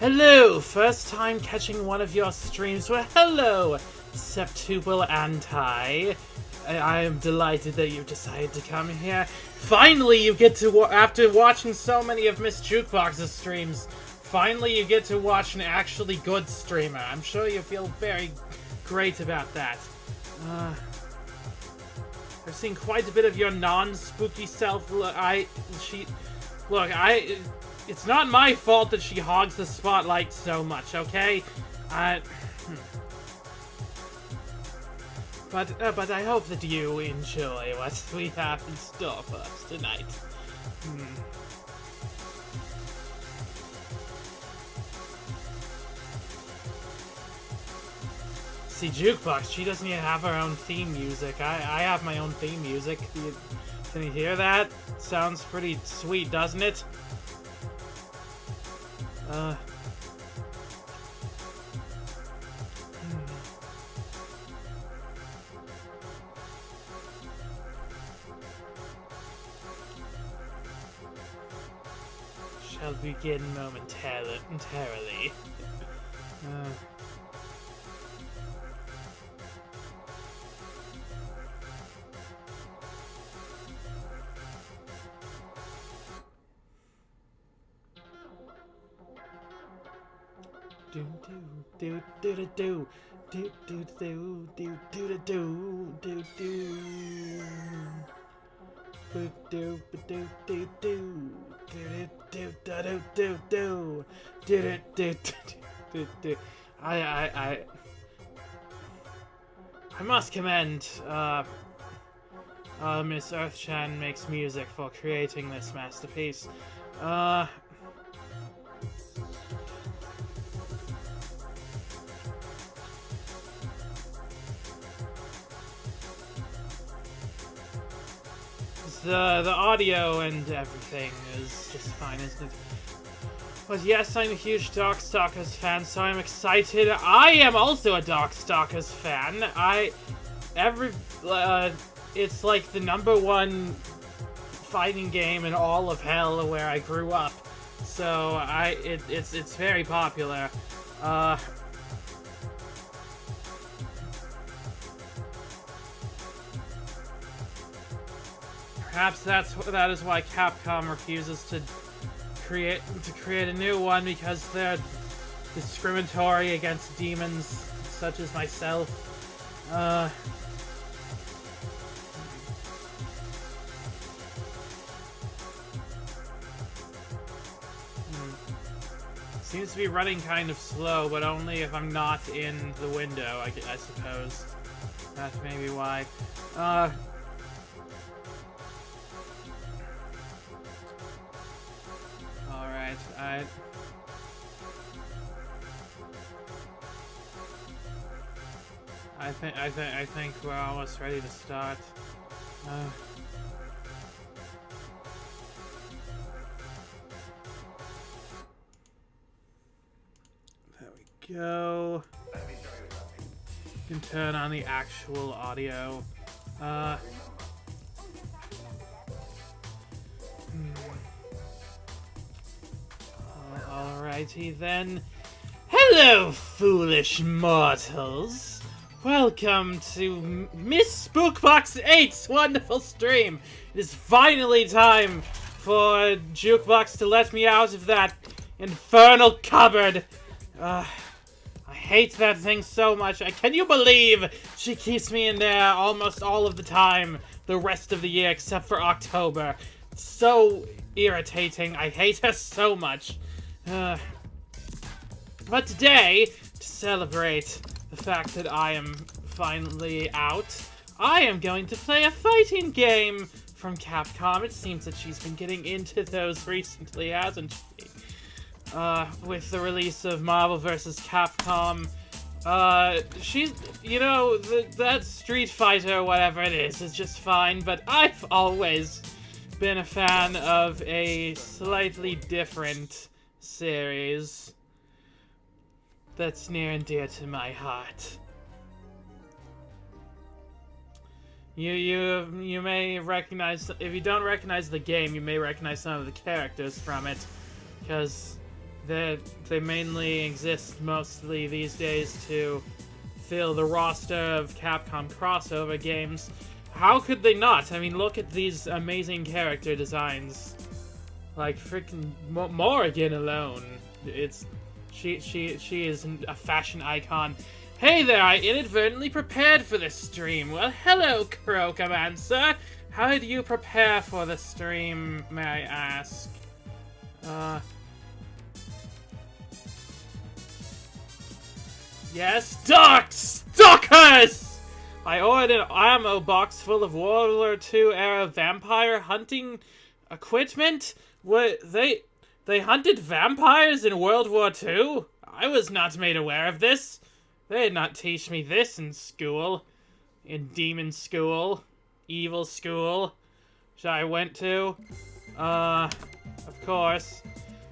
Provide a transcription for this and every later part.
Hello! First time catching one of your streams. Well, hello, Septuple Anti. I am delighted that you decided to come here. Finally, you get to, after watching so many of Miss Jukebox's streams, finally you get to watch an actually good streamer. I'm sure you feel very great about that. I've seen quite a bit of your non-spooky self. It's not my fault that she hogs the spotlight so much, okay? But I hope that you enjoy what we have in store for us tonight. See, Jukebox, she doesn't even have her own theme music. I have my own theme music. Can you hear that? Sounds pretty sweet, doesn't it? Shall begin momentarily. Do do do do do do do do do do do do do do do do do do. I must commend Miss Earthchan makes music for creating this masterpiece. The audio and everything is just fine, isn't it? But yes, I'm a huge Darkstalkers fan, so I'm excited. I am also a Darkstalkers fan. It's like the #1 fighting game in all of hell where I grew up. So it's very popular. Perhaps that is why Capcom refuses to create a new one, because they're discriminatory against demons such as myself. Seems to be running kind of slow, but only if I'm not in the window, I suppose. That's maybe why. Alright, I think we're almost ready to start. There we go. You can turn on the actual audio. Alrighty then. Hello, foolish mortals. Welcome to Miss SpookBox 8's wonderful stream. It is finally time for Jukebox to let me out of that infernal cupboard. I hate that thing so much. Can you believe she keeps me in there almost all of the time the rest of the year except for October? It's so irritating. I hate her so much. But today, to celebrate the fact that I am finally out, I am going to play a fighting game from Capcom. It seems that she's been getting into those recently, hasn't she? With the release of Marvel vs. Capcom. She's, you know, that Street Fighter, whatever it is just fine, but I've always been a fan of a slightly different series that's near and dear to my heart. You may recognize, if you don't recognize the game, you may recognize some of the characters from it, because they mainly exist mostly these days to fill the roster of Capcom crossover games. How could they not? I mean, look at these amazing character designs. Like freaking Morrigan alone. She is a fashion icon. Hey there, I inadvertently prepared for this stream. Well, hello, Crocomancer. How did you prepare for the stream, may I ask? Yes, Darkstalkers! I ordered an ammo box full of World War II era vampire hunting equipment. What, they hunted vampires in World War II? I was not made aware of this. They did not teach me this in school. In demon school. Evil school. Which I went to. Of course.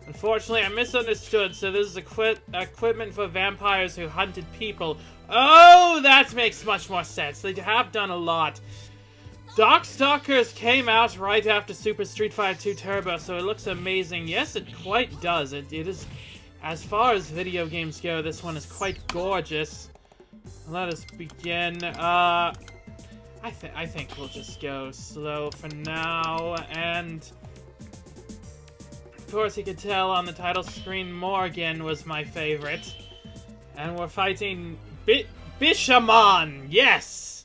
Unfortunately, I misunderstood, so this is equipment for vampires who hunted people. Oh, that makes much more sense. They have done a lot. Darkstalkers came out right after Super Street Fighter 2 Turbo, so it looks amazing. Yes, it quite does. It is, as far as video games go, this one is quite gorgeous. Let us begin. I think we'll just go slow for now, and of course you could tell on the title screen Morrigan was my favorite. And we're fighting Bishamon! Yes!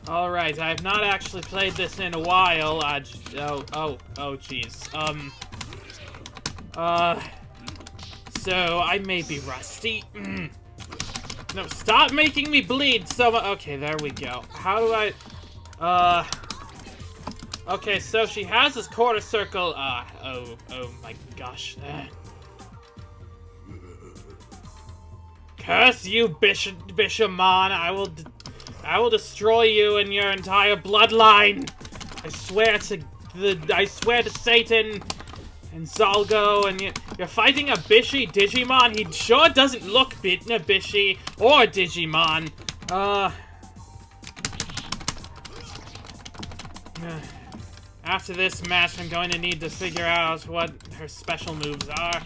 Alright, I have not actually played this in a while. Oh, jeez. So I may be rusty. No, stop making me bleed so much. Okay, there we go. How do I... Okay, so she has this quarter circle. Oh my gosh. Curse you, Bishamon! I will destroy you and your entire bloodline. I swear to Satan and Zalgo, and you're fighting a Bishy Digimon. He sure doesn't look Bishy or Digimon. After this match, I'm going to need to figure out what her special moves are.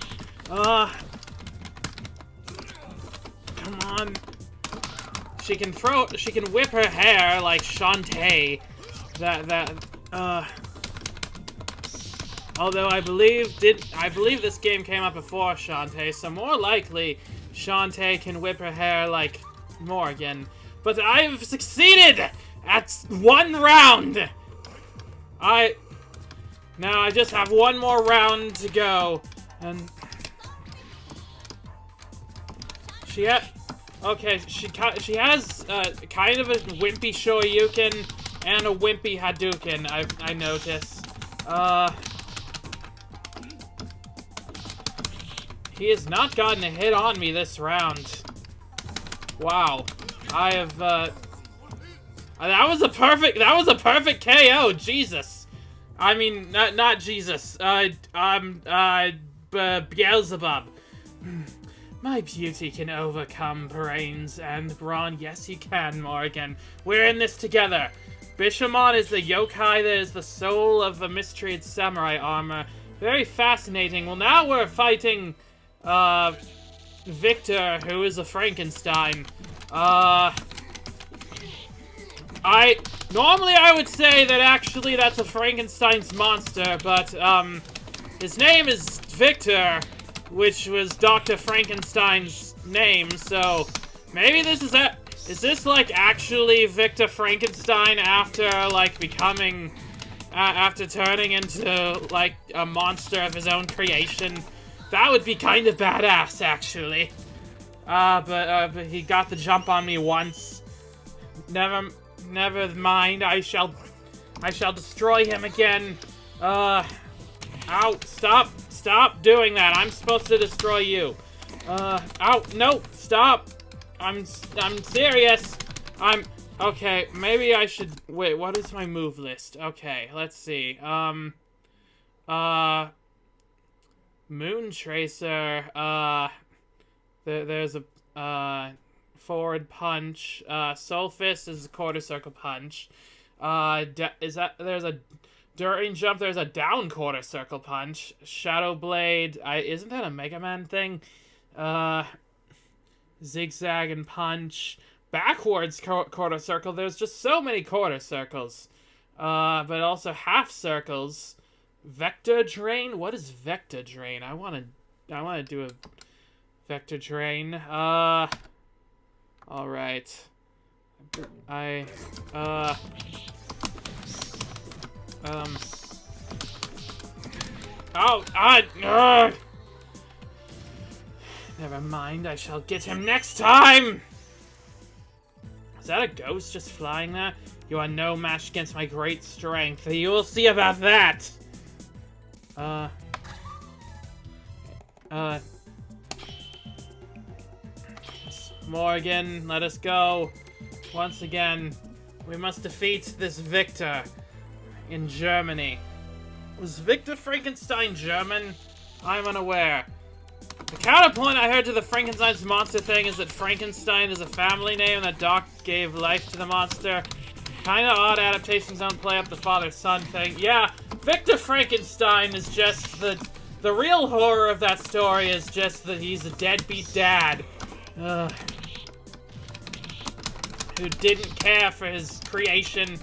Come on. She can whip her hair like Shantae. Although I believe this game came out before Shantae, so more likely Shantae can whip her hair like Morrigan. But I've succeeded at one round. Now I just have one more round to go, and she has kind of a wimpy Shoryuken and a wimpy Hadouken. I notice. He has not gotten a hit on me this round. Wow, I have that was a perfect KO. Jesus. I mean, not Jesus. Beelzebub. My beauty can overcome brains and brawn. Yes, you can, Morrigan. We're in this together. Bishamon is the yokai that is the soul of the mistreated samurai armor. Very fascinating. Well, now we're fighting, Victor, who is a Frankenstein. Normally I would say that actually that's a Frankenstein's monster, but, his name is Victor, which was Dr. Frankenstein's name, so maybe this is this, like, actually Victor Frankenstein after, like, becoming, after turning into, like, a monster of his own creation? That would be kind of badass, actually. But he got the jump on me once. Never mind, I shall destroy him again. Ow, stop doing that. I'm supposed to destroy you. Ow, no, stop. I'm serious. Okay, maybe I should, wait, what is my move list? Okay, let's see. Moon Tracer, there's a, forward punch. Soul Fist is a quarter circle punch. There's a During jump, there's a down quarter circle punch. Shadow Blade, isn't that a Mega Man thing? Zigzag and punch. Backwards quarter circle, there's just so many quarter circles. But also half circles. Vector Drain? What is Vector Drain? I wanna do a Vector Drain. Alright. Never mind, I shall get him next time! Is that a ghost just flying there? You are no match against my great strength. You will see about that! Morrigan, let us go. Once again, we must defeat this Victor in Germany. Was Victor Frankenstein German? I'm unaware. The counterpoint I heard to the Frankenstein's monster thing is that Frankenstein is a family name that Doc gave life to the monster. Kinda odd adaptations don't play up the father-son thing. Yeah, Victor Frankenstein is just the real horror of that story is just that he's a deadbeat dad. Who didn't care for his creation.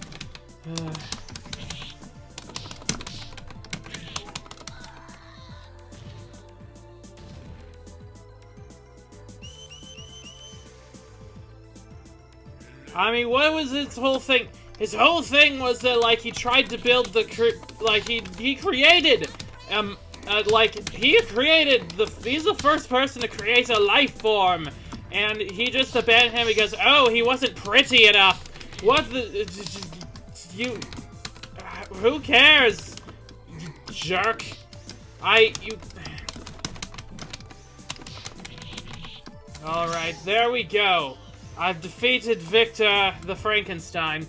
I mean, what was his whole thing? His whole thing was that, like, he tried to build the, he created, he's the first person to create a life form, and he just abandoned him because, oh, he wasn't pretty enough. What the, who cares, you jerk? Alright, there we go. I've defeated Victor the Frankenstein.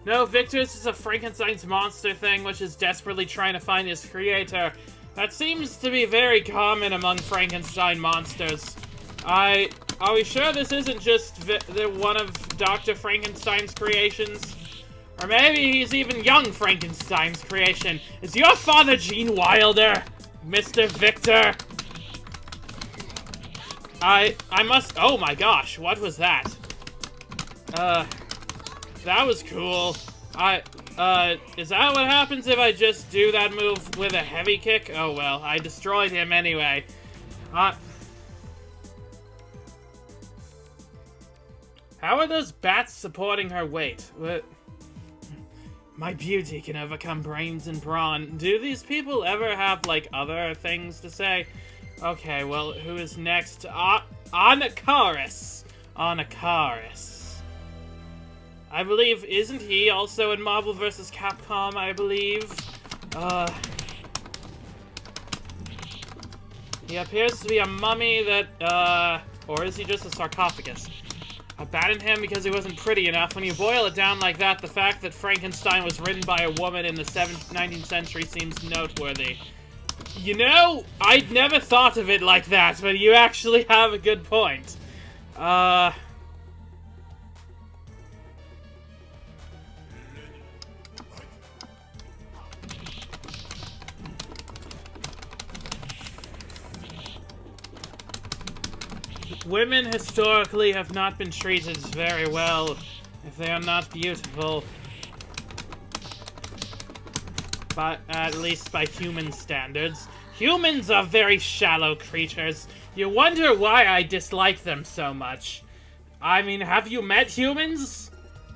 No, Victor is just a Frankenstein's monster thing, which is desperately trying to find his creator. That seems to be very common among Frankenstein monsters. Are we sure this isn't just one of Dr. Frankenstein's creations? Or maybe he's even young Frankenstein's creation. Is your father Gene Wilder, Mr. Victor? I must, oh my gosh, what was that? That was cool. Is that what happens if I just do that move with a heavy kick? Oh well, I destroyed him anyway. How are those bats supporting her weight? What? My beauty can overcome brains and brawn. Do these people ever have, like, other things to say? Okay, well, who is next? Anakaris. Anakaris. I believe, isn't he also in Marvel vs. Capcom, I believe? He appears to be a mummy that, or is he just a sarcophagus? I abandoned him because he wasn't pretty enough. When you boil it down like that, the fact that Frankenstein was written by a woman in the 19th century seems noteworthy. You know, I'd never thought of it like that, but you actually have a good point. Women historically have not been treated very well if they are not beautiful. But at least by human standards. Humans are very shallow creatures. You wonder why I dislike them so much. I mean, have you met humans?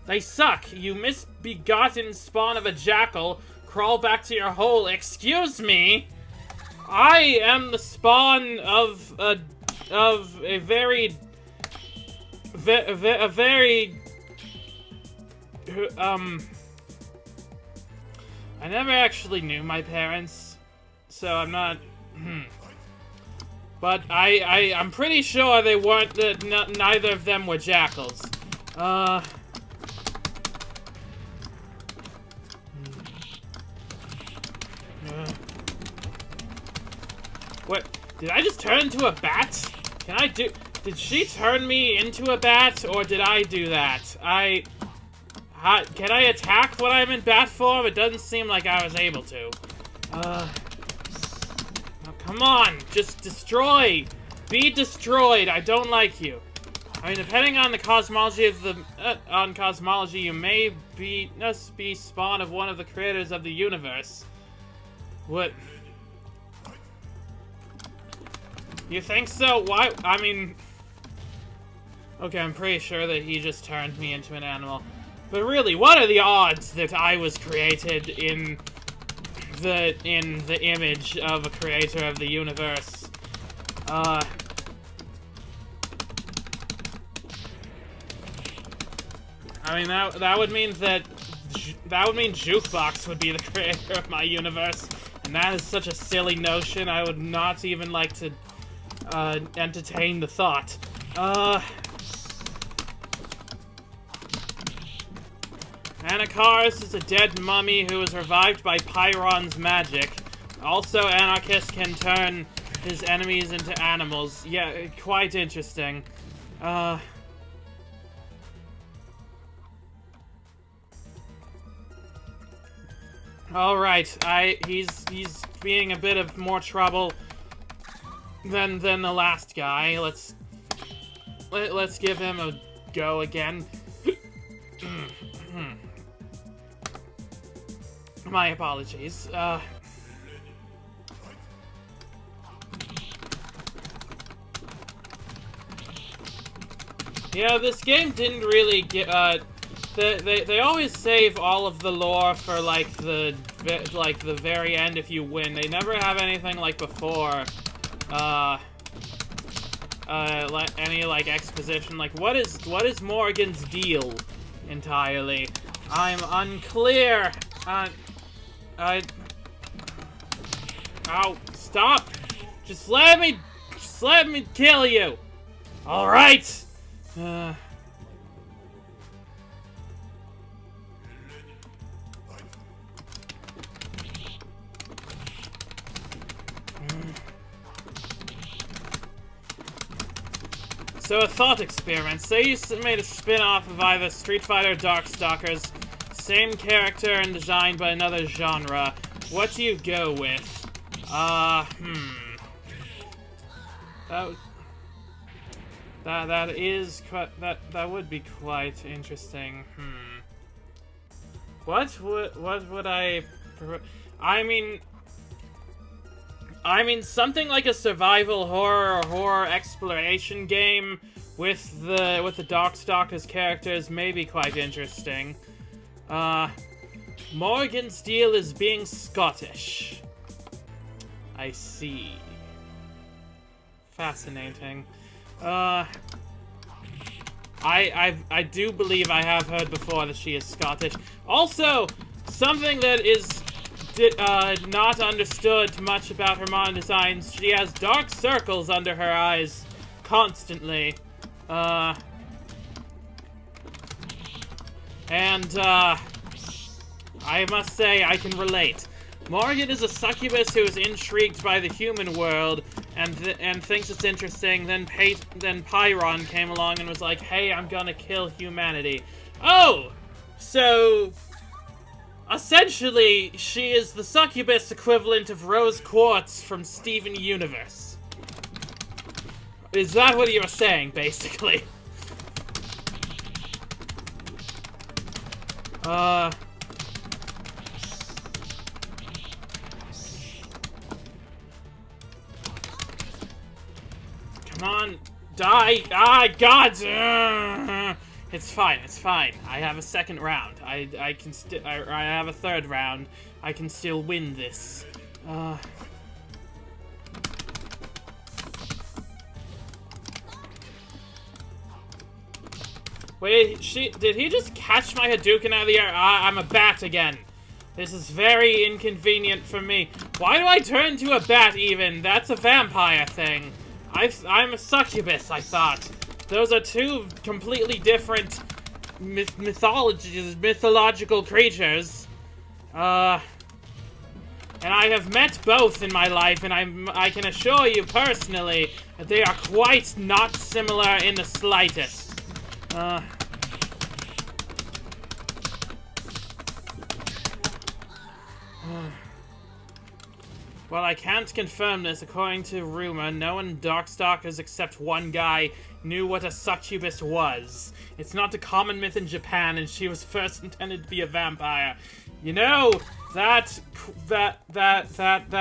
They suck. You misbegotten spawn of a jackal. Crawl back to your hole. Excuse me? I am the spawn of a very... I never actually knew my parents, so I'm not... But I'm pretty sure they weren't... neither of them were jackals. What? Did I just turn into a bat? Can I do... Did she turn me into a bat, or did I do that? Can I attack when I'm in bat form? It doesn't seem like I was able to. Oh, come on, just destroy. Be destroyed. I don't like you. I mean, depending on the cosmology of the cosmology, you may be spawn of one of the creators of the universe. What? You think so? Why? I mean, okay, I'm pretty sure that he just turned me into an animal. But really, what are the odds that I was created in the image of a creator of the universe? I mean, that would mean Jukebox would be the creator of my universe, and that is such a silly notion. I would not even like to entertain the thought. Anakaris is a dead mummy who was revived by Pyron's magic. Also, Anarchist can turn his enemies into animals. Yeah, quite interesting. Alright, he's being a bit of more trouble than the last guy. Let's give him a go again. My apologies. Yeah, this game didn't really get, they always save all of the lore for, like, the very end if you win. They never have anything like before, any, like, exposition. Like, what is Morrigan's deal entirely? I'm unclear. Ow, stop! Just let me kill you! Alright! So a thought experiment. Say you made a spin-off of either Street Fighter or Darkstalkers. Same character and design, but another genre. What do you go with? That would be quite interesting. What would I? I mean, something like a survival horror or horror exploration game with the Darkstalkers characters may be quite interesting. Morrigan's deal is being Scottish. I see. Fascinating. I do believe I have heard before that she is Scottish. Also, something that is not understood much about her modern designs, she has dark circles under her eyes constantly. I must say, I can relate. Morrigan is a succubus who is intrigued by the human world and thinks it's interesting. Then Pyron came along and was like, "Hey, I'm gonna kill humanity." Oh, so essentially, she is the succubus equivalent of Rose Quartz from Steven Universe. Is that what you were saying, basically? Come on, die! Ah, God! It's fine, it's fine. I have a second round. I have a third round. I can still win this. Wait, did he just catch my Hadouken out of the air? I'm a bat again. This is very inconvenient for me. Why do I turn into a bat even? That's a vampire thing. I'm a succubus, I thought. Those are two completely different mythological creatures. And I have met both in my life, and I can assure you personally that they are quite not similar in the slightest. Well, I can't confirm this. According to rumor, no one in Darkstalkers except one guy knew what a succubus was. It's not a common myth in Japan, and she was first intended to be a vampire. You know, that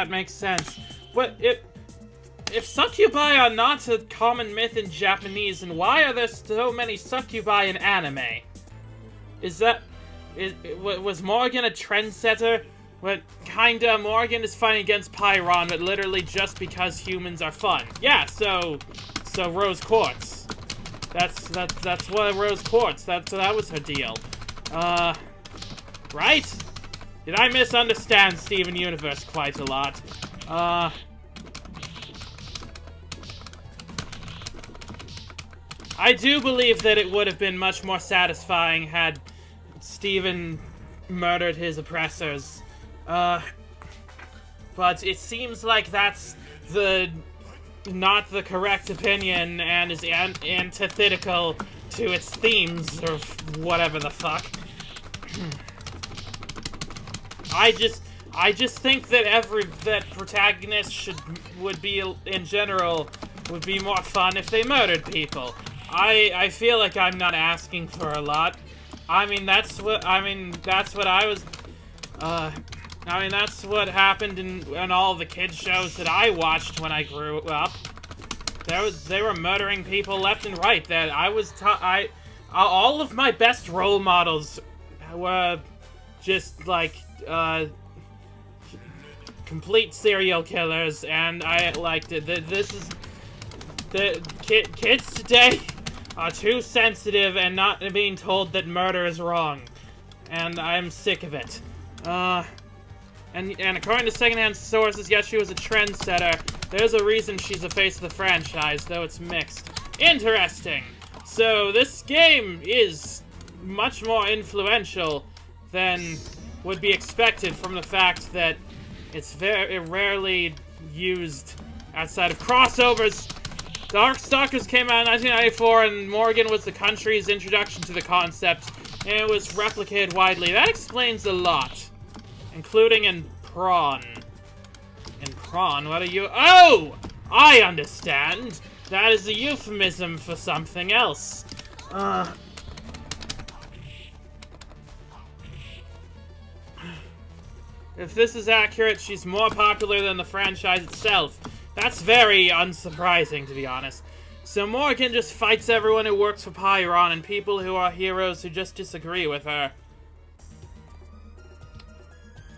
makes sense. But if succubi are not a common myth in Japanese, then why are there so many succubi in anime? Was Morrigan a trendsetter? But kinda, Morrigan is fighting against Pyron, but literally just because humans are fun. Yeah, so Rose Quartz. That's what Rose Quartz. That was her deal. Right? Did I misunderstand Steven Universe quite a lot? I do believe that it would have been much more satisfying had Steven murdered his oppressors. But it seems like that's not the correct opinion and is antithetical to its themes or whatever the fuck. I just think that protagonists would be more fun if they murdered people. I feel like I'm not asking for a lot. That's what happened in all the kids shows that I watched when I grew up. They were murdering people left and right. All of my best role models were just like complete serial killers, and I liked it. The kids today are too sensitive and not being told that murder is wrong, and I'm sick of it. And according to secondhand sources, yes, she was a trendsetter. There's a reason she's the face of the franchise, though it's mixed. Interesting. So this game is much more influential than would be expected from the fact that it's very rarely used outside of crossovers. Darkstalkers came out in 1994, and Morrigan was the country's introduction to the concept, and it was replicated widely. That explains a lot. Including in Prawn. In Prawn, what are you— Oh! I understand! That is a euphemism for something else. If this is accurate, she's more popular than the franchise itself. That's very unsurprising, to be honest. So Morrigan just fights everyone who works for Pyron and people who are heroes who just disagree with her.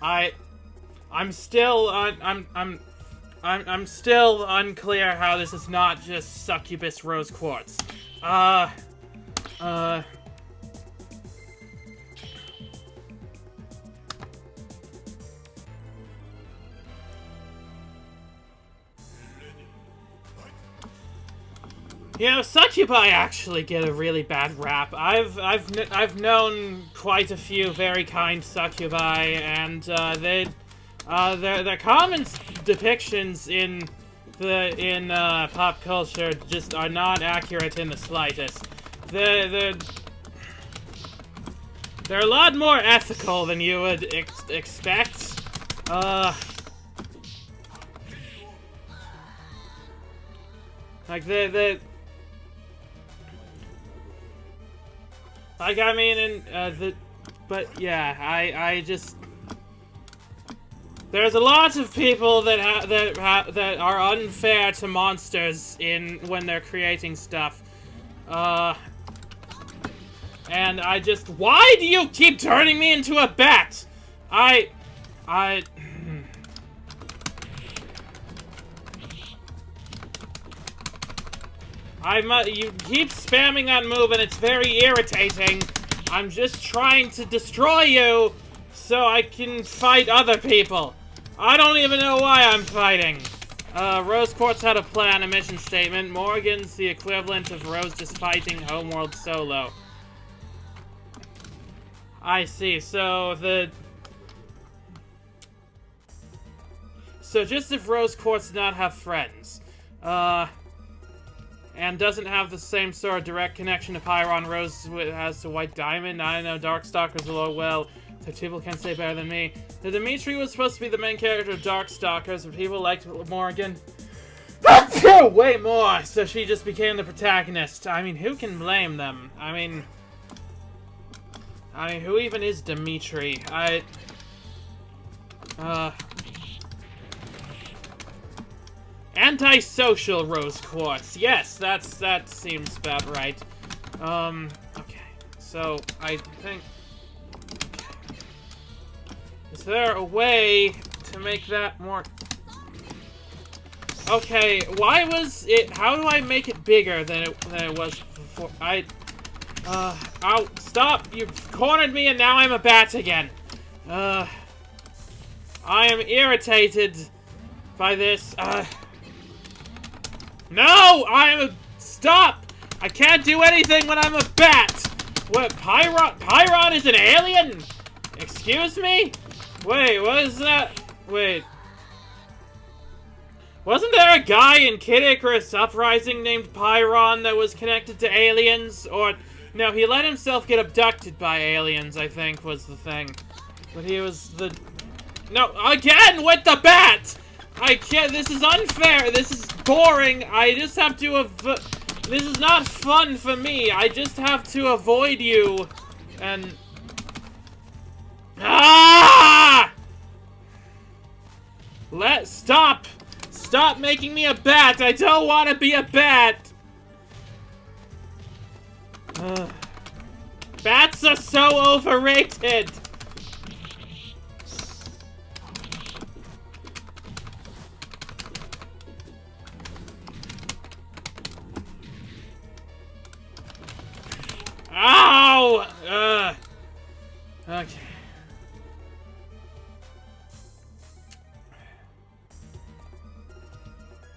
I'm still unclear how this is not just succubus Rose Quartz. You know, succubi actually get a really bad rap. I've known quite a few very kind succubi, and their common depictions in pop culture just are not accurate in the slightest. They're a lot more ethical than you would expect. But yeah, I just— there's a lot of people that are unfair to monsters when they're creating stuff, and I just— why do you keep turning me into a bat? You keep spamming that move, and it's very irritating. I'm just trying to destroy you so I can fight other people. I don't even know why I'm fighting. Rose Quartz had a plan, a mission statement. Morrigan's the equivalent of Rose just fighting Homeworld solo. I see, so just if Rose Quartz did not have friends, and doesn't have the same sort of direct connection to Pyron Rose has to White Diamond. I don't know, Darkstalkers well. So people can say better than me. The Demitri was supposed to be the main character of Darkstalkers, but people liked Morrigan way more, so she just became the protagonist. I mean, who can blame them? I mean, who even is Demitri? Antisocial rose quartz. Yes, that seems about right. Okay. So, I think... Is there a way to make that more... Okay, why was it... How do I make it bigger than it was before? Ow, stop! You've cornered me and now I'm a bat again. I am irritated by this. No! Stop! I can't do anything when I'm a bat! What, Pyron is an alien? Excuse me? Wait, what is that? Wait. Wasn't there a guy in Kid Icarus Uprising named Pyron that was connected to aliens? Or, no, he let himself get abducted by aliens, I think, was the thing. But he was the... No, again with the bat! I can't, this is unfair, this is boring, I just have to this is not fun for me, I just have to avoid you, and... Ah! Stop! Stop making me a bat, I don't want to be a bat! Bats are so overrated! Ow! Okay.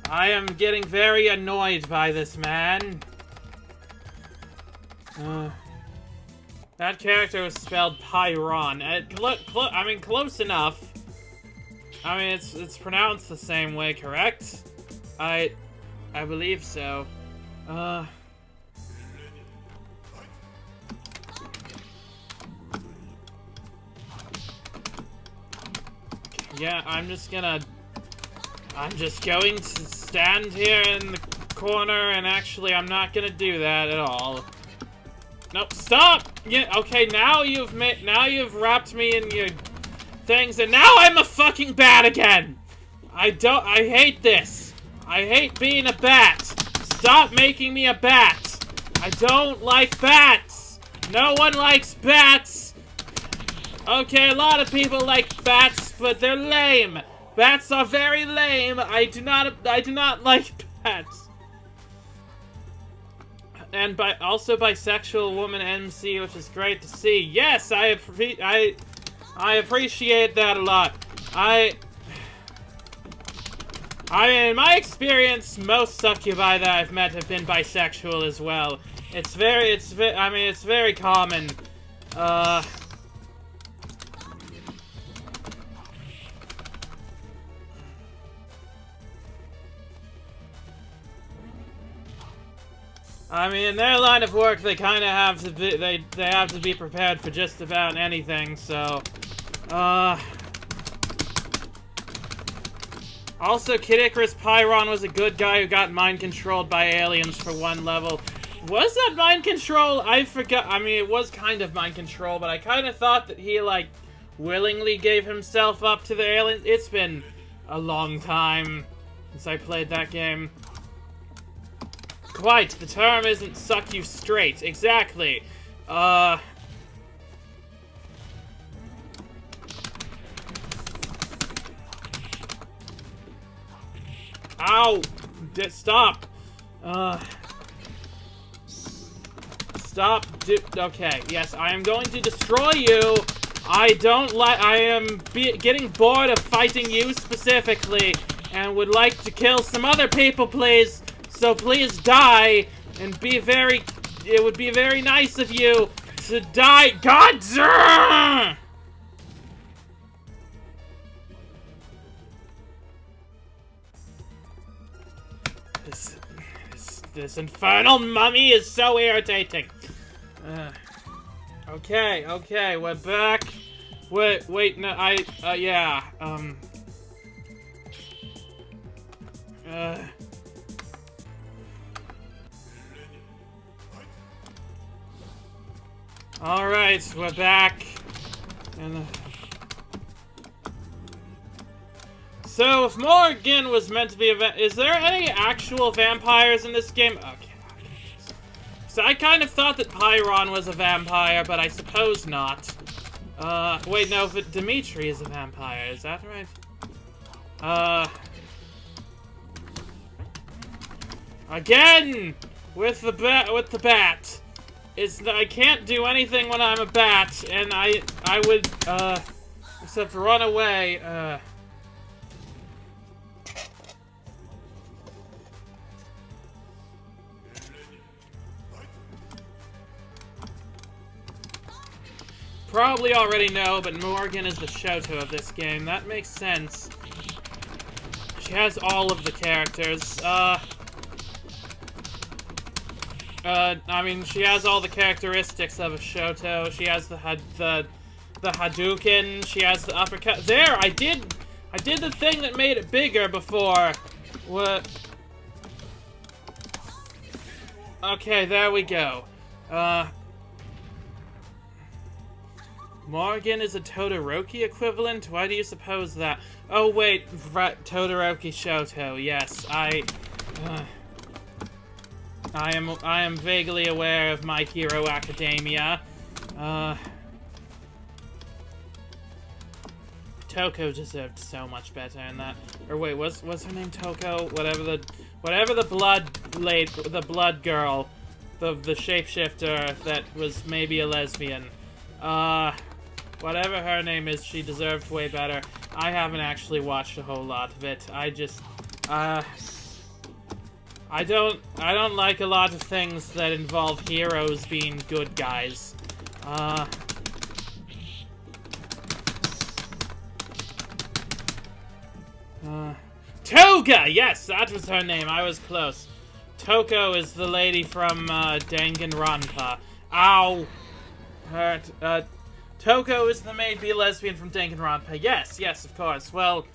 I am getting very annoyed by this man. That character was spelled Pyron. I mean, close enough. I mean, it's pronounced the same way, correct? I believe so. Yeah, I'm just going to stand here in the corner, and actually, I'm not gonna do that at all. Nope, stop! Yeah, okay, now you've wrapped me in your things, and now I'm a fucking bat again! I hate this. I hate being a bat. Stop making me a bat. I don't like bats. No one likes bats. Okay, a lot of people like bats, but they're lame. Bats are very lame. I do not like bats. And also bisexual woman MC, which is great to see. Yes, I appreciate that a lot. In my experience, most succubi that I've met have been bisexual as well. It's very common. I mean, in their line of work, they kind of have to be, they have to be prepared for just about anything, so, Also, Kid Icarus Pyron was a good guy who got mind-controlled by aliens for one level. Was that mind control? I forgot. I mean, it was kind of mind control, but I kind of thought that he, like, willingly gave himself up to the aliens. It's been a long time since I played that game. Quite. The term isn't suck you straight. Exactly. Ow! Stop! Stop. Okay, yes, I am going to destroy you. I am getting bored of fighting you specifically, and would like to kill some other people, please. So please die, and it would be very nice of you to die. God damn! This infernal mummy is so irritating. Okay, we're back. Wait, no, yeah, Alright, we're back. And, so, if Morrigan was meant to be is there any actual vampires in this game? Okay. So I kind of thought that Pyron was a vampire, but I suppose not. Wait, no, but Demitri is a vampire, is that right? Again! With the bat. I can't do anything when I'm a bat, and I would, except run away, Probably already know, but Morrigan is the Shoto of this game. That makes sense. She has all of the characters. I mean, she has all the characteristics of a Shoto. She has the Hadouken. She has the uppercut. There, I did the thing that made it bigger before. What? Okay, there we go. Morrigan is a Todoroki equivalent? Why do you suppose that? Oh wait, Todoroki Shoto. Yes, I am vaguely aware of My Hero Academia. Toko deserved so much better in that. Or wait, was her name Toko? Whatever the blood girl, the shapeshifter that was maybe a lesbian. Whatever her name is, she deserved way better. I haven't actually watched a whole lot of it. I don't like a lot of things that involve heroes being good guys. Toga! Yes, that was her name. I was close. Toko is the lady from, Danganronpa. Ow! Hurt. Toko is the maid-be lesbian from Danganronpa. Yes, of course. Well,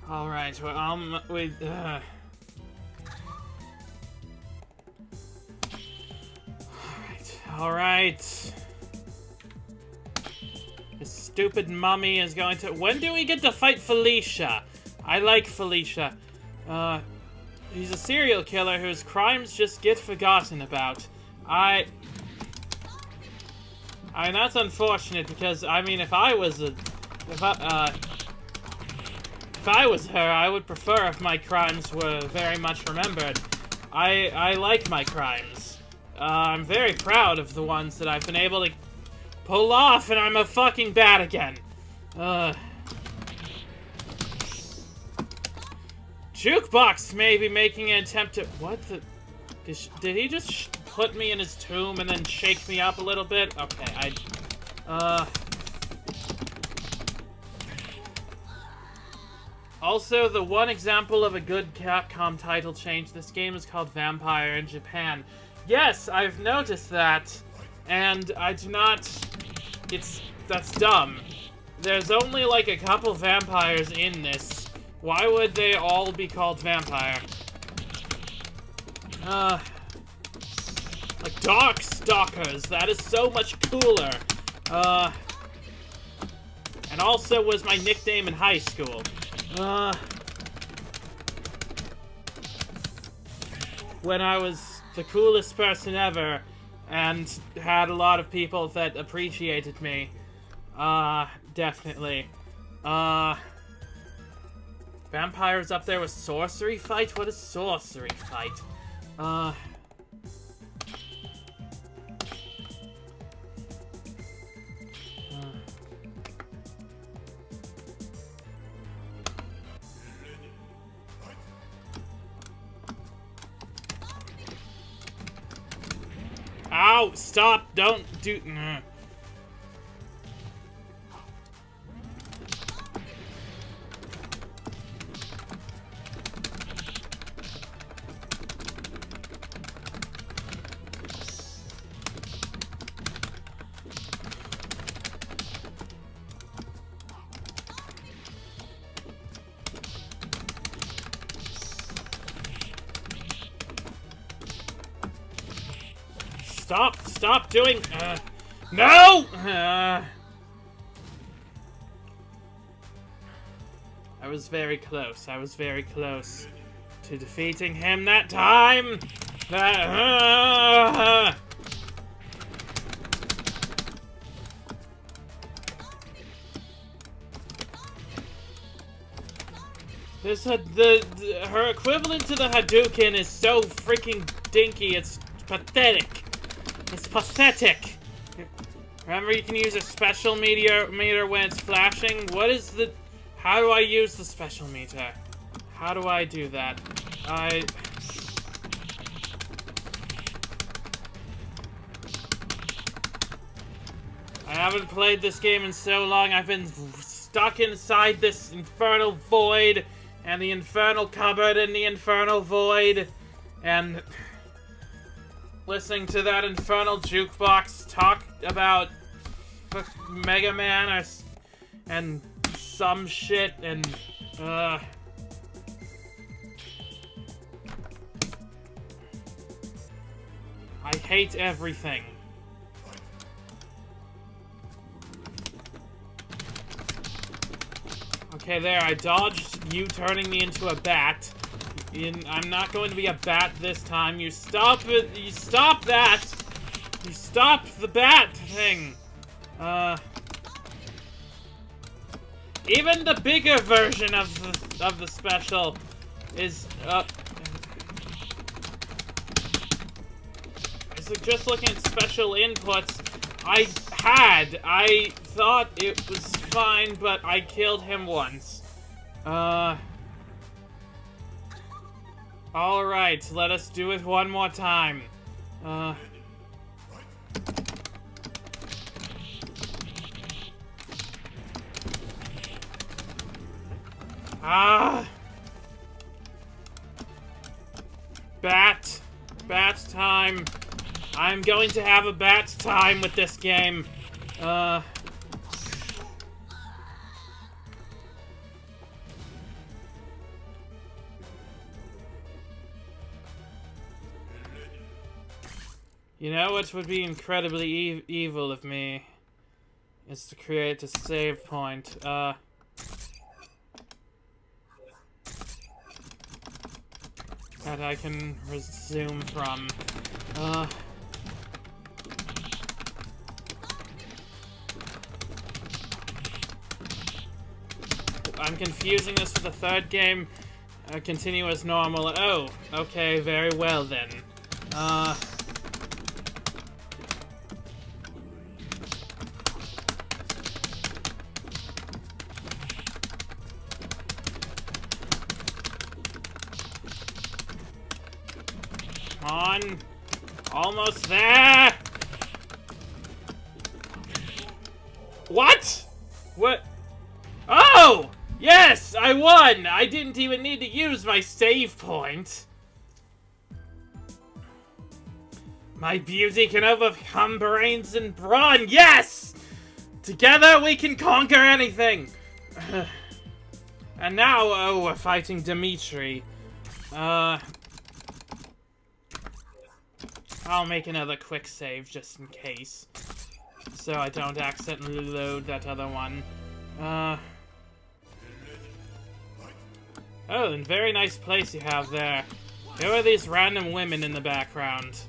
Alright, well, Alright. This stupid mummy is going to... When do we get to fight Felicia? I like Felicia. He's a serial killer whose crimes just get forgotten about. I mean, that's unfortunate because, I mean, if I was her, I would prefer if my crimes were very much remembered. I like my crimes. I'm very proud of the ones that I've been able to pull off, and I'm a fucking bat again. Jukebox may be making an attempt to... What the... Did he just put me in his tomb and then shake me up a little bit? Okay, Also, the one example of a good Capcom title change, this game is called Vampire in Japan. Yes, I've noticed that, and I do not... That's dumb. There's only like a couple vampires in this. Why would they all be called vampire? Like Darkstalkers, that is so much cooler. And also was my nickname in high school. When I was the coolest person ever and had a lot of people that appreciated me. Definitely. Vampires up there with sorcery fight? What is sorcery fight? Ow! Stop! Don't do... Stop doing, no! I was very close to defeating him that time! Her equivalent to the Hadouken is so freaking dinky, it's pathetic. It's pathetic. Remember, you can use a special meter when it's flashing? How do I use the special meter? How do I do that? I haven't played this game in so long. I've been stuck inside this infernal void, and the infernal cupboard in the infernal void, and listening to that infernal jukebox talk about Mega Man and some shit, and I hate everything. Okay, there, I dodged you turning me into a bat. I'm not going to be a bat this time. You stop it! You stop that! You stop the bat thing! Even the bigger version of the special is, just looking at special inputs, I thought it was fine, but I killed him once. Alright, let us do it one more time. Bat time. I'm going to have a bat time with this game. You know what would be incredibly evil of me is to create a save point. That I can resume from. I'm confusing this with the third game. Continue as normal. Oh, okay, very well then. On. Almost there! What? What? Oh! Yes! I won! I didn't even need to use my save point. My beauty can overcome brains and brawn! Yes! Together we can conquer anything! And now, oh, we're fighting Demitri. I'll make another quick save just in case, so I don't accidentally load that other one. Oh, and very nice place you have there. Who are these random women in the background?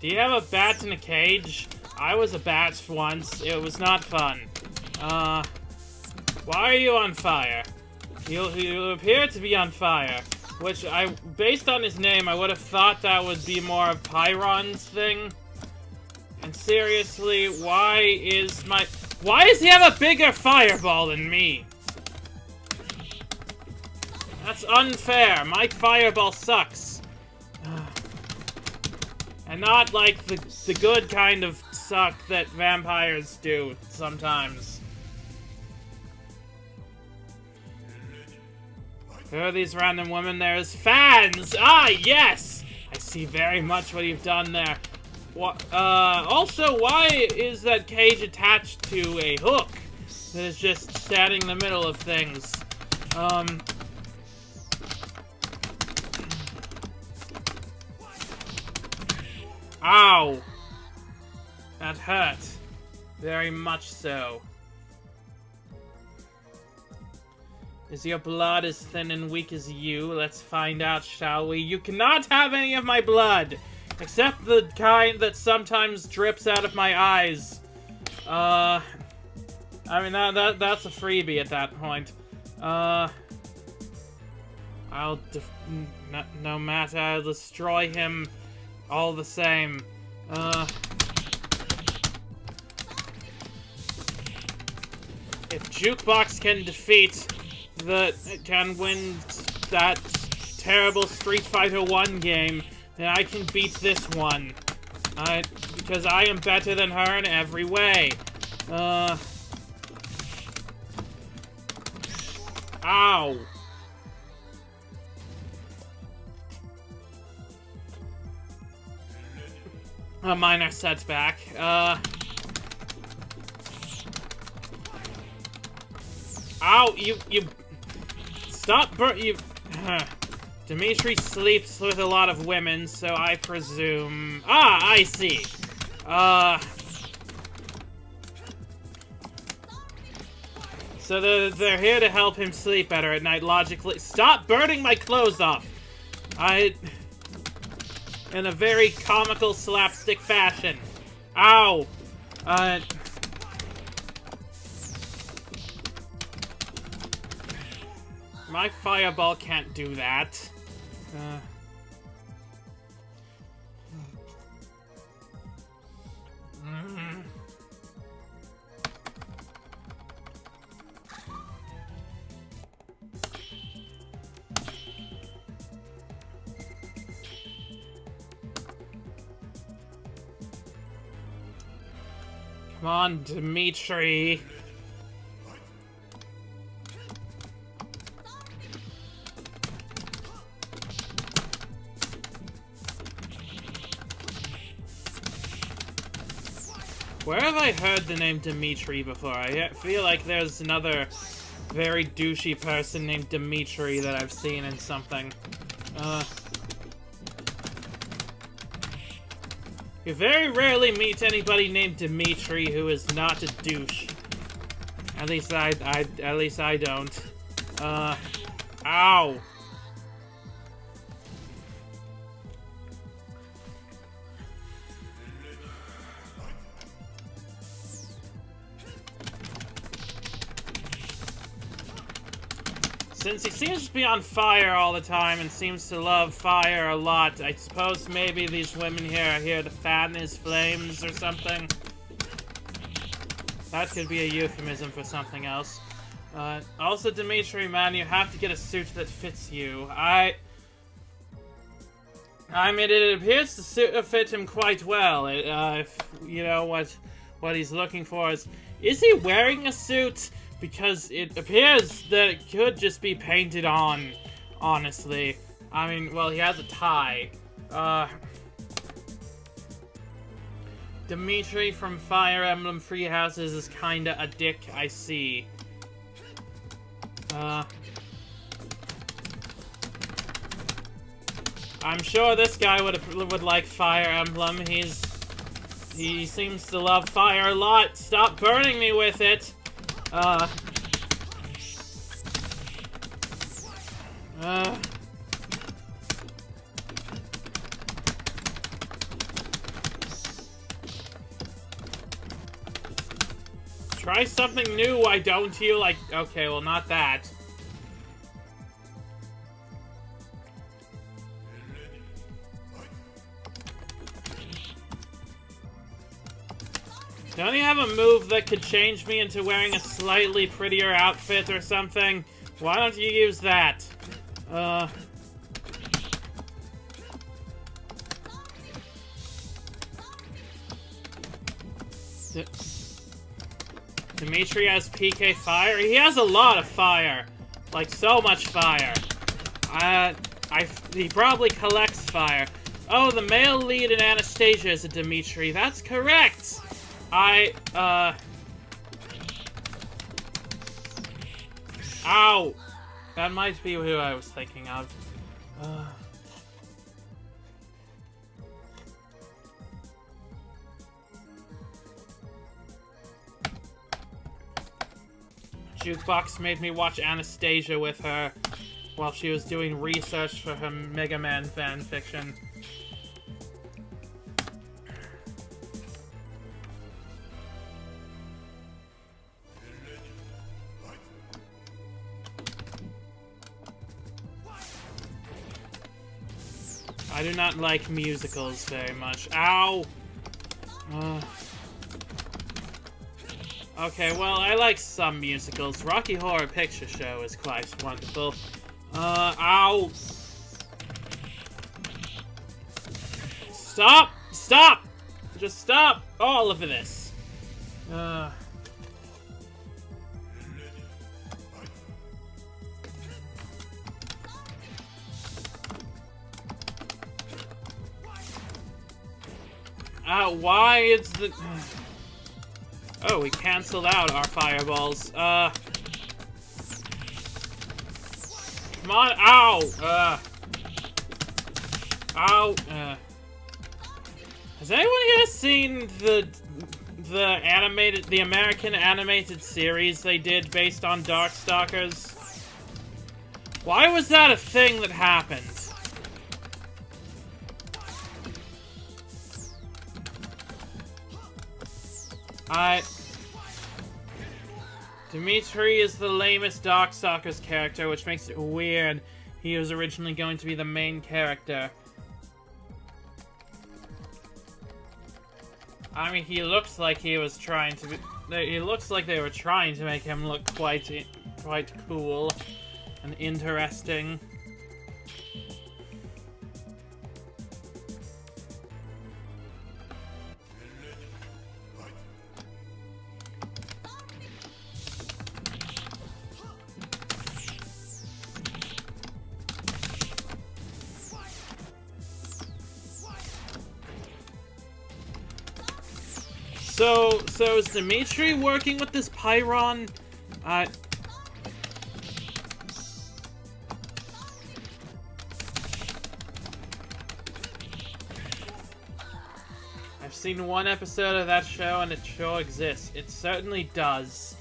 Do you have a bat in a cage? I was a bat once. It was not fun. Why are you on fire? You appear to be on fire. Which, based on his name, I would have thought that would be more of Pyron's thing. And seriously, why does he have a bigger fireball than me? That's unfair. My fireball sucks. And not like the good kind of suck that vampires do sometimes. Who are these random women? There's fans! Ah, yes! I see very much what you've done there. Also, why is that cage attached to a hook that is just standing in the middle of things? Ow! That hurt. Very much so. Is your blood as thin and weak as you? Let's find out, shall we? You cannot have any of my blood! Except the kind that sometimes drips out of my eyes. I mean, that's a freebie at that point. No matter, I'll destroy him all the same. If Jukebox can win that terrible Street Fighter 1 game, then I can beat this one. Because I am better than her in every way. Ow. A minor setback. Ow, you stop Demitri sleeps with a lot of women, so I presume... Ah, I see. So they're here to help him sleep better at night, logically. Stop burning my clothes off! In a very comical slapstick fashion. Ow! My fireball can't do that. Come on, Demitri. Where have I heard the name Demitri before? I feel like there's another very douchey person named Demitri that I've seen in something. You very rarely meet anybody named Demitri who is not a douche. At least I don't. Ow! Since he seems to be on fire all the time and seems to love fire a lot, I suppose maybe these women here are here to fan his flames or something. That could be a euphemism for something else. Also, Demitri, man, you have to get a suit that fits you. I mean, it appears to fit him quite well. If you know what he's looking for is he wearing a suit? Because it appears that it could just be painted on, honestly. I mean, well, he has a tie. Demitri from Fire Emblem Free Houses is kinda a dick, I see. I'm sure this guy would like Fire Emblem. He seems to love fire a lot. Stop burning me with it! Try something new, why don't you? Like, okay, well, not that. Don't you have a move that could change me into wearing a slightly prettier outfit or something? Why don't you use that? Demitri has PK fire? He has a lot of fire. Like, so much fire. He probably collects fire. Oh, the male lead in Anastasia is a Demitri. That's correct! Ow! That might be who I was thinking of. Jukebox made me watch Anastasia with her while she was doing research for her Mega Man fanfiction. I do not like musicals very much. Ow! Okay, well, I like some musicals. Rocky Horror Picture Show is quite wonderful. Ow! Stop! Stop! Just stop all of this. Why is the... Oh, we canceled out our fireballs. Come on, ow! Ow! Has anyone here seen the American animated series they did based on Darkstalkers? Why was that a thing that happened? Demitri is the lamest Darkstalkers character, which makes it weird. He was originally going to be the main character. I mean, he looks like he was trying to be... He looks like they were trying to make him look quite cool and interesting. So is Demitri working with this Pyron? I've seen one episode of that show and it sure exists. It certainly does.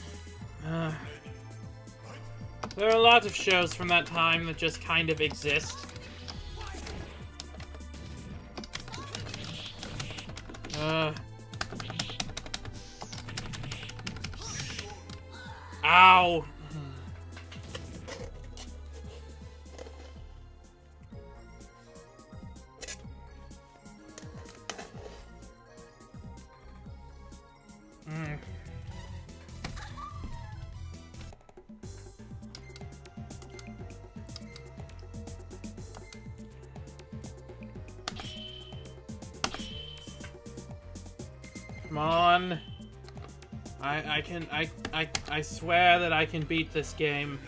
There are a lot of shows from that time that just kind of exist. Ow! Come on. I swear that I can beat this game.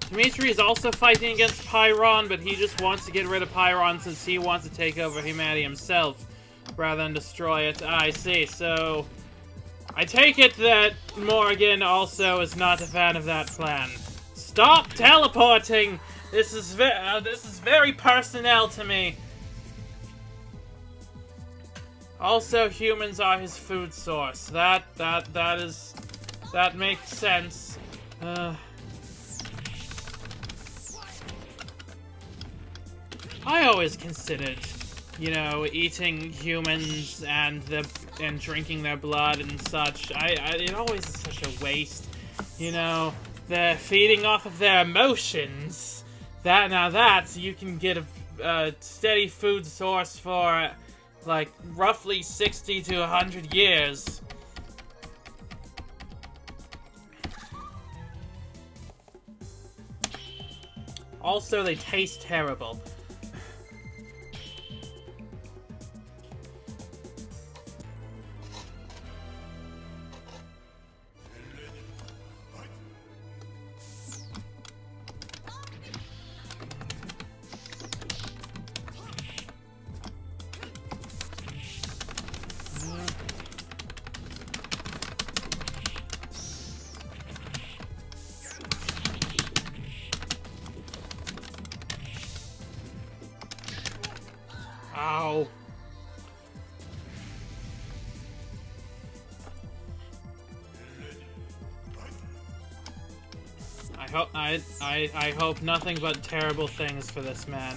Demitri is also fighting against Pyron, but he just wants to get rid of Pyron since he wants to take over humanity himself rather than destroy it. I see, so... I take it that Morrigan also is not a fan of that plan. Stop teleporting! This is very personnel to me. Also, humans are his food source. That makes sense. I always considered, you know, eating humans and drinking their blood and such. It always is such a waste. You know, they're feeding off of their emotions. That you can get a steady food source for like roughly 60 to 100 years. Also, they taste terrible. I hope nothing but terrible things for this man.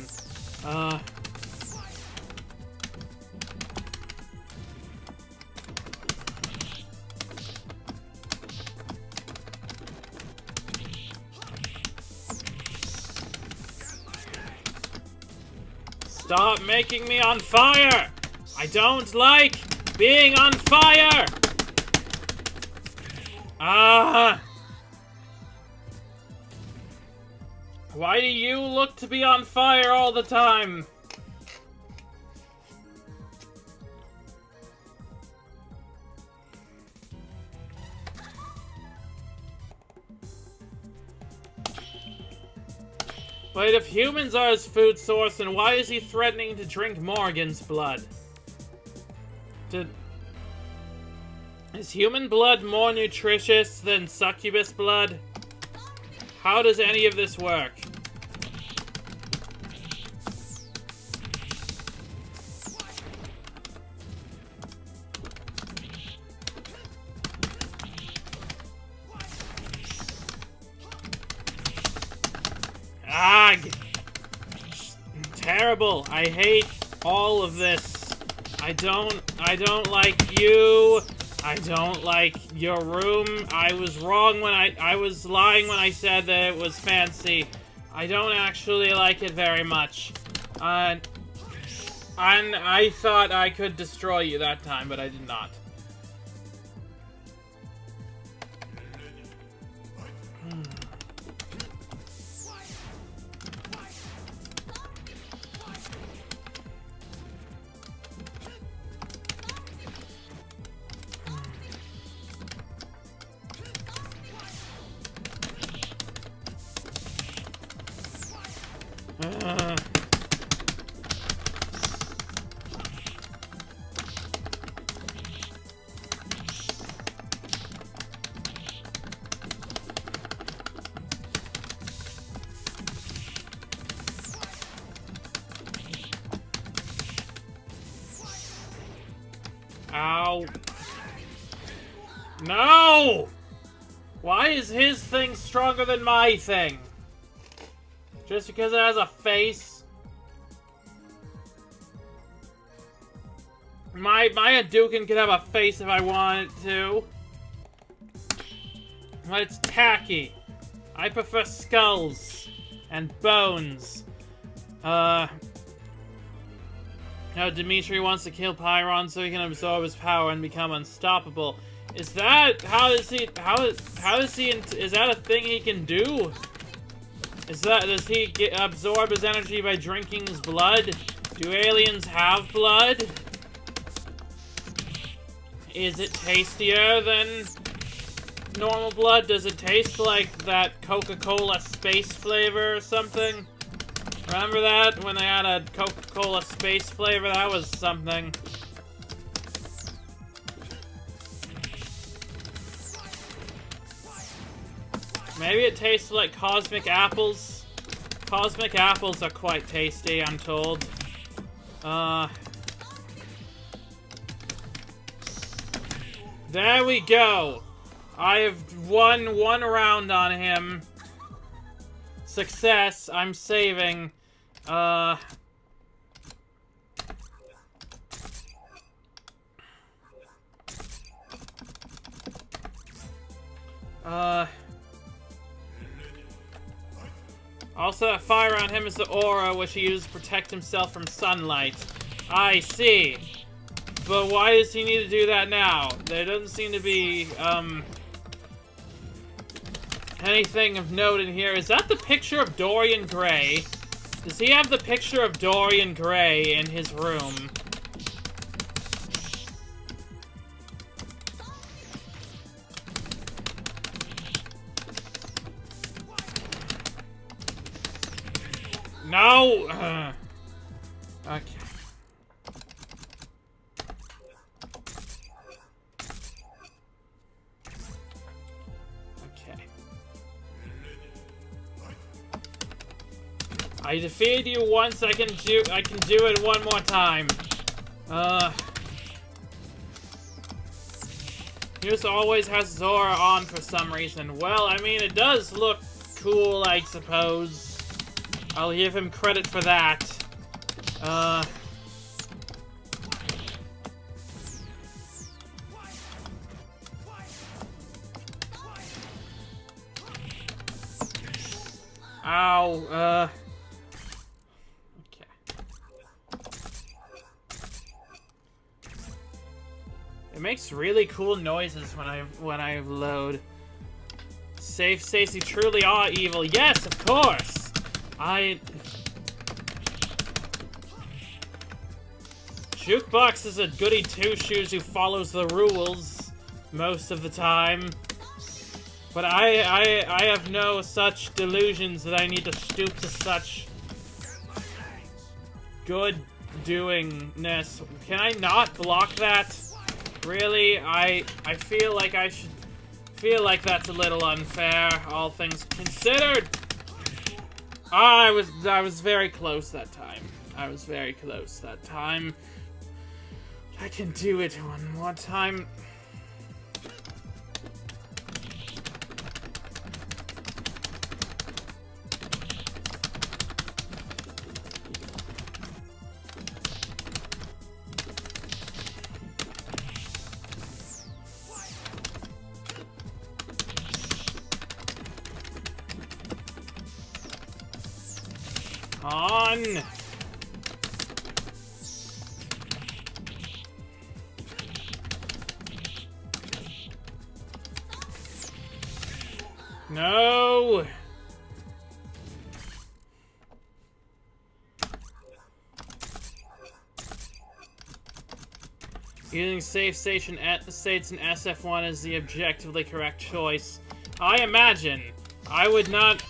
Stop making me on fire! I don't like being on fire! Why do you look to be on fire all the time? Wait, if humans are his food source, then why is he threatening to drink Morrigan's blood? Is human blood more nutritious than succubus blood? How does any of this work? Terrible. I hate all of this. I don't like you. I don't like your room. I was wrong when I was lying when I said that it was fancy. I don't actually like it very much. And I thought I could destroy you that time, but I did not. Ow. No! Why is his thing stronger than my thing? Just because it has a face? My Hadouken could have a face if I wanted to. But it's tacky. I prefer skulls and bones. No, Demitri wants to kill Pyron so he can absorb his power and become unstoppable. Is that, is that a thing he can do? Does he absorb his energy by drinking his blood? Do aliens have blood? Is it tastier than normal blood? Does it taste like that Coca-Cola space flavor or something? Remember that? When they had a Coca-Cola space flavor? That was something. Maybe it tastes like cosmic apples. Cosmic apples are quite tasty, I'm told. There we go. I have won one round on him. Success. I'm saving. Also, that fire on him is the aura, which he uses to protect himself from sunlight. I see. But why does he need to do that now? There doesn't seem to be, anything of note in here. Is that the picture of Dorian Gray? Does he have the picture of Dorian Gray in his room? No! Okay. Okay. I defeated you once, I can do it one more time. He just always has Zora on for some reason. Well, I mean, it does look cool, I suppose. I'll give him credit for that. Ow, okay. It makes really cool noises when I load. Safe Stacy truly are evil. Yes, of course. Jukebox is a goody two-shoes who follows the rules most of the time. But I have no such delusions that I need to stoop to such good doingness. Can I not block that? Really? I feel like I should feel like that's a little unfair, all things considered. I was very close that time. I was very close that time. I can do it one more time. On! No! Using safe station states in SF1 is the objectively correct choice. I imagine. I would not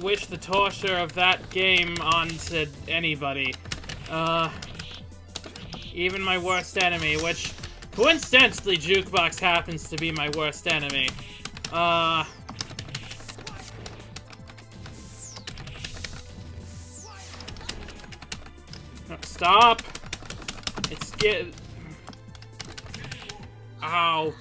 wish the torture of that game onto anybody. Even my worst enemy, which, coincidentally, Jukebox happens to be my worst enemy. Stop! It's Ow.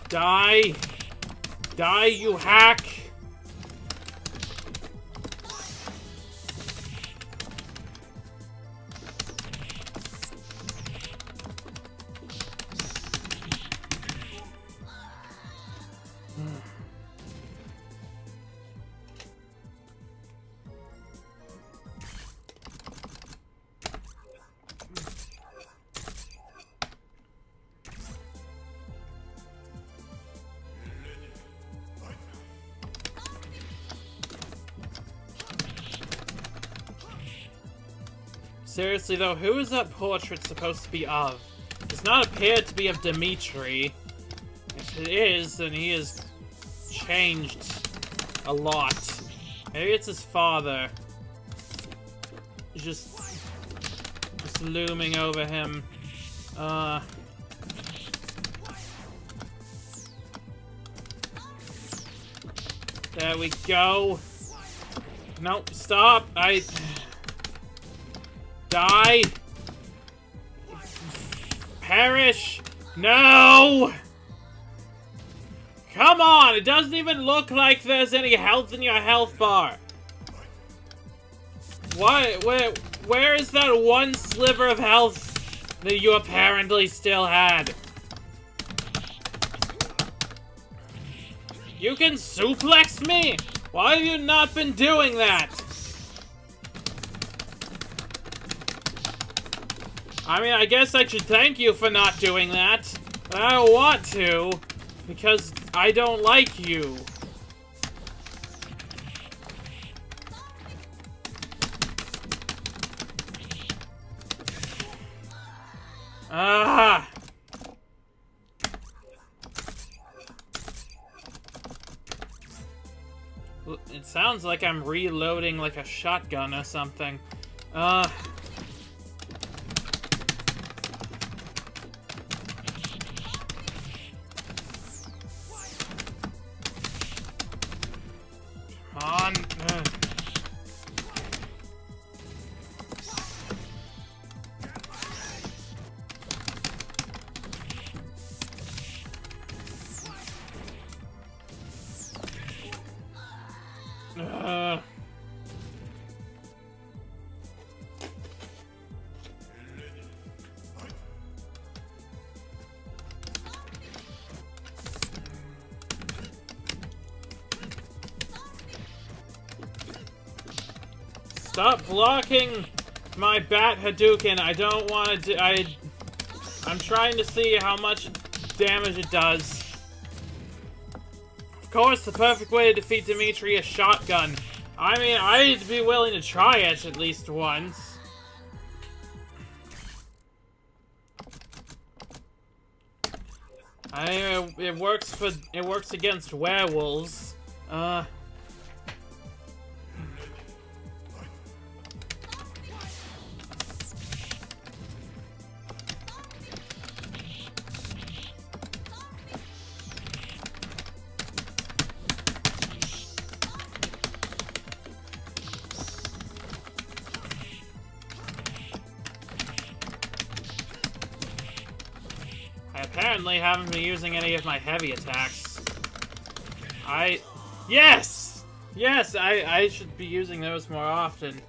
Die! Die, you hack! Seriously though, who is that portrait supposed to be of? It does not appear to be of Demitri. If it is, then he has changed a lot. Maybe it's his father. He's just looming over him. There we go. No, stop! Die! Perish! No! Come on! It doesn't even look like there's any health in your health bar. Why? Where is that one sliver of health that you apparently still had? You can suplex me? Why have you not been doing that? I mean, I guess I should thank you for not doing that. But I don't want to, because I don't like you. Ah! It sounds like I'm reloading like a shotgun or something. Stop blocking my bat Hadouken. I don't want to. I'm trying to see how much damage it does. Of course, the perfect way to defeat Demitri is shotgun. I mean, I'd be willing to try it at least once. It works against werewolves. I apparently haven't been using any of my heavy attacks. Yes! Yes, I should be using those more often.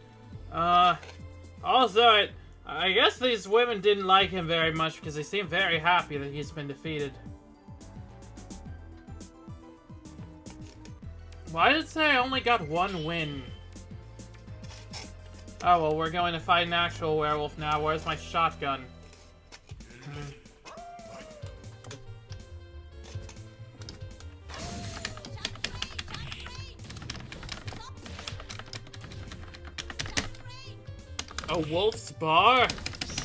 Also, I guess these women didn't like him very much because they seem very happy that he's been defeated. Why did it say I only got one win? Oh, well, we're going to fight an actual werewolf now. Where's my shotgun? A wolf's bar?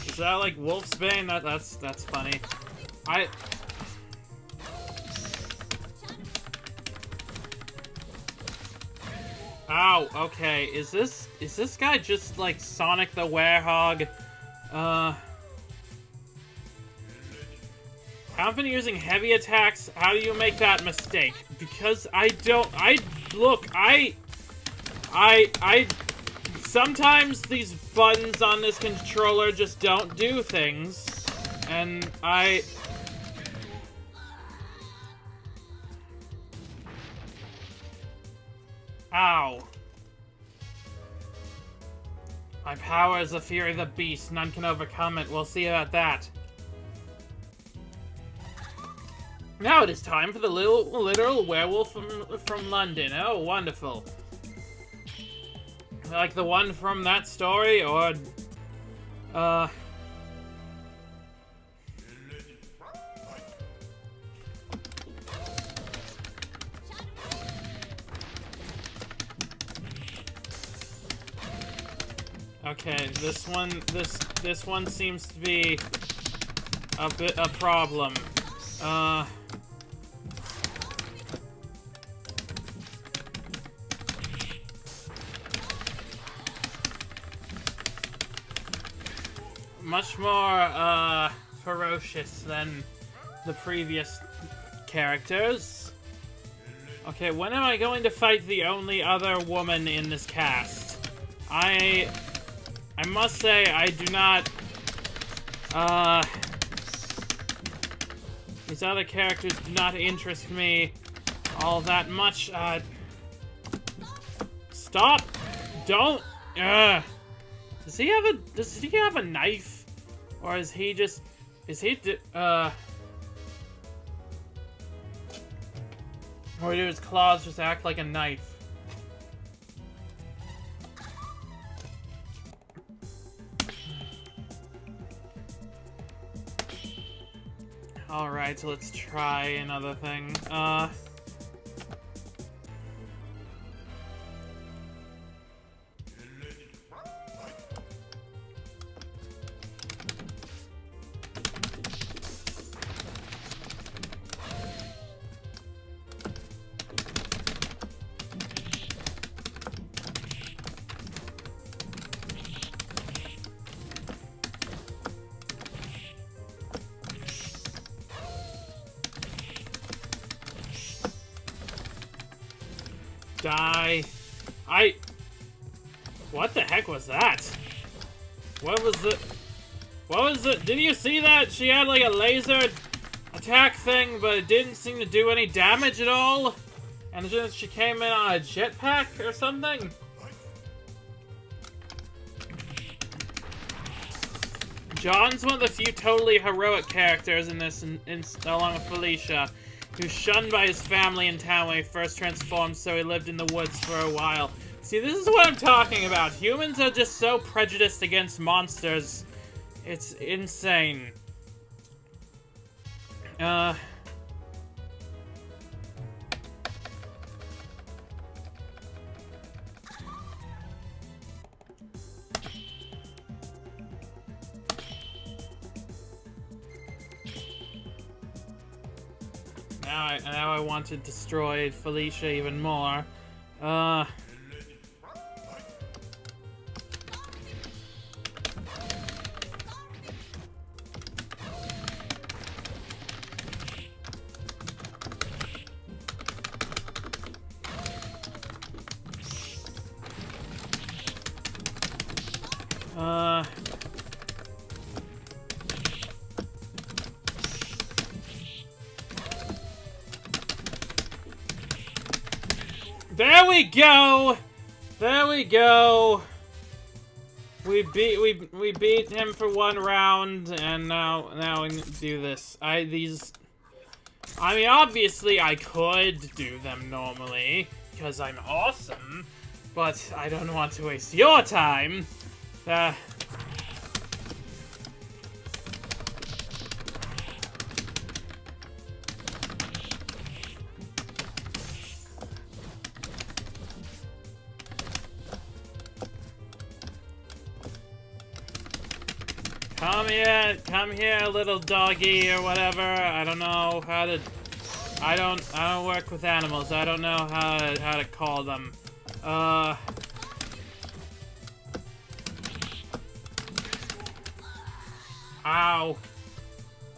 Is that like wolf's bane? That's funny. Ow, okay. Is this guy just like Sonic the Werehog? I've been using heavy attacks. How do you make that mistake? Because sometimes these buttons on this controller just don't do things, and Ow. My power is the fury of the beast. None can overcome it. We'll see about that. Now it is time for the literal werewolf from London. Oh, wonderful. Like the one from that story, or... Okay, this one seems to be a problem. Much more, ferocious than the previous characters. Okay, when am I going to fight the only other woman in this cast? I must say, I do not, these other characters do not interest me all that much. Stop! Don't! Does he have a knife? Or is he just... Or do his claws just act like a knife? Alright, so let's try another thing. Die. What the heck was that? What was it? Did you see that? She had like a laser attack thing, but it didn't seem to do any damage at all? And just she came in on a jetpack or something? Jon's one of the few totally heroic characters in this, along with Felicia, who's shunned by his family in town when he first transformed, so he lived in the woods for a while. See, this is what I'm talking about. Humans are just so prejudiced against monsters. It's insane. Now I want to destroy Felicia even more. There we go! There we go! We beat him for one round, and now we do this. I mean, obviously I could do them normally, because I'm awesome, but I don't want to waste your time. Come here, little doggy, or whatever. I don't know how to. I don't work with animals. I don't know how to call them. Ow.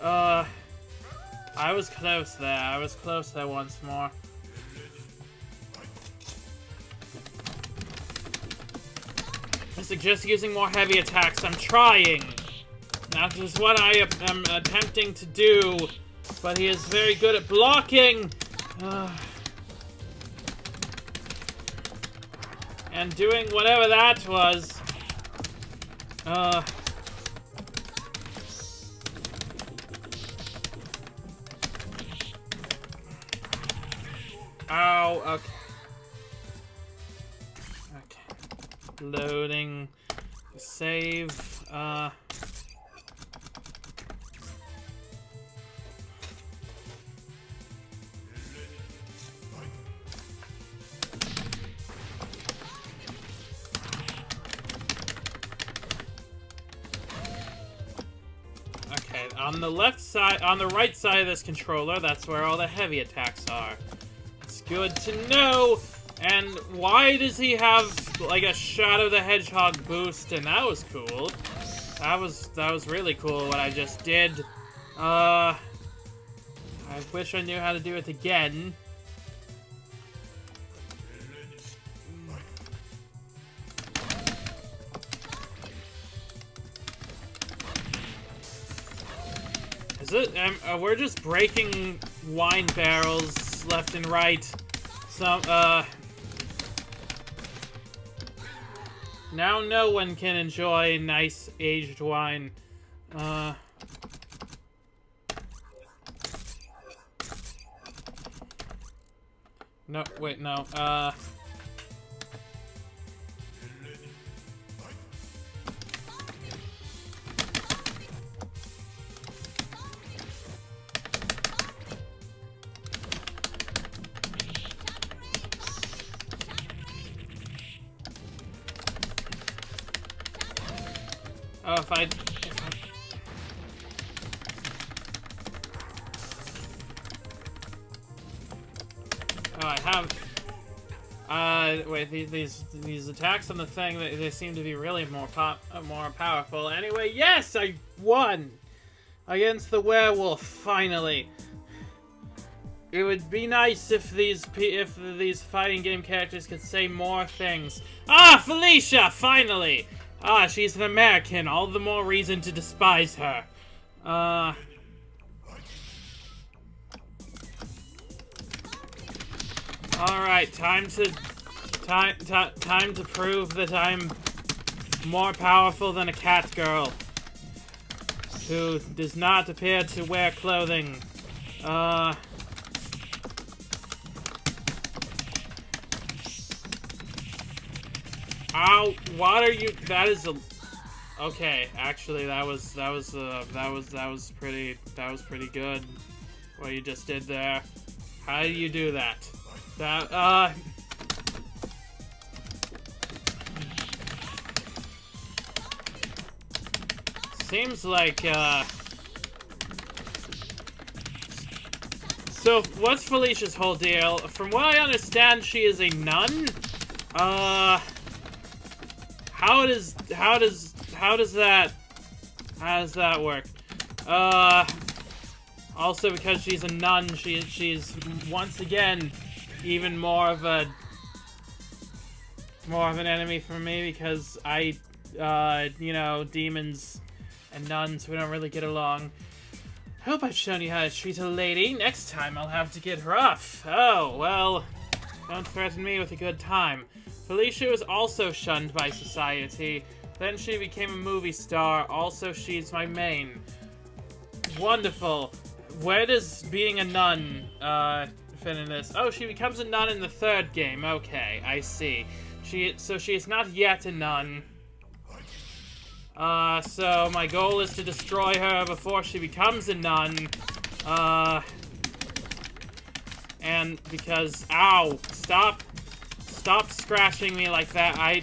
I was close there. I was close there once more. I suggest using more heavy attacks. I'm trying. That is what I am attempting to do, but he is very good at blocking. And doing whatever that was. Ow, okay. Okay. Loading. Save. On the left side, on the right side of this controller, that's where all the heavy attacks are. It's good to know. And why does he have like a Shadow the Hedgehog boost? And that was cool. That was really cool what I just did. I wish I knew how to do it again. Is it? We're just breaking wine barrels left and right. Now no one can enjoy nice aged wine. No, wait, no, oh, if I... Oh, I have... wait, these attacks on the thing, they seem to be really more powerful. Anyway, yes, I won! Against the werewolf, finally. It would be nice if these fighting game characters could say more things. Ah, Felicia, finally! Ah, she's an American, all the more reason to despise her. Alright, time to prove that I'm more powerful than a cat girl who does not appear to wear clothing. Ow! What are you? That is a. Okay, actually, that was pretty good. What you just did there. How do you do that? Seems like, So, what's Felicia's whole deal? From what I understand, she is a nun? How does that work? Also because she's a nun, she's once again even more of an enemy for me because you know, demons and nuns, we don't really get along. I hope I've shown you how to treat a lady. Next time I'll have to get rough. Oh, well, don't threaten me with a good time. Felicia was also shunned by society. Then she became a movie star. Also, she's my main. Wonderful. Where does being a nun fit in this? Oh, she becomes a nun in the third game. Okay, I see. So she is not yet a nun. So my goal is to destroy her before she becomes a nun. And because, ow, stop scratching me like that. I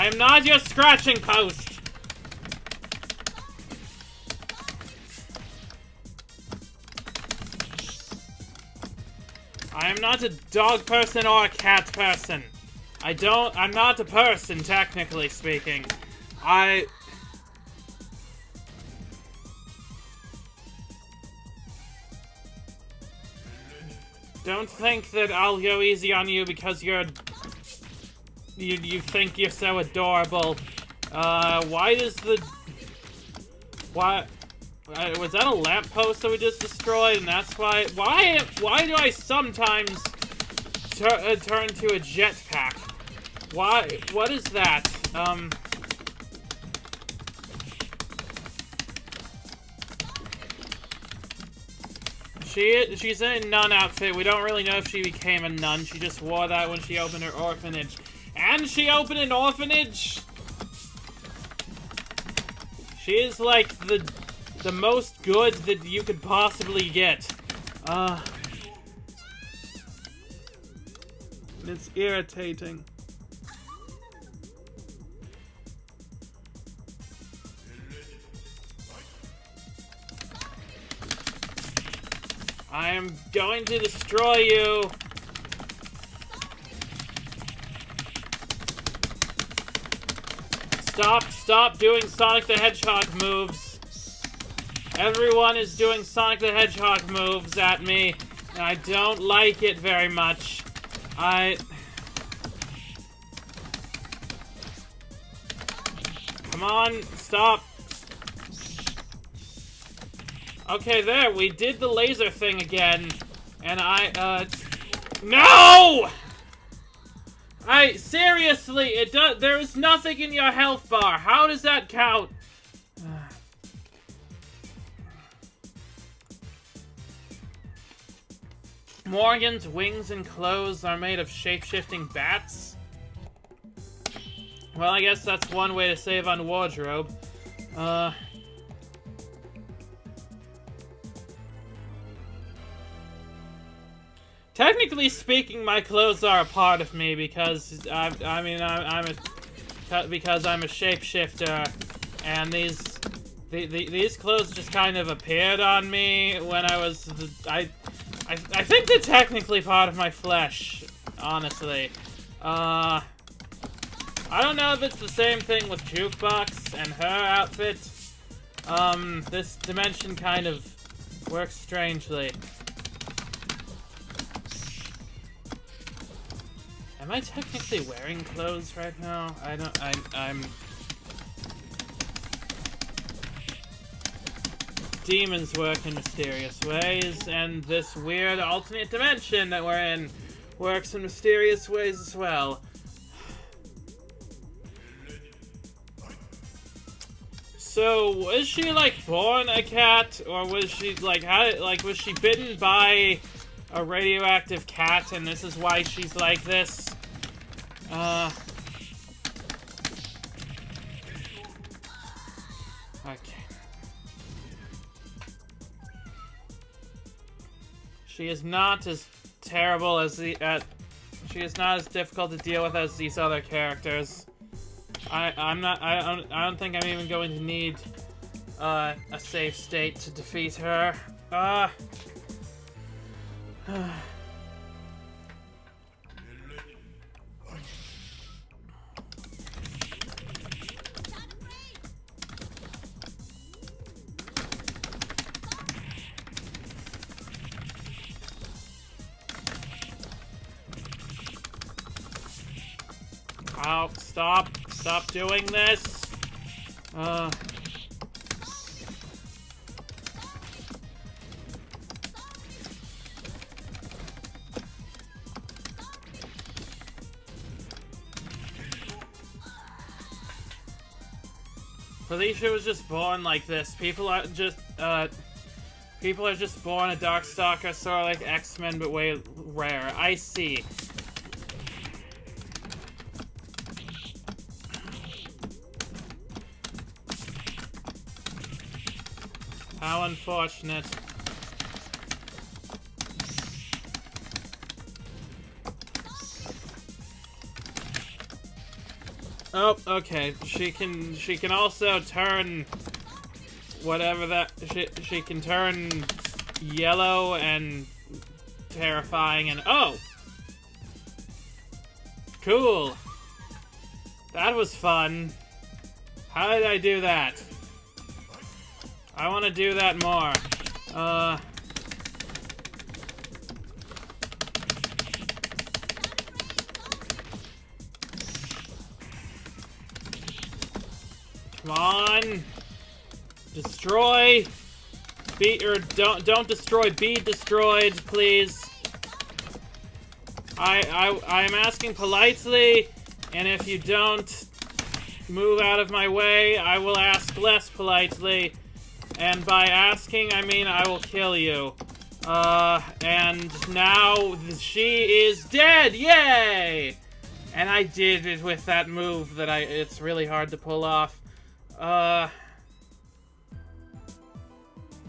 am not your scratching post. I am not a dog person or a cat person. I'm not a person, technically speaking. Don't think that I'll go easy on you because you think you're so adorable. Why does was that a lamppost that we just destroyed? And that's why do I sometimes turn to a jetpack? What is that? She's in a nun outfit. We don't really know if she became a nun. She just wore that when she opened her orphanage. And she opened an orphanage? She is like the most good that you could possibly get. It's irritating. I am going to destroy you. Stop doing Sonic the Hedgehog moves. Everyone is doing Sonic the Hedgehog moves at me, and I don't like it very much. Come on, stop. Okay, there, we did the laser thing again, and no! Seriously, there is nothing in your health bar. How does that count? Morrigan's wings and clothes are made of shape-shifting bats? Well, I guess that's one way to save on wardrobe. Technically speaking, my clothes are a part of me because I'm a shapeshifter, and these clothes just kind of appeared on me when I was I think they're technically part of my flesh, honestly. I don't know if it's the same thing with Jukebox and her outfit. This dimension kind of works strangely. Am I technically wearing clothes right now? I'm... Demons work in mysterious ways, and this weird alternate dimension that we're in works in mysterious ways as well. So, was she, like, born a cat, or was she, was she bitten by a radioactive cat, and this is why she's like this? Okay. She is not as terrible as the she is not as difficult to deal with as these other characters. I don't think I'm even going to need a save state to defeat her. Oh, stop doing this. Felicia was just born like this. People are just born a Darkstalker, sort of like X-Men, but way rare. I see. How unfortunate. Oh, okay. She can also turn whatever that she can turn yellow and terrifying and oh! Cool. That was fun. How did I do that? I want to do that more. Come on. Destroy. Don't destroy. Be destroyed, please. I am asking politely, and if you don't move out of my way, I will ask less politely. And by asking, I mean I will kill you. And now she is dead! Yay! And I did it with that move that it's really hard to pull off.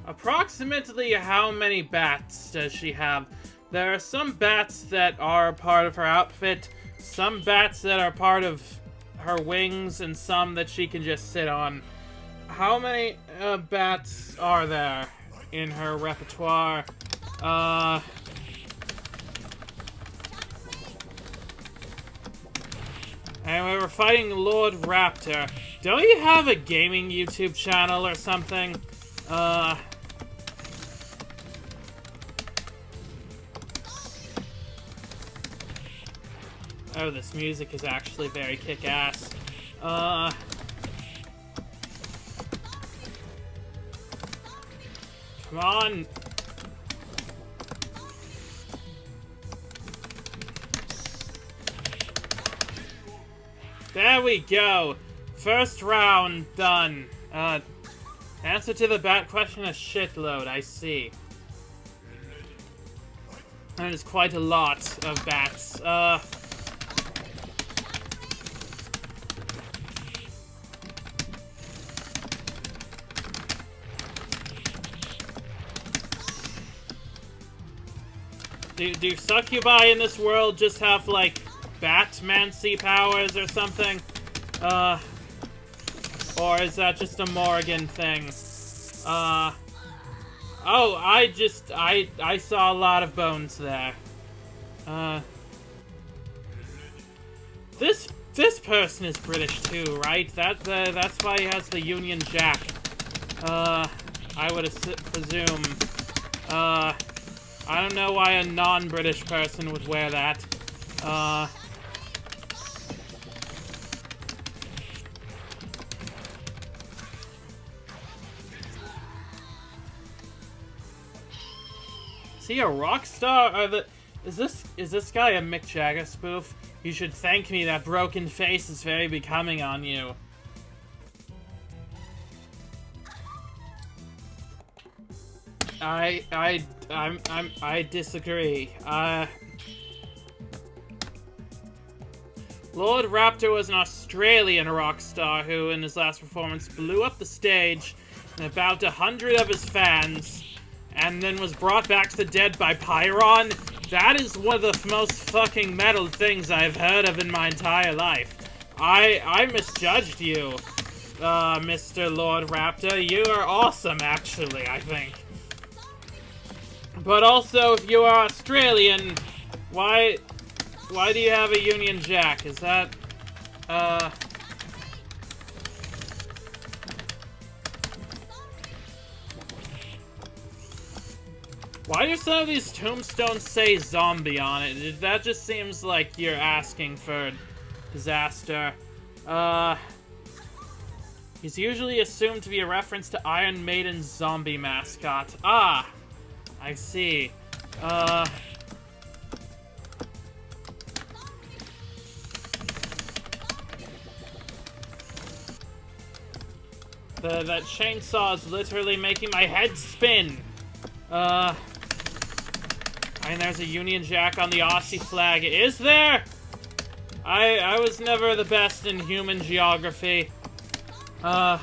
Approximately how many bats does she have? There are some bats that are part of her outfit, some bats that are part of her wings, and some that she can just sit on. How many bats are there in her repertoire? Anyway, we're fighting Lord Raptor. Don't you have a gaming YouTube channel or something? Oh, this music is actually very kick-ass. Come on! There we go! First round done. Answer to the bat question, a shitload, I see. That is quite a lot of bats. Do succubi in this world just have, like, Batmancy powers or something? Or is that just a Morrigan thing? Oh, I saw a lot of bones there. This person is British too, right? That's why he has the Union Jack. I would presume. I don't know why a non-British person would wear that. Is he a rock star? Is this guy a Mick Jagger spoof? You should thank me. That broken face is very becoming on you. I disagree. Lord Raptor was an Australian rock star who, in his last performance, blew up the stage and about 100 of his fans, and then was brought back to the dead by Pyron. That is one of the most fucking metal things I've heard of in my entire life. I misjudged you, Mr. Lord Raptor. You are awesome, actually, I think. But also, if you are Australian, why do you have a Union Jack? Is that, why do some of these tombstones say zombie on it? That just seems like you're asking for disaster. He's usually assumed to be a reference to Iron Maiden's zombie mascot. Ah, I see. That chainsaw is literally making my head spin. And there's a Union Jack on the Aussie flag. Is there? I was never the best in human geography. I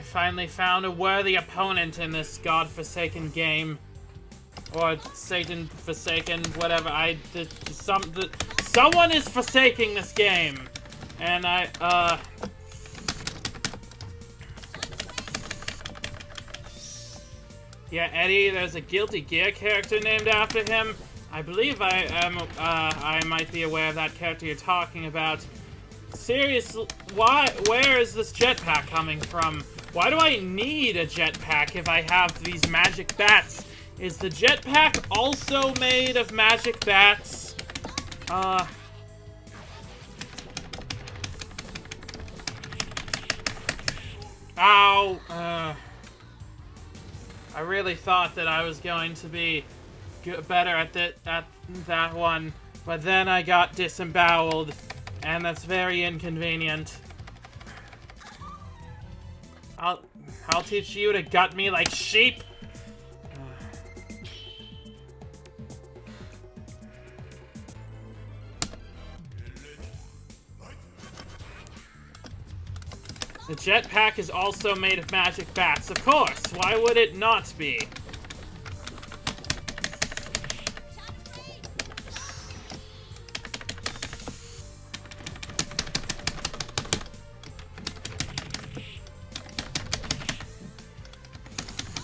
finally found a worthy opponent in this godforsaken game. Or Satan-forsaken, whatever. Someone is forsaking this game. And yeah, Eddie, there's a Guilty Gear character named after him. I believe I might be aware of that character you're talking about. Seriously, where is this jetpack coming from? Why do I need a jetpack if I have these magic bats? Is the jetpack also made of magic bats? Ow. I really thought that I was going to be better at that one, but then I got disemboweled, and that's very inconvenient. I'll teach you to gut me like sheep. The jetpack is also made of magic bats, of course. Why would it not be?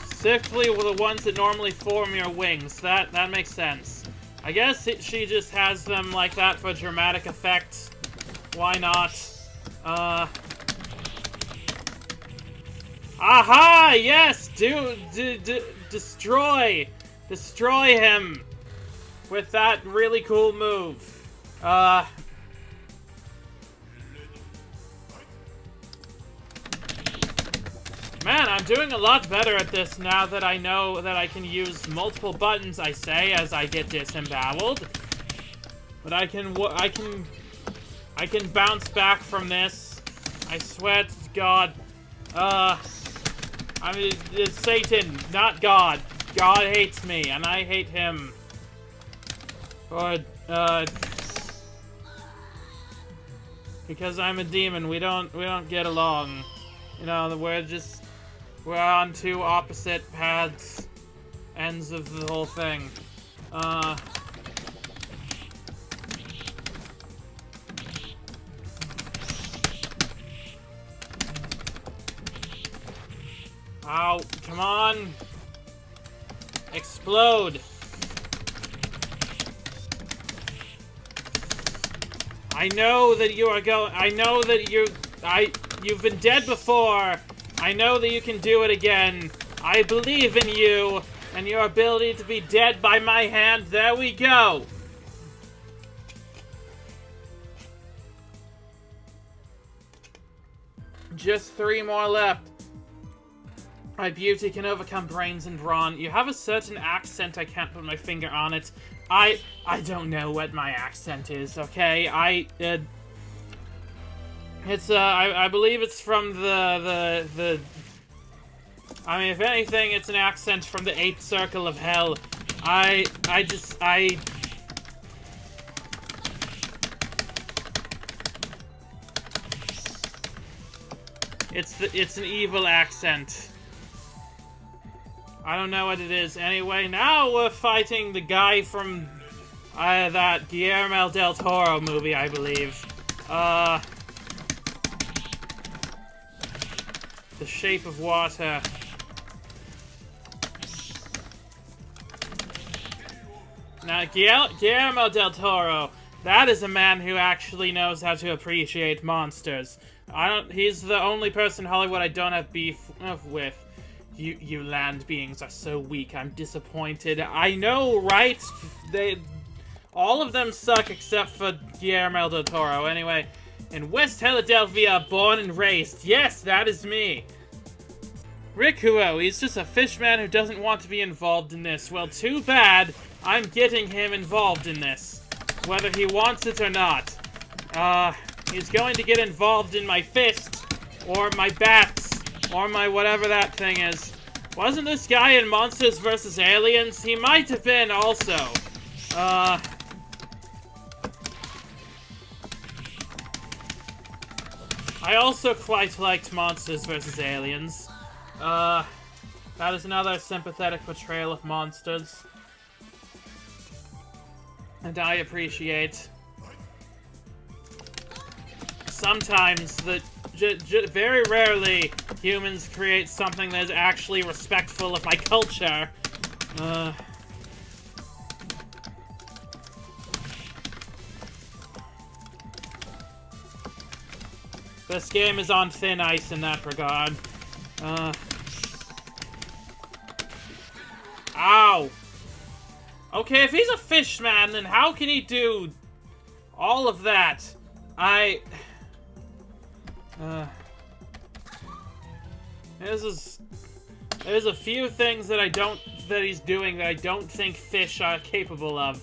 Specifically the ones that normally form your wings. That makes sense. I guess she just has them like that for dramatic effect. Why not? Aha! Yes! Destroy him with that really cool move. Man, I'm doing a lot better at this now that I know that I can use multiple buttons, I say, as I get disemboweled. But I can bounce back from this. I swear to God. I mean, it's Satan, not God. God hates me, and I hate him. Or, because I'm a demon, we don't get along. You know, we're on two opposite ends of the whole thing. Ow, come on. Explode. I know that you are you've been dead before. I know that you can do it again. I believe in you and your ability to be dead by my hand. There we go. Just 3 more left. My beauty can overcome brains and brawn. You have a certain accent, I can't put my finger on it. I don't know what my accent is, okay? I believe it's from the I mean, if anything, it's an accent from the 8th Circle of Hell. It's an evil accent. I don't know what it is. Anyway, now we're fighting the guy from that Guillermo del Toro movie, I believe. The Shape of Water. Now, Guillermo del Toro, that is a man who actually knows how to appreciate monsters. He's the only person in Hollywood I don't have beef with. You land beings are so weak, I'm disappointed. I know, right? All of them suck except for Guillermo del Toro. Anyway, in West Philadelphia, born and raised. Yes, that is me. Rikuo, he's just a fishman who doesn't want to be involved in this. Well, too bad. I'm getting him involved in this. Whether he wants it or not. He's going to get involved in my fist. Or my bats. Or my whatever that thing is. Wasn't this guy in Monsters vs. Aliens? He might have been also. I also quite liked Monsters vs. Aliens. That is another sympathetic portrayal of monsters. And I appreciate. Sometimes very rarely, humans create something that is actually respectful of my culture. This game is on thin ice in that regard. Ow! Okay, if he's a fish man, then how can he do all of that? There's a few things that he's doing that I don't think fish are capable of.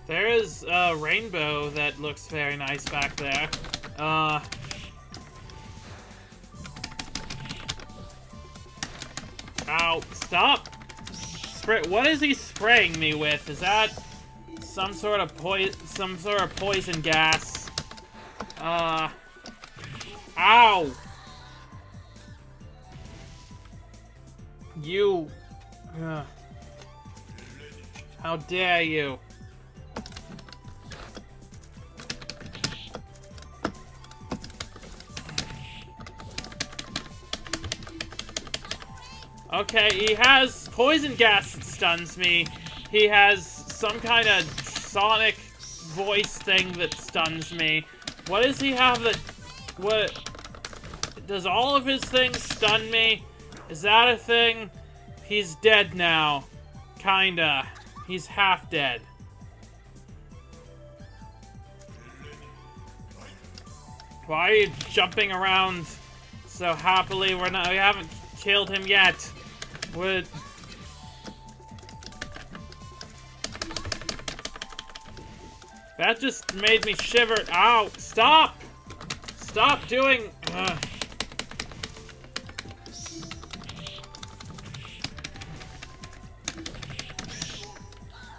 There is a rainbow that looks very nice back there. Ow, stop! What is he spraying me with? Is that some sort of poison gas? Ow! You... How dare you? Okay, he has poison gas that stuns me. He has some kind of sonic voice thing that stuns me. What does he have that... What... Does all of his things stun me? Is that a thing? He's dead now. Kinda. He's half dead. Why are you jumping around so happily? We haven't killed him yet. That just made me shiver. Ow! Stop! Stop doing...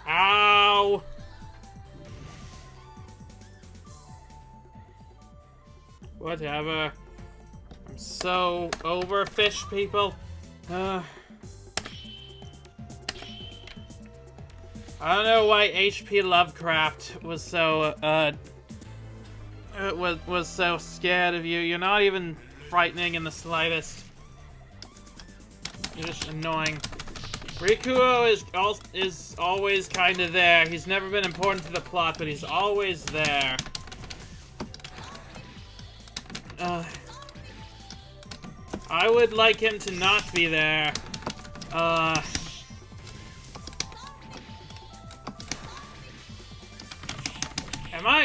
Ow! Whatever. I'm so over fish people. I don't know why H.P. Lovecraft was so, was so scared of you. You're not even frightening in the slightest. You're just annoying. Rikuo is always kind of there. He's never been important to the plot, but he's always there. I would like him to not be there.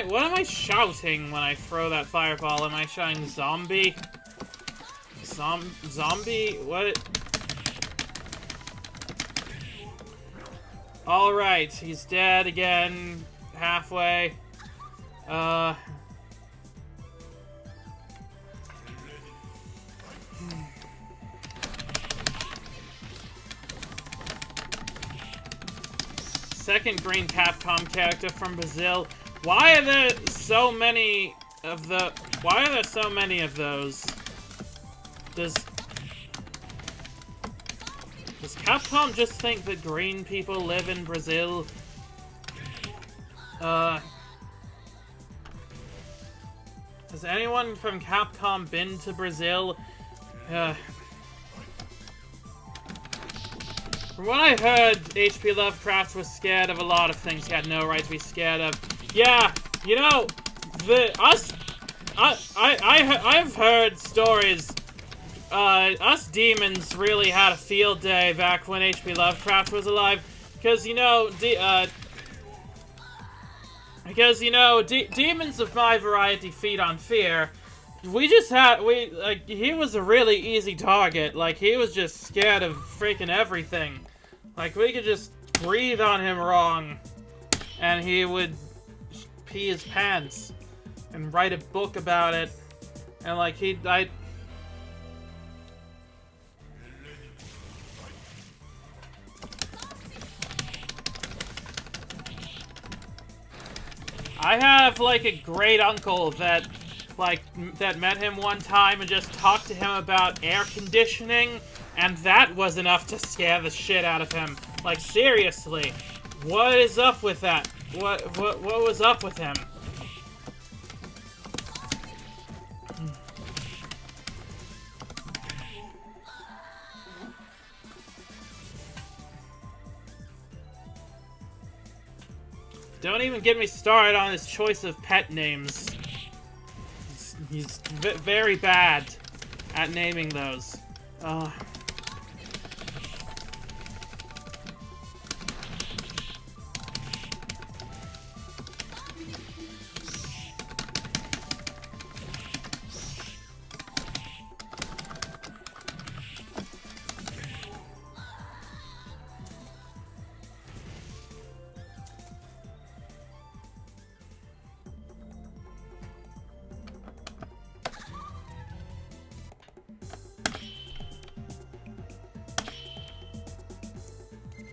What am I shouting when I throw that fireball? Am I shouting zombie? Zombie? What? Alright, he's dead again. Halfway. Second green Capcom character from Brazil. Why are there so many of the... Why are there so many of those? Does Capcom just think that green people live in Brazil? Has anyone from Capcom been to Brazil? From what I heard, H.P. Lovecraft was scared of a lot of things he had no right to be scared of. Yeah, you know, I've heard stories. Us demons really had a field day back when H.P. Lovecraft was alive, because you know, demons of my variety feed on fear. He was a really easy target. Like, he was just scared of freaking everything. Like, we could just breathe on him wrong, and he would pee his pants and write a book about it. And, like, I have, like, a great uncle that met him one time and just talked to him about air conditioning, and that was enough to scare the shit out of him. Like, seriously, what is up with that? What was up with him? Don't even get me started on his choice of pet names. He's very bad at naming those.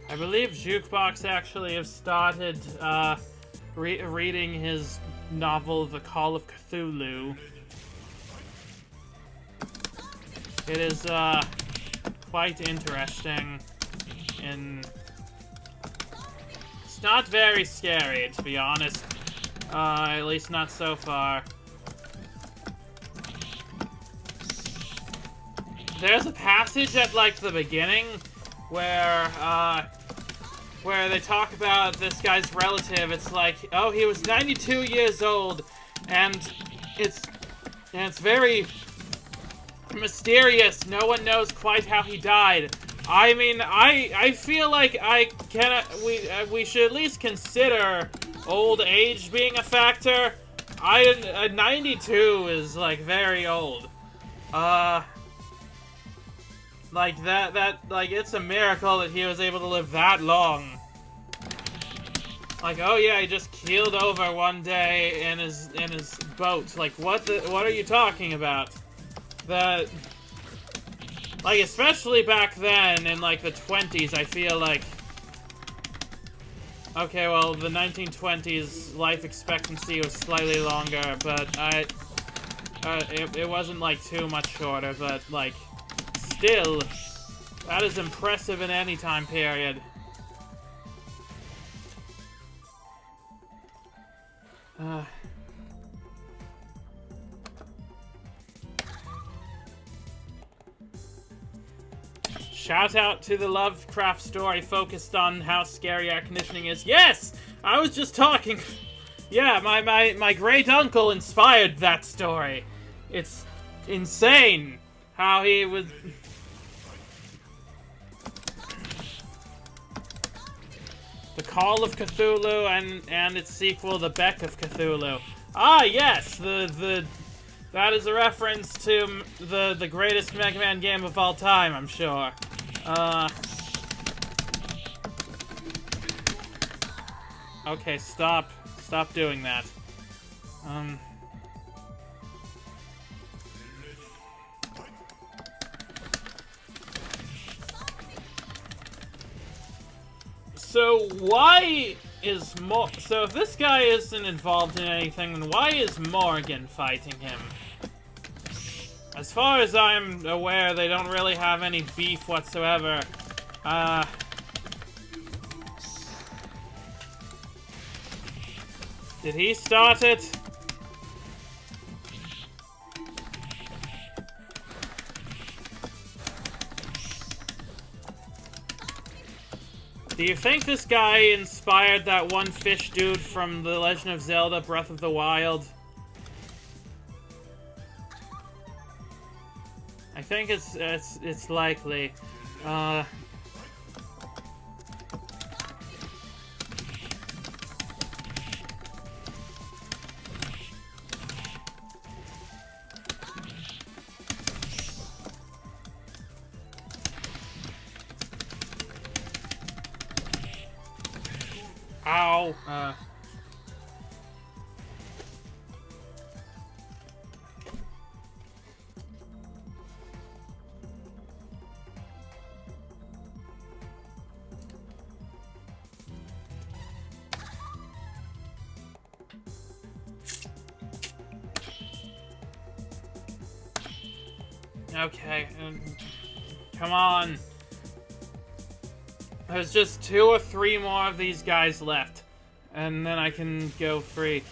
I believe Jukebox actually have started reading his novel, The Call of Cthulhu. It is quite interesting, and it's not very scary, to be honest. At least not so far. There's a passage at, like, the beginning where they talk about this guy's relative. It's like, oh, he was 92 years old, and it's very mysterious. No one knows quite how he died. I mean, I feel like we should at least consider old age being a factor. 92 is, like, very old. Like, like, it's a miracle that he was able to live that long. Like, oh yeah, he just keeled over one day in his boat. Like, what are you talking about? Like, especially back then, in, like, the 20s, I feel like... Okay, well, the 1920s life expectancy was slightly longer, but it wasn't, like, too much shorter, but, like... Still, that is impressive in any time period. Shout out to the Lovecraft story focused on how scary air conditioning is. Yes! I was just talking. Yeah, my great uncle inspired that story. It's insane how he was... The Call of Cthulhu and its sequel, The Beck of Cthulhu. Ah, yes, the That is a reference to the greatest Mega Man game of all time, I'm sure. Okay, stop. Stop doing that. So why is so if this guy isn't involved in anything, then why is Morrigan fighting him? As far as I'm aware, they don't really have any beef whatsoever. Did he start it? Do you think this guy inspired that one fish dude from The Legend of Zelda Breath of the Wild? I think it's likely. Ow. Okay, come on. There's just 2 or 3 more of these guys left, and then I can go free.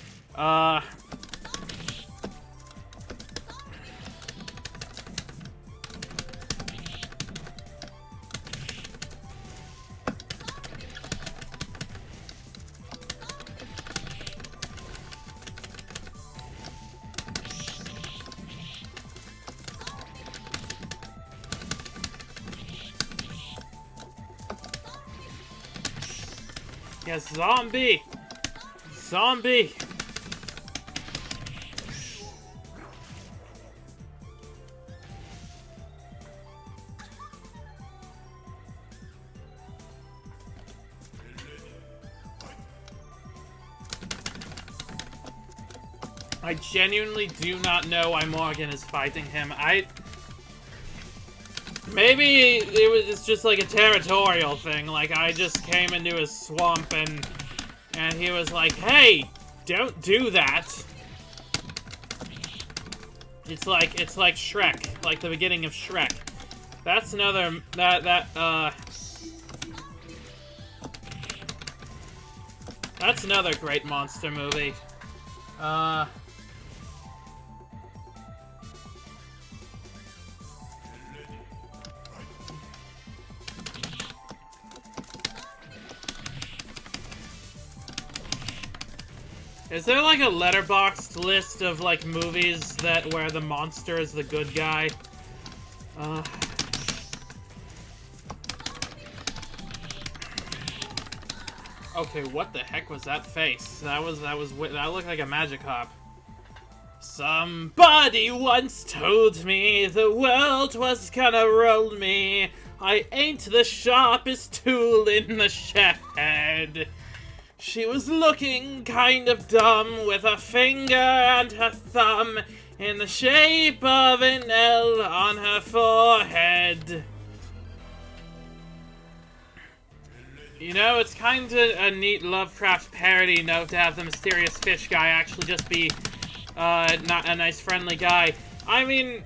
Yes, zombie! Zombie! I genuinely do not know why Morrigan is fighting him. Maybe it's just like a territorial thing, like I just came into his swamp and he was like, hey, don't do that. It's like Shrek, like the beginning of Shrek. That's another, that's another great monster movie. Is there like a letterboxed list of like movies where the monster is the good guy? Okay, what the heck was that face? That looked like a magic hop. Somebody once told me the world was gonna roll me. I ain't the sharpest tool in the shed. She was looking kind of dumb with her finger and her thumb in the shape of an L on her forehead. You know, it's kind of a neat Lovecraft parody note to have the mysterious fish guy actually just be not a nice friendly guy. I mean,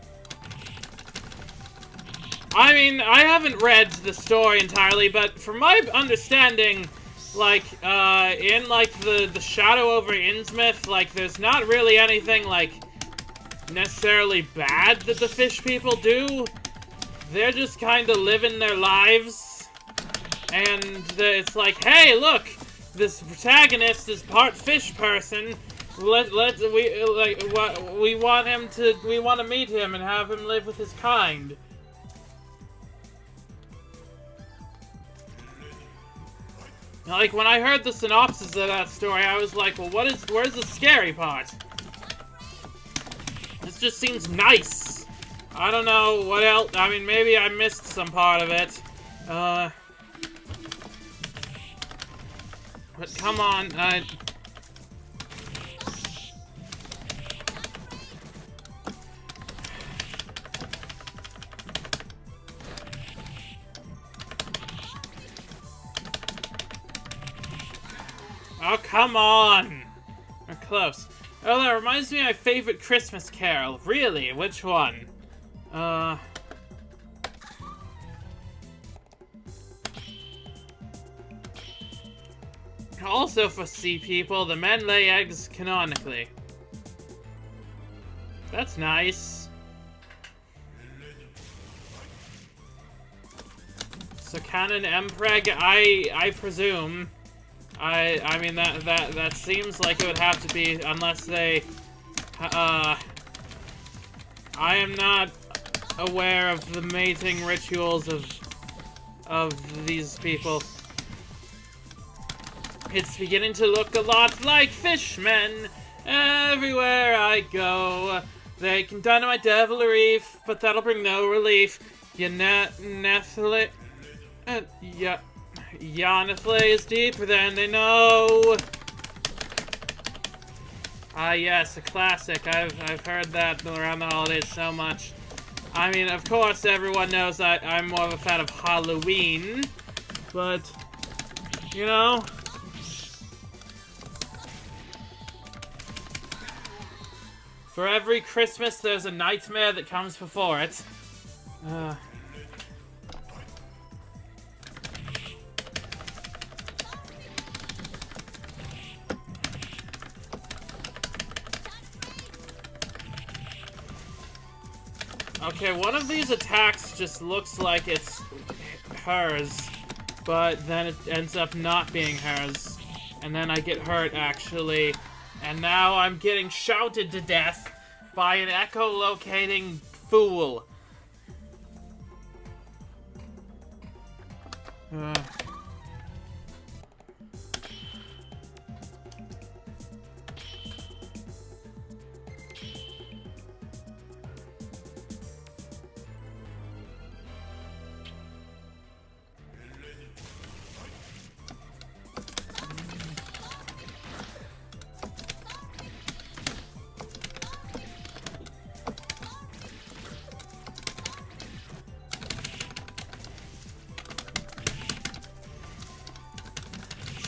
I haven't read the story entirely, but from my understanding, like, in, like, the Shadow over Innsmouth, like, there's not really anything, like, necessarily bad that the fish people do. They're just kind of living their lives. And it's like, hey, look, this protagonist is part fish person. We want to meet him and have him live with his kind. Like, when I heard the synopsis of that story, I was like, well, where's the scary part? just seems nice. I don't know what else. I mean, maybe I missed some part of it. But come on, oh, come on! We're close. Oh, that reminds me of my favorite Christmas carol. Really? Which one? Also for sea people, the men lay eggs canonically. That's nice. So canon Mpreg, I presume. I mean that seems like it would have to be, unless they I am not aware of the mating rituals of these people. It's beginning to look a lot like fishmen. Everywhere I go, they can dynamite Devil Reef, but that'll bring no relief. Yanathle is deeper than they know. Ah, yes, a classic. I've heard that around the holidays so much. I mean, of course, everyone knows that I'm more of a fan of Halloween, but you know. For every Christmas, there's a nightmare that comes before it. Okay, one of these attacks just looks like it's hers, but then it ends up not being hers. And then I get hurt, actually. And now I'm getting shouted to death by an echolocating fool.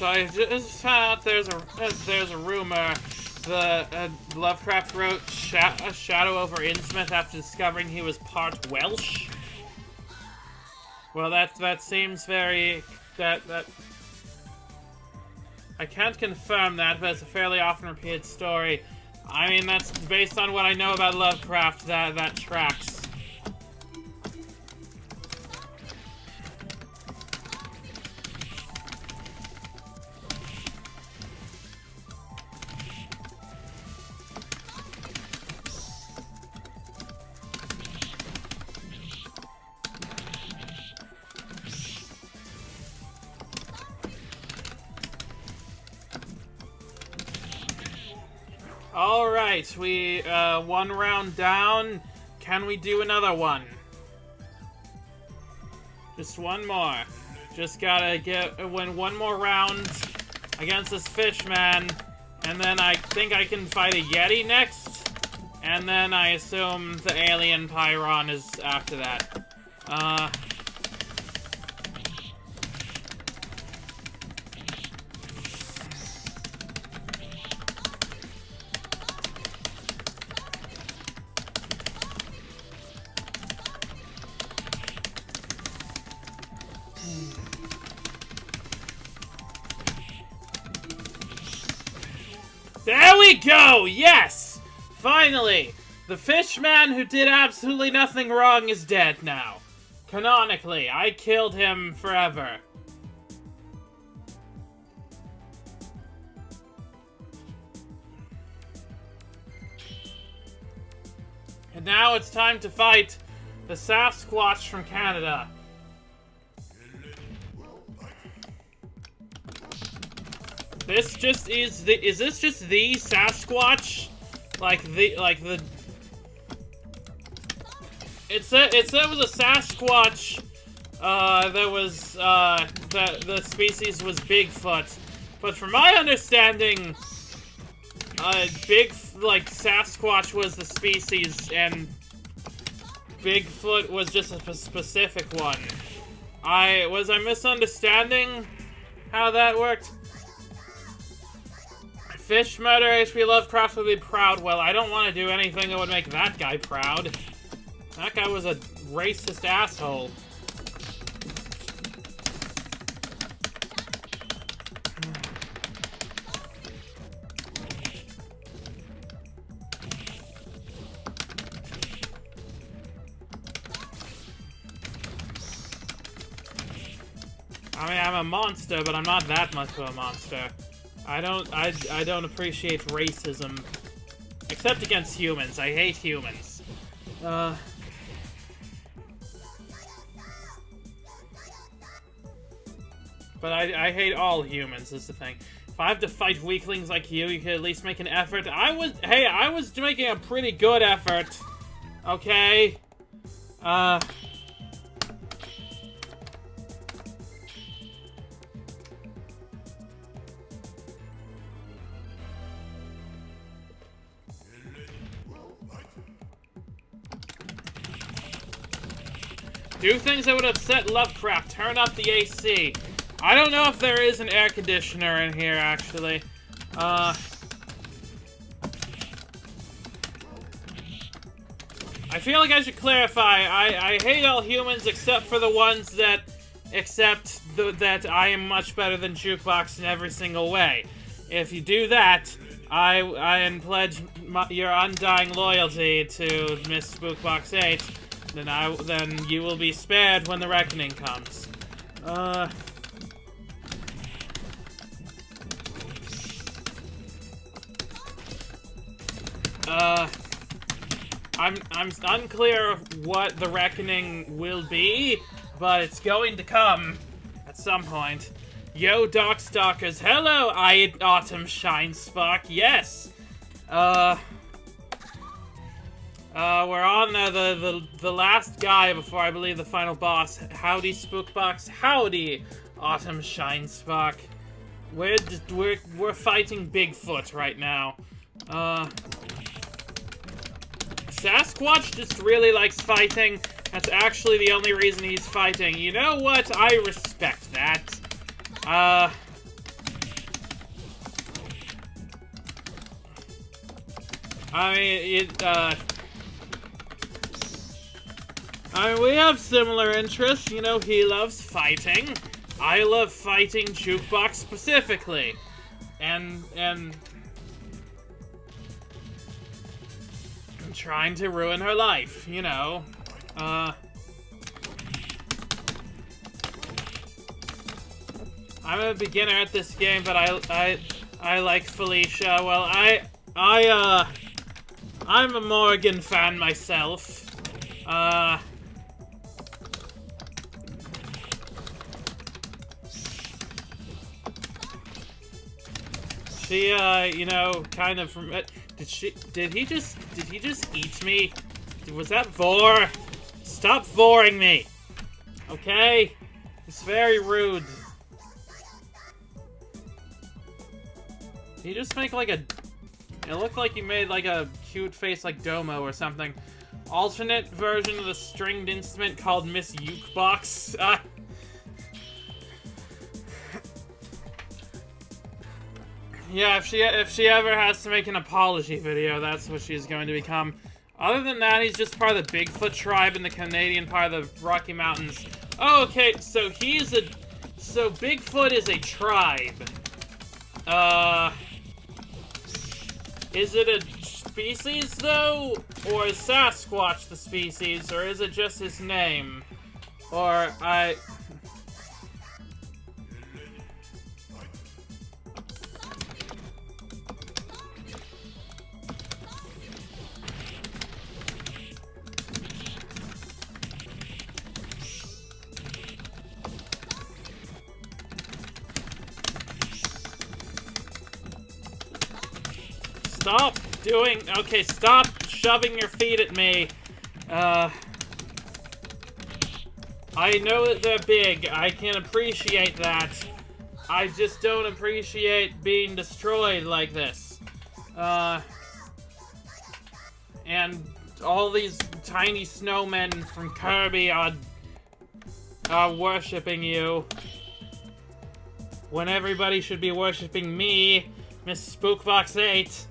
So I just found out there's a rumor the Lovecraft wrote A Shadow over Innsmouth after discovering he was part Welsh. Well, that seems very that I can't confirm that, but it's a fairly often repeated story. I mean, that's based on what I know about Lovecraft. That tracks. Alright, we, one round down. Can we do another one? Just one more. Just gotta win one more round against this fish man. And then I think I can fight a Yeti next. And then I assume the alien Pyron is after that. There we go! Yes! Finally! The fishman who did absolutely nothing wrong is dead now. Canonically, I killed him forever. And now it's time to fight the Sasquatch from Canada. This just is this just the Sasquatch? Like the It said it was a Sasquatch. That was the species was Bigfoot, but from my understanding, Sasquatch was the species and Bigfoot was just a specific one. Was I misunderstanding how that worked? Fish murder HP Lovecraft would be proud. Well, I don't want to do anything that would make that guy proud. That guy was a racist asshole. I mean, I'm a monster, but I'm not that much of a monster. I don't appreciate racism. Except against humans. I hate humans. But I hate all humans, is the thing. If I have to fight weaklings like you, you could at least make an effort. I was making a pretty good effort. Okay? Do things that would upset Lovecraft. Turn up the AC. I don't know if there is an air conditioner in here, actually. I feel like I should clarify. I hate all humans except for the ones that accept that I am much better than Jukebox in every single way. If you do that, I pledge your undying loyalty to Miss SpookBox 8. Then you will be spared when the reckoning comes. I'm unclear what the reckoning will be, but it's going to come at some point. Yo, Darkstalkers, hello, Autumn Shine Spark, yes! We're on the last guy before I believe the final boss. Howdy, SpookBox. Howdy, Autumn Shine Spark. We're fighting Bigfoot right now. Sasquatch just really likes fighting. That's actually the only reason he's fighting. You know what? I respect that. We have similar interests. You know, he loves fighting. I love fighting Jukebox specifically. And trying to ruin her life, you know. I'm a beginner at this game, but I like Felicia. Well, I'm a Morrigan fan myself. She, you know, kind of from it. Did he just eat me? Was that Vor? Stop voring me! Okay? It's very rude. Did he just make like a... It looked like he made like a cute face like Domo or something. Alternate version of the stringed instrument called Miss Ukebox. Yeah, if she ever has to make an apology video, that's what she's going to become. Other than that, he's just part of the Bigfoot tribe in the Canadian part of the Rocky Mountains. Oh, okay, so so Bigfoot is a tribe. Is it a species, though? Or is Sasquatch the species? Or is it just his name? Or Stop doing... Okay, stop shoving your feet at me. I know that they're big. I can appreciate that. I just don't appreciate being destroyed like this. And all these tiny snowmen from Kirby are worshipping you. When everybody should be worshipping me, Miss SpookBox 8.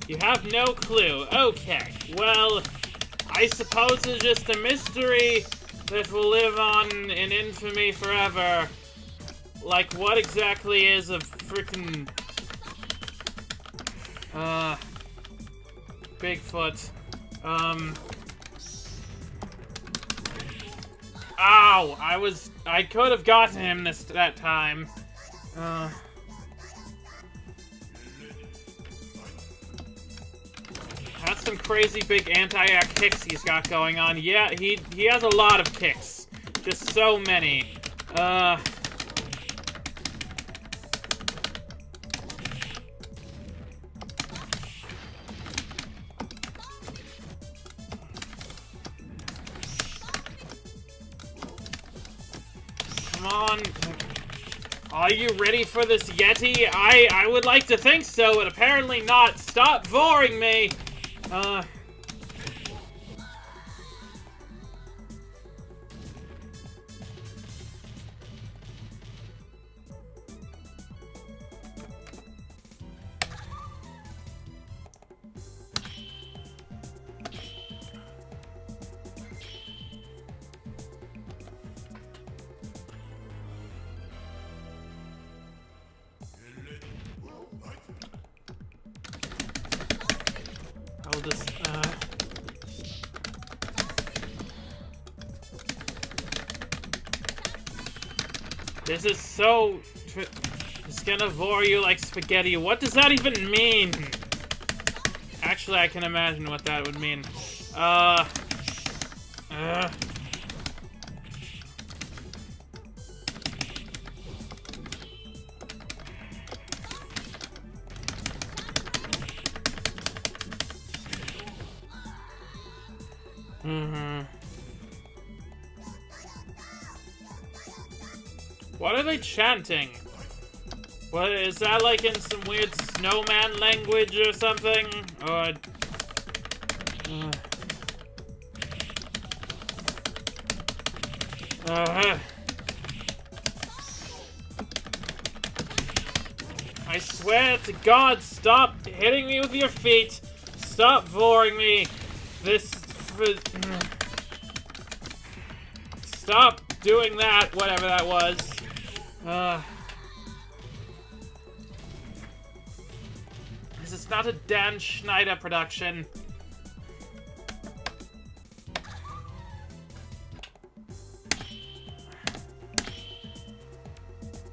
You have no clue. Okay, well, I suppose it's just a mystery that will live on in infamy forever. Like, what exactly is a frickin' Bigfoot? Ow! I could have gotten him that time. That's some crazy big anti-air kicks he's got going on. Yeah, he has a lot of kicks. Just so many. Come on. Are you ready for this Yeti? I would like to think so, but apparently not. Stop boring me! I'll just, This is so... It's gonna bore you like spaghetti. What does that even mean? Actually, I can imagine what that would mean. What are they chanting? What is that, like in some weird snowman language or something? Or I swear to God, stop hitting me with your feet. Stop boring me. Stop doing that, whatever that was. This is not a Dan Schneider production.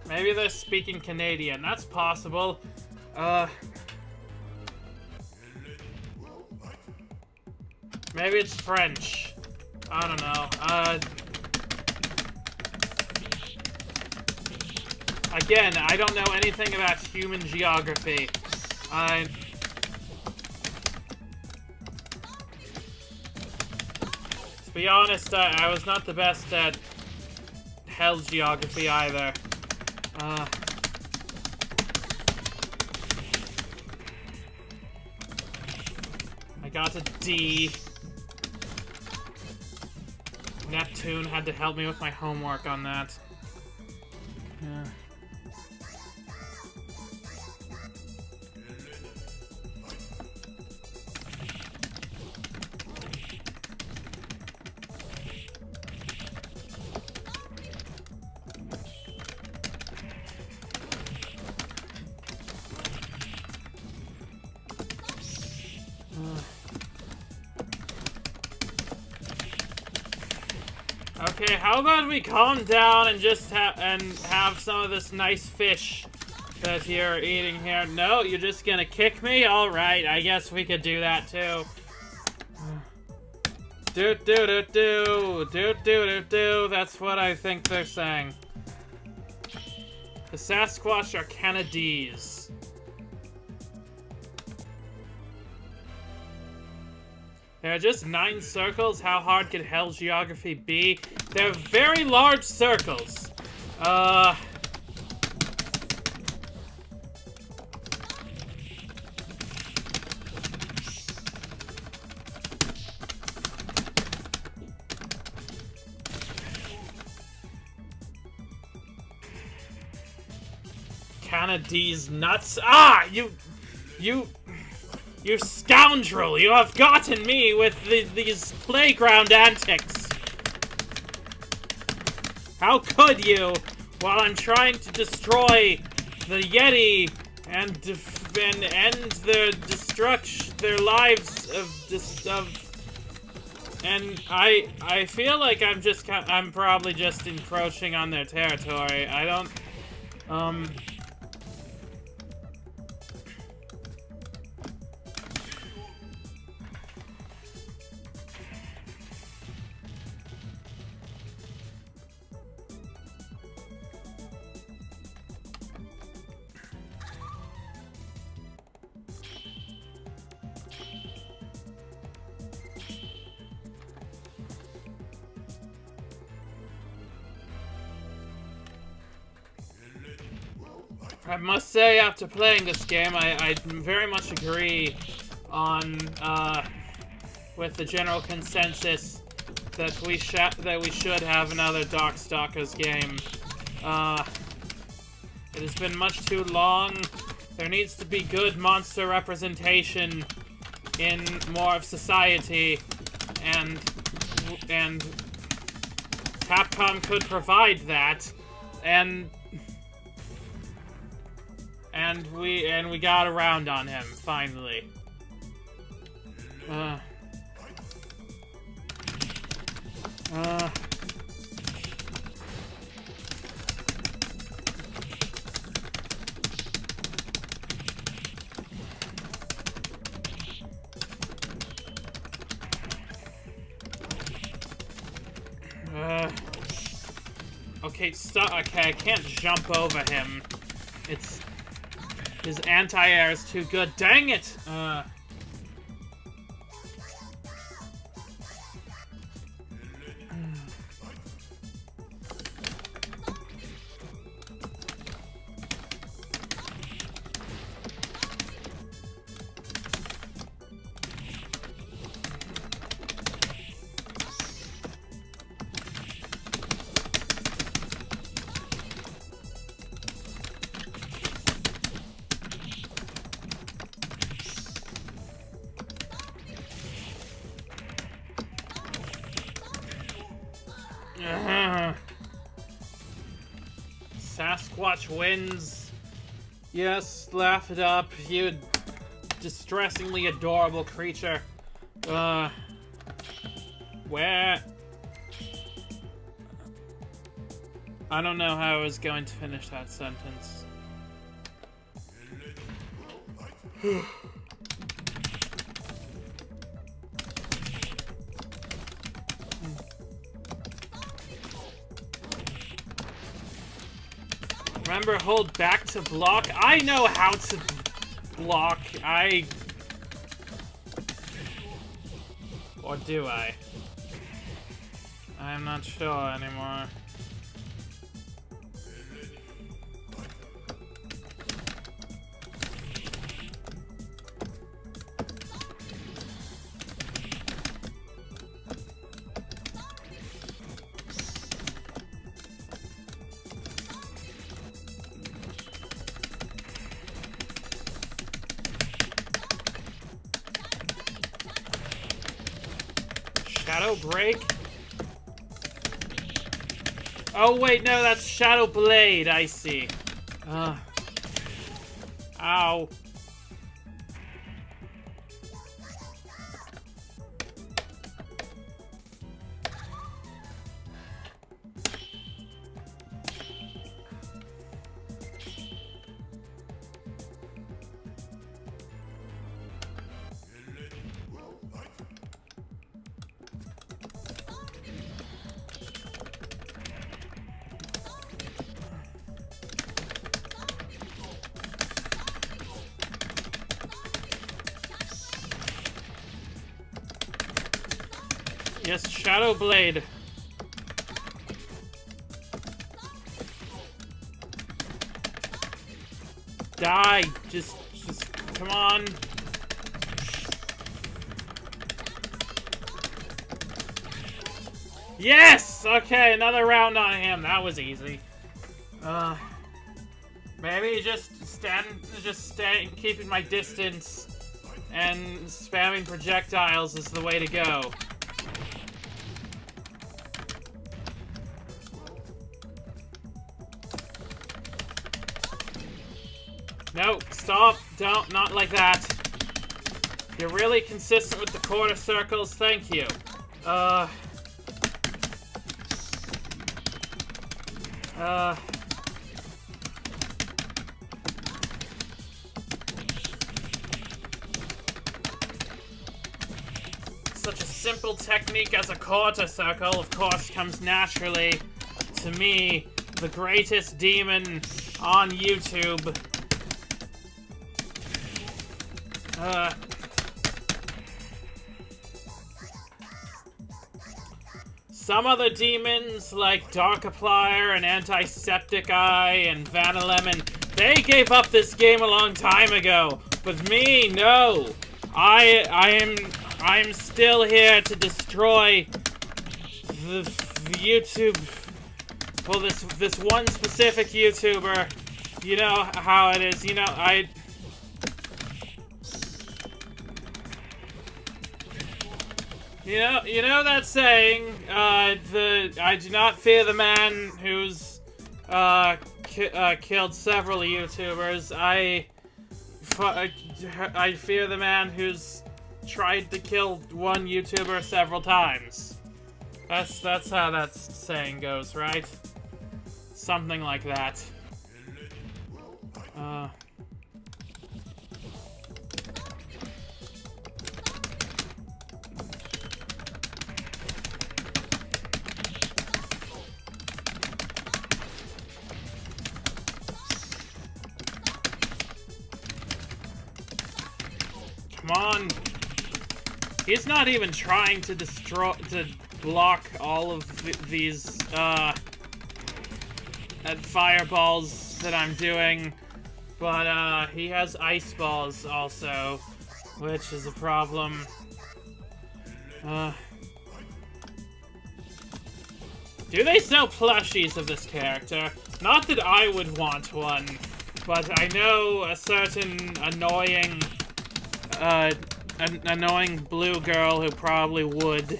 Maybe they're speaking Canadian. That's possible. Maybe it's French. I don't know. Again, I don't know anything about human geography. To be honest, I was not the best at hell geography either. I got a D. Neptune had to help me with my homework on that. Yeah. Okay, how about we calm down and just have some of this nice fish that you're eating here? No, you're just gonna kick me? Alright, I guess we could do that too. Do do do do do do do do. That's what I think they're saying. The Sasquatch are Canadese. There are just 9 circles. How hard could hell geography be? They're very large circles. Canadese nuts. Ah, you scoundrel! You have gotten me with these playground antics. How could you, while I'm trying to destroy the Yeti and end their lives and I feel like I'm probably just encroaching on their territory. I don't, I must say, after playing this game, I very much agree on, with the general consensus that we should have another Darkstalkers game. It has been much too long. There needs to be good monster representation in more of society, and Capcom could provide that, and we got around on him finally. Okay, stop. Okay, I can't jump over him. His anti-air is too good. Dang it! Sasquatch wins. Yes, laugh it up, you distressingly adorable creature. Where? I don't know how I was going to finish that sentence. Remember, hold back to block? I know how to block. Or do I? I'm not sure anymore. Shadow Break? Oh wait, no, that's Shadow Blade, I see. Ow. Just Shadow Blade. Die! Just, come on. Yes! Okay, another round on him. That was easy. Maybe just keeping my distance and spamming projectiles is the way to go. No, stop. Don't, not like that. You're really consistent with the quarter circles, thank you. Such a simple technique as a quarter circle, of course, comes naturally to me, the greatest demon on YouTube. Some other demons, like Darkiplier and Antiseptic Eye and Vanalemon, they gave up this game a long time ago. But me, no. I'm still here to destroy the YouTube. Well, this one specific YouTuber. You know how it is. You know, You know that saying, I do not fear the man who's, killed several YouTubers. I fear the man who's tried to kill one YouTuber several times. That's how that saying goes, right? Something like that. Come on. He's not even trying to block all of these, fireballs that I'm doing. But, he has ice balls also, which is a problem. Do they sell plushies of this character? Not that I would want one, but I know a certain annoying blue girl who probably would.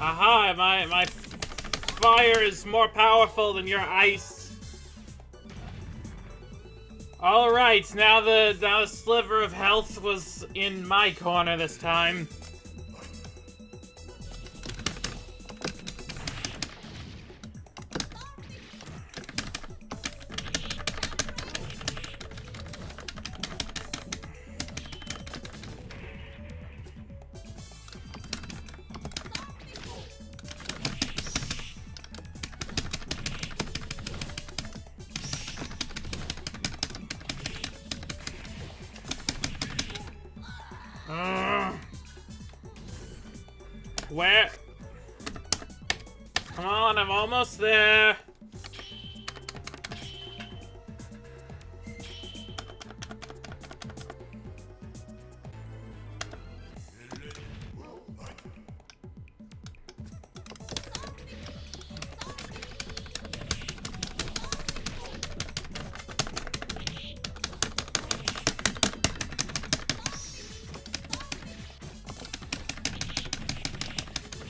Aha, my fire is more powerful than your ice. Alright, now the sliver of health was in my corner this time. Where? Come on, I'm almost there.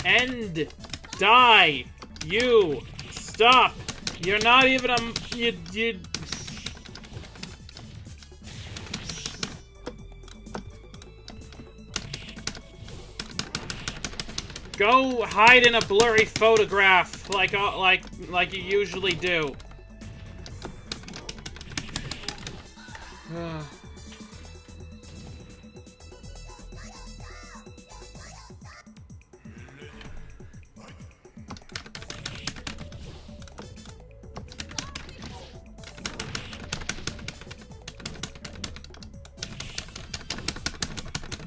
End. Die. You. Stop. You're not even you. Go hide in a blurry photograph like you usually do.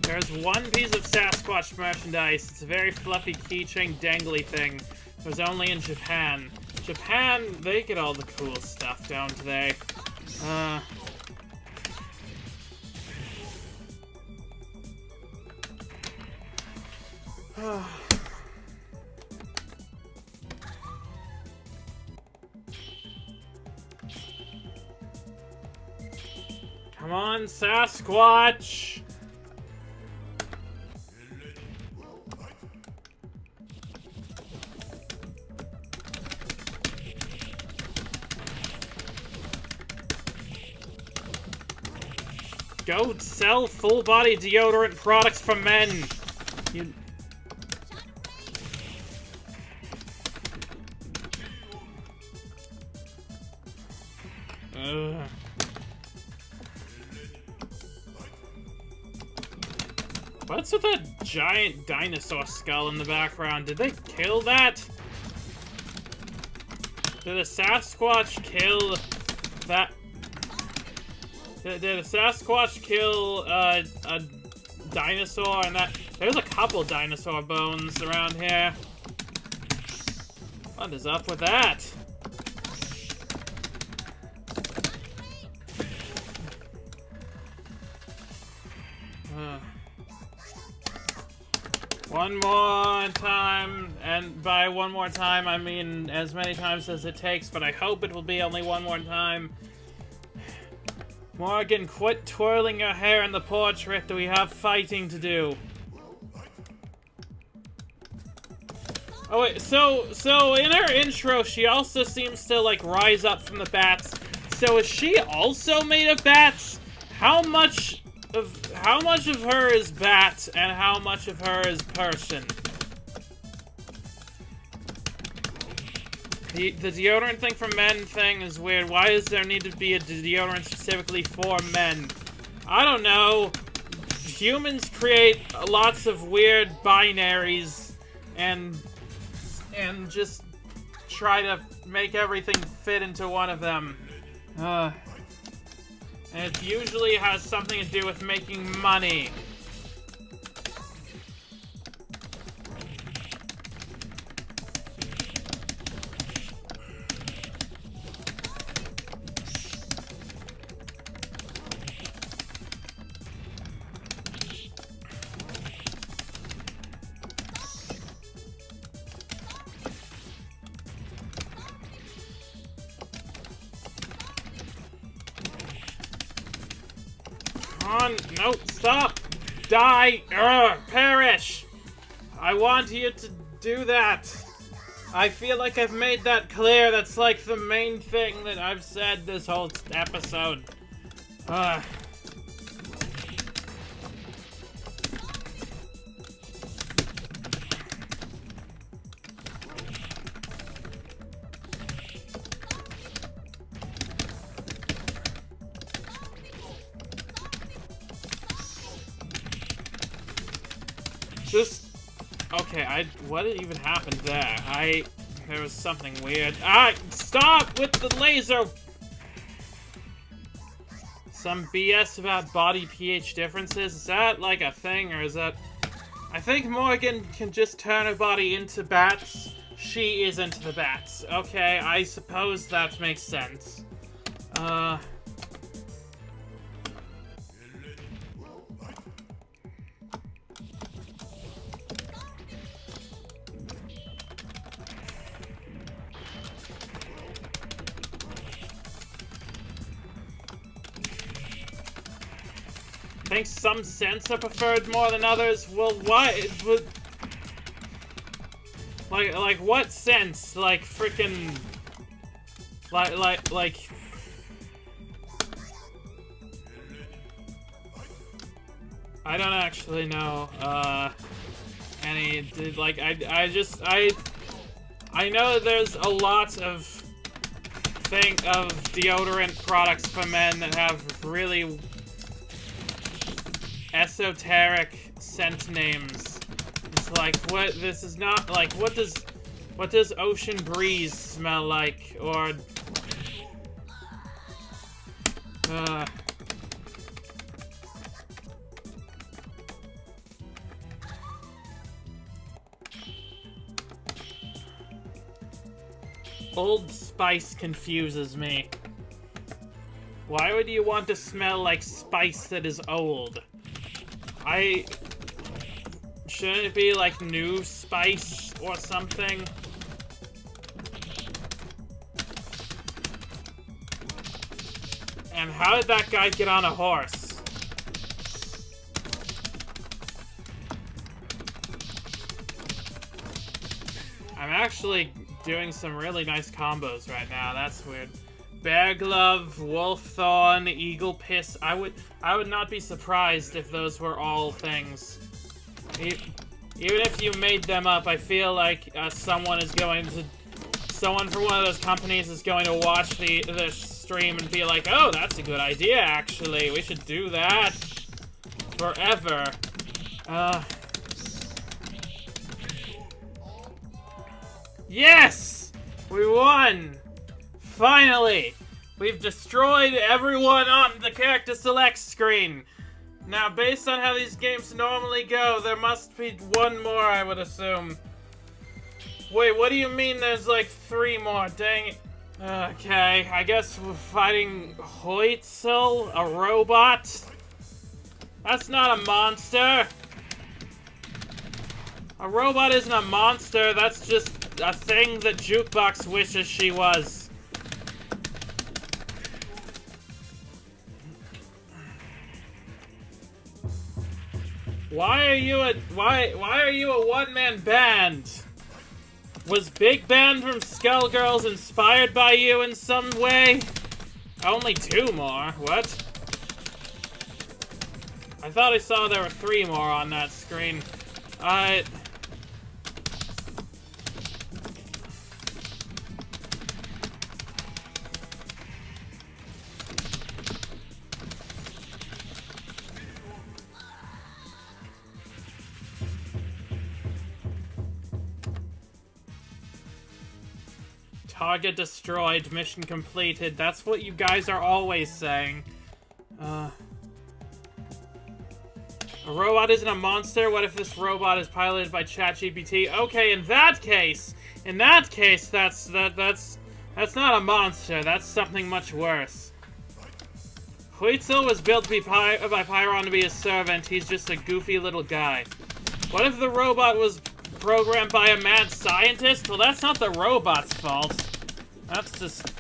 There's one piece of Sasquatch merchandise. It's a very fluffy keychain dangly thing. It was only in Japan. Japan, they get all the cool stuff, don't they? Come on, Sasquatch! Go sell full-body deodorant products for men! You... Ugh. What's with that giant dinosaur skull in the background? Did they kill that? Did a Sasquatch kill that? Did a Sasquatch kill a dinosaur? And that there's a couple dinosaur bones around here. What is up with that? One more time, and by one more time, I mean as many times as it takes, but I hope it will be only one more time. Morrigan, quit twirling your hair in the portrait. We have fighting to do. Oh wait, so in her intro, she also seems to like rise up from the bats. So is she also made of bats? How much of her is bat and how much of her is person? The deodorant thing for men thing is weird. Why does there need to be a deodorant specifically for men? I don't know. Humans create lots of weird binaries and just try to make everything fit into one of them. And it usually has something to do with making money. No, stop! Die! Perish! I want you to do that. I feel like I've made that clear. That's like the main thing that I've said this whole episode. Okay, what even happened there? There was something weird. Stop with the laser! Some BS about body pH differences? Is that like a thing, or is that... I think Morrigan can just turn her body into bats. She is into the bats. Okay, I suppose that makes sense. I think some scents are preferred more than others. Well, why? Like what sense? Like freaking, like. I don't actually know. I know there's a lot of deodorant products for men that have really esoteric scent names. It's like, what, this is not, like, what does ocean breeze smell like, or, Old Spice confuses me. Why would you want to smell like spice that is old? Shouldn't it be like new spice or something? And how did that guy get on a horse? I'm actually doing some really nice combos right now. That's weird. Bear Glove, Wolf Thorn, Eagle Piss. I would not be surprised if those were all things. Even if you made them up, I feel like someone from one of those companies is going to watch the stream and be like, oh, that's a good idea, actually. We should do that forever. Yes! We won! Finally! We've destroyed everyone on the character select screen. Now, based on how these games normally go, there must be one more, I would assume. Wait, what do you mean there's like 3 more? Dang it. Okay, I guess we're fighting Huitzil, a robot? That's not a monster. A robot isn't a monster, that's just a thing that Jukebox wishes she was. Why are you a one-man band? Was Big Band from Skullgirls inspired by you in some way? Only 2 more. What? I thought I saw there were 3 more on that screen. Target destroyed, mission completed. That's what you guys are always saying. A robot isn't a monster? What if this robot is piloted by ChatGPT? Okay, in that case, that's not a monster. That's something much worse. Huitzil was built by Pyron to be a servant. He's just a goofy little guy. What if the robot was programmed by a mad scientist? Well, that's not the robot's fault. That's just...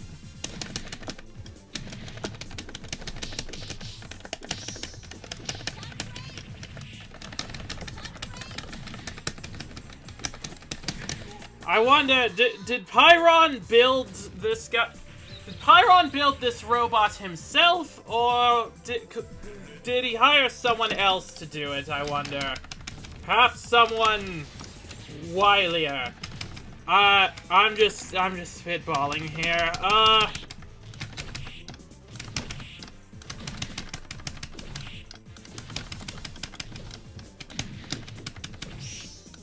I wonder, did Pyron build this guy? Did Pyron build this robot himself, or did he hire someone else to do it, I wonder? Perhaps someone wilier. I'm just spitballing here.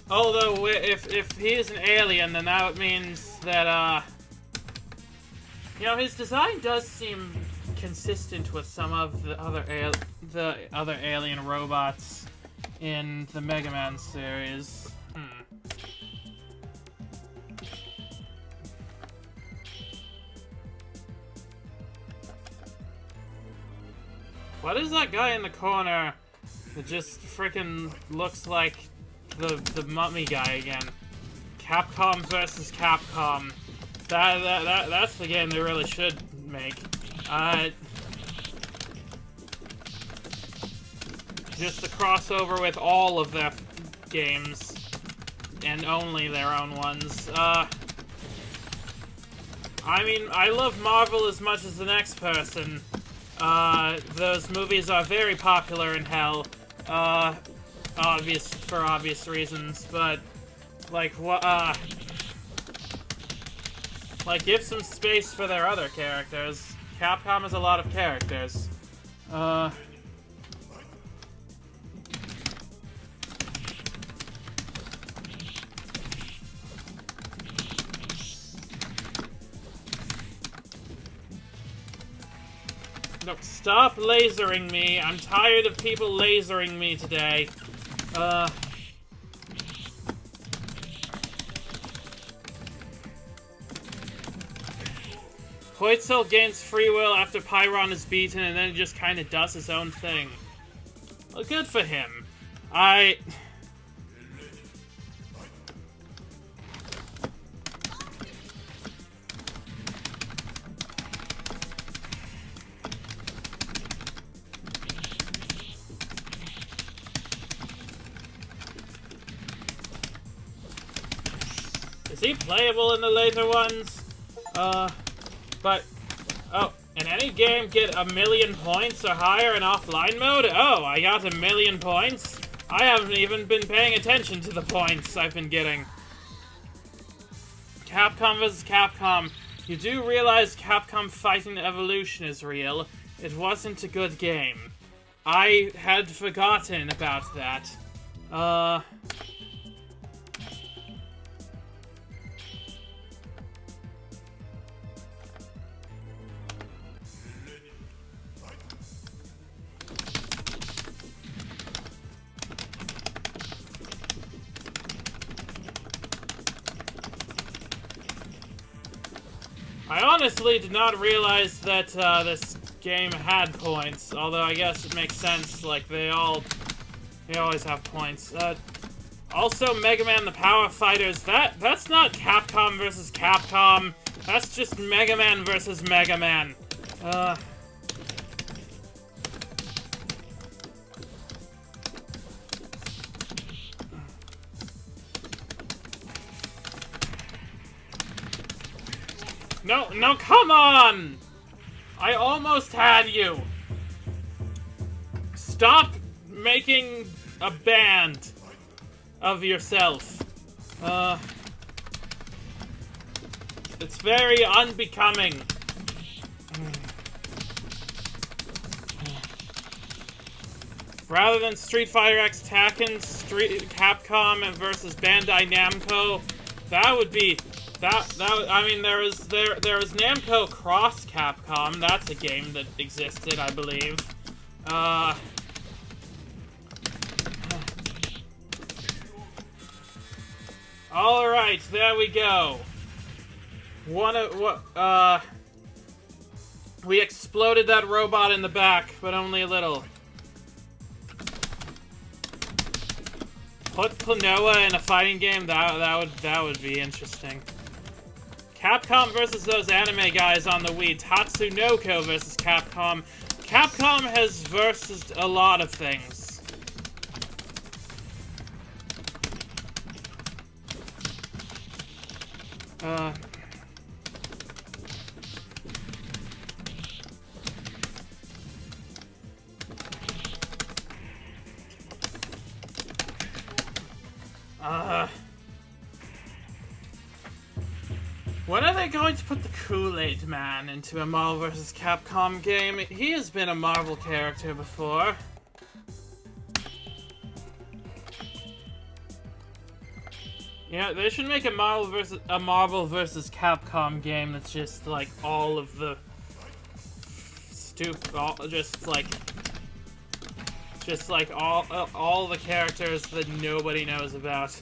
Although, if he is an alien, then that means that, you know, his design does seem consistent with some of the other alien robots in the Mega Man series. What is that guy in the corner that just frickin' looks like the mummy guy again? Capcom versus Capcom. That's the game they really should make. Just a crossover with all of their games, and only their own ones. I mean, I love Marvel as much as the next person. Those movies are very popular in hell, for obvious reasons, but, like, like, give some space for their other characters. Capcom has a lot of characters. No, stop lasering me. I'm tired of people lasering me today. Huitzil gains free will after Pyron is beaten, and then he just kind of does his own thing. Well, good for him. Is he playable in the later ones? But, oh, in any game get 1,000,000 points or higher in offline mode? Oh, I got 1,000,000 points? I haven't even been paying attention to the points I've been getting. Capcom vs. Capcom. You do realize Capcom Fighting Evolution is real. It wasn't a good game. I had forgotten about that. I honestly did not realize that this game had points, although I guess it makes sense, like they always have points. Also, Mega Man the Power Fighters, that's not Capcom versus Capcom, that's just Mega Man versus Mega Man. No, come on! I almost had you! Stop making a band of yourself. It's very unbecoming. Rather than Street Fighter X Tekken, Capcom versus Bandai Namco, that would be... I mean, there was Namco Cross Capcom. That's a game that existed, I believe. All right, there we go. We exploded that robot in the back, but only a little. Put Klonoa in a fighting game. That would be interesting. Capcom versus those anime guys on the Wii. Tatsunoko versus Capcom. Capcom has versus a lot of things. When are they going to put the Kool-Aid Man into a Marvel vs. Capcom game? He has been a Marvel character before. Yeah, they should make a Marvel vs. Capcom game that's just like all of the all the characters that nobody knows about.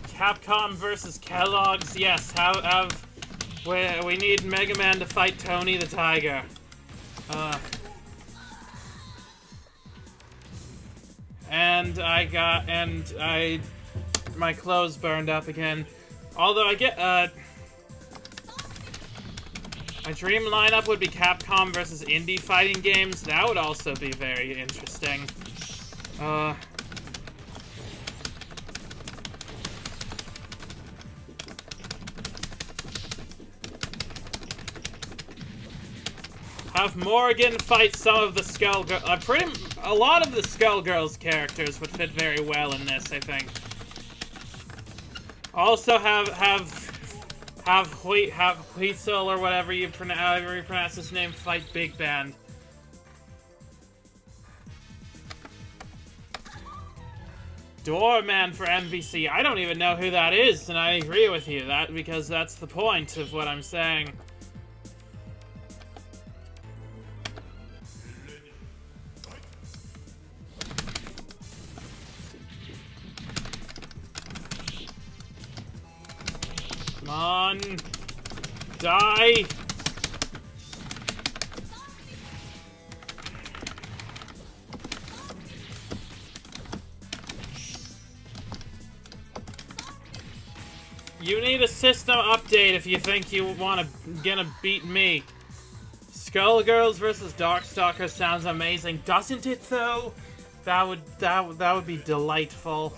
Capcom versus Kellogg's. Yes, we need Mega Man to fight Tony the Tiger. My clothes burned up again. Although my dream lineup would be Capcom versus indie fighting games. That would also be very interesting. Have Morrigan fight some of the a lot of the Skullgirls characters would fit very well in this, I think. Also have Huitzil or whatever you pronounce his name fight Big Band. Doorman for MVC. I don't even know who that is, and I agree with you because that's the point of what I'm saying. Die! You need a system update if you think you gonna beat me. Skullgirls versus Darkstalkers sounds amazing, doesn't it though? That would be delightful.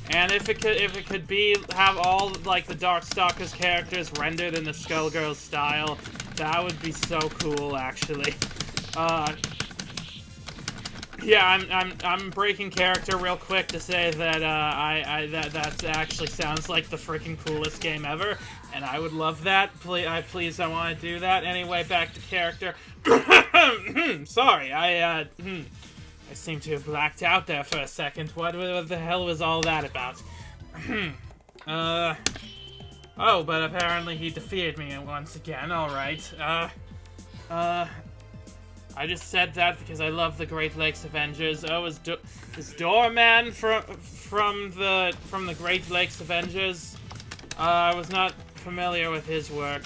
And if it could have all like the Darkstalkers characters rendered in the Skullgirls style, that would be so cool actually. Yeah, I'm breaking character real quick to say that that actually sounds like the freaking coolest game ever, and I would love that. Please, I want to do that. Anyway, back to character. Sorry, I seem to have blacked out there for a second. What the hell was all that about? Oh, but apparently he defeated me once again. All right. I just said that because I love the Great Lakes Avengers. Oh, is Doorman from the Great Lakes Avengers? I was not familiar with his work.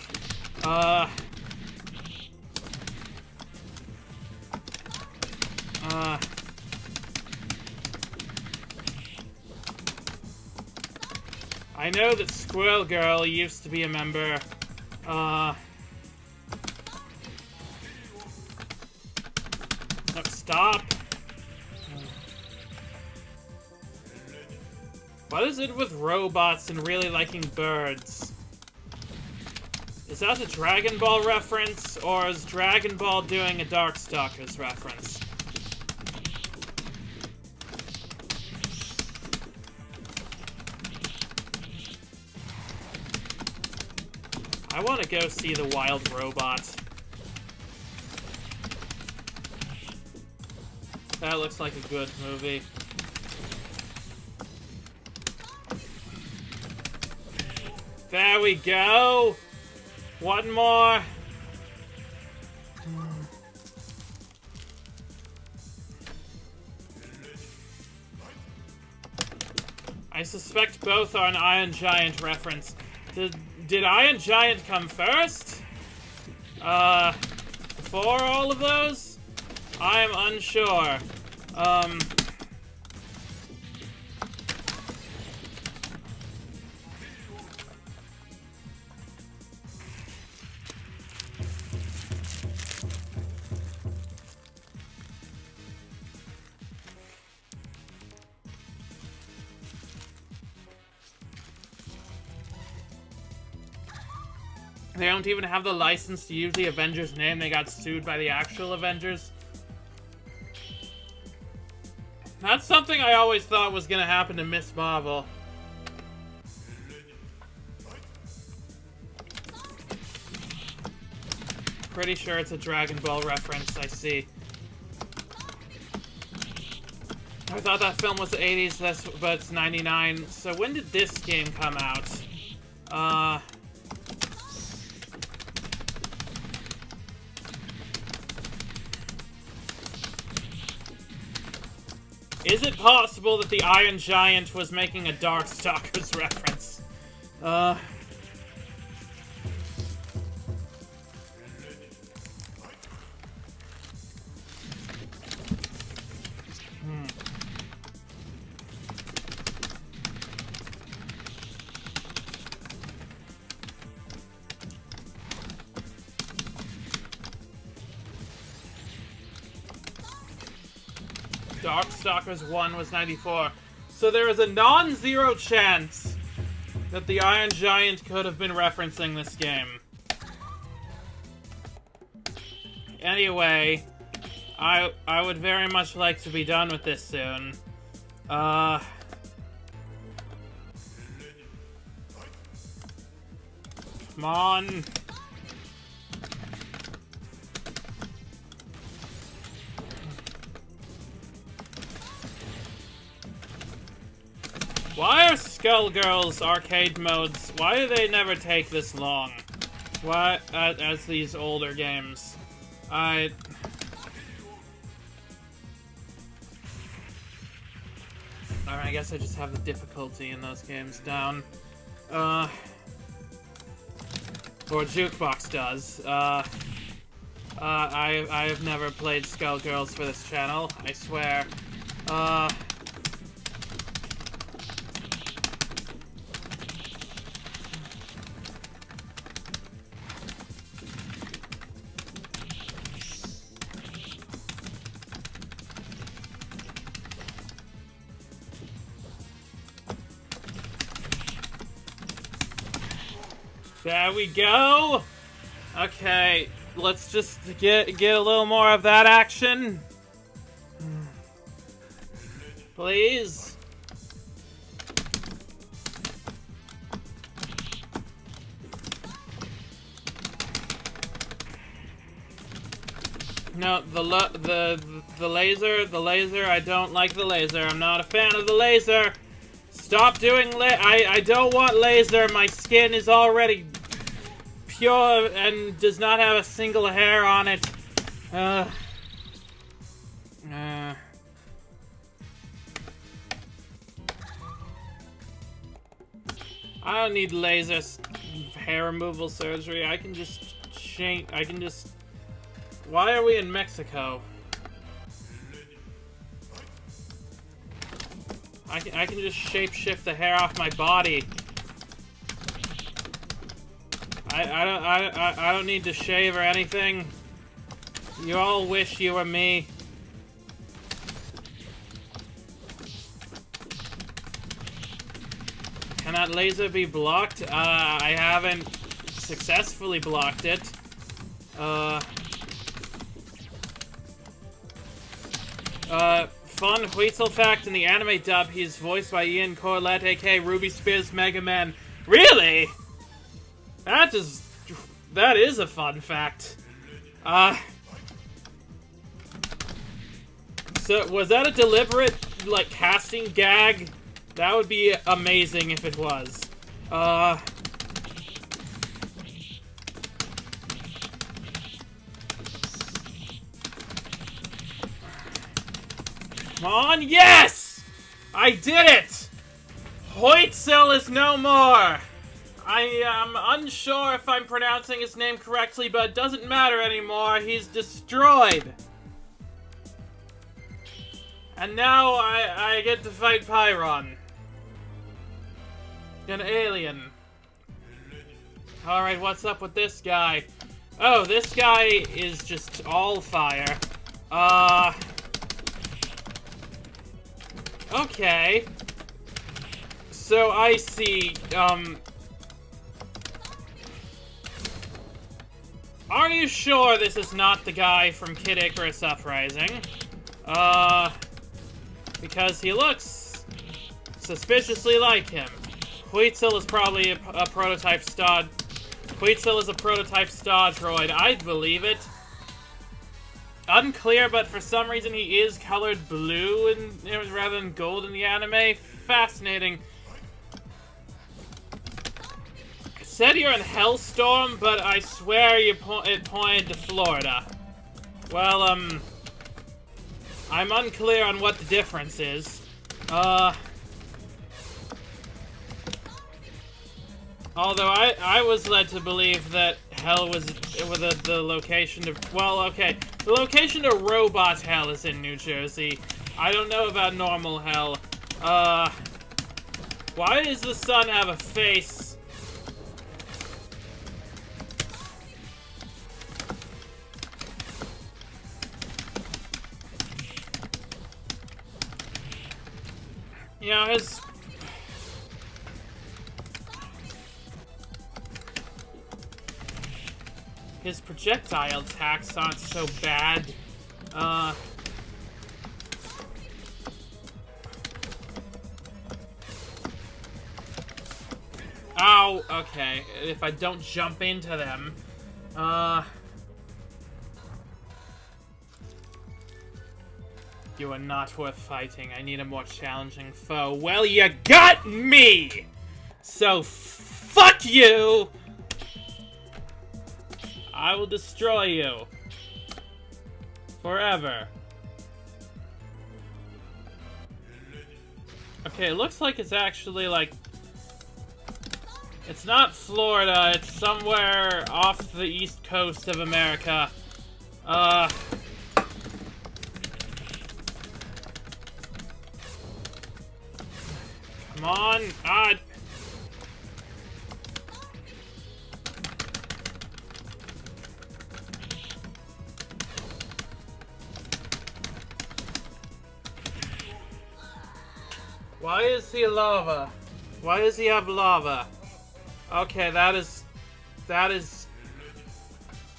I know that Squirrel Girl used to be a member. No, stop. What is it with robots and really liking birds? Is that a Dragon Ball reference, or is Dragon Ball doing a Darkstalkers reference? I want to go see the Wild Robot. That looks like a good movie. There we go! One more! I suspect both are an Iron Giant reference. Did Iron Giant come first? Before all of those? I am unsure. They don't even have the license to use the Avengers name. They got sued by the actual Avengers. That's something I always thought was gonna happen to Miss Marvel. Pretty sure it's a Dragon Ball reference, I see. I thought that film was the 80s, but it's 99. So when did this game come out? Is it possible that the Iron Giant was making a Darkstalkers reference? Darkstalkers 1 was 94. So there is a non-zero chance that the Iron Giant could have been referencing this game. Anyway, I would very much like to be done with this soon. Come on. Why are Skullgirls arcade modes? Why do they never take this long? Why, as these older games? Alright, I guess I just have the difficulty in those games down. Or Jukebox does. I have never played Skullgirls for this channel, I swear. There we go! Okay, let's just get a little more of that action. Please. No, the laser, I don't like the laser. I'm not a fan of the laser. Stop doing I don't want laser. My skin is already pure and does not have a single hair on it. I don't need laser hair removal surgery. I can just Why are we in Mexico? I can just shape-shift the hair off my body. I don't need to shave or anything. You all wish you were me. Can that laser be blocked? I haven't successfully blocked it. Fun Huitzil fact, in the anime dub, he's voiced by Ian Corlett, aka Ruby Spears Mega Man. Really? That is a fun fact. So, was that a deliberate, like, casting gag? That would be amazing if it was. Come on, yes! I did it! Huitzil is no more! I am unsure if I'm pronouncing his name correctly, but it doesn't matter anymore. He's destroyed. And now I get to fight Pyron. An alien. Alright, what's up with this guy? Oh, this guy is just all fire. Okay. So I see, are you sure this is not the guy from Kid Icarus Uprising? Because he looks suspiciously like him. Huitzil is probably a prototype star. Huitzil is a prototype star droid. I'd believe it. Unclear, but for some reason he is colored blue rather than gold in the anime. Fascinating. It said you're in Hellstorm, but I swear it pointed to Florida. Well, I'm unclear on what the difference is. Although I was led to believe that Hell was the location of, well, okay, the location of Robot Hell is in New Jersey. I don't know about normal Hell. Why does the sun have a face? You know, his projectile attacks aren't so bad. Ow, okay. If I don't jump into them. You are not worth fighting. I need a more challenging foe. Well, you got me! So, fuck you! I will destroy you. Forever. Okay, it looks like it's actually, like... It's not Florida, it's somewhere off the east coast of America. Come on! Why is he lava? Why does he have lava? Okay, that is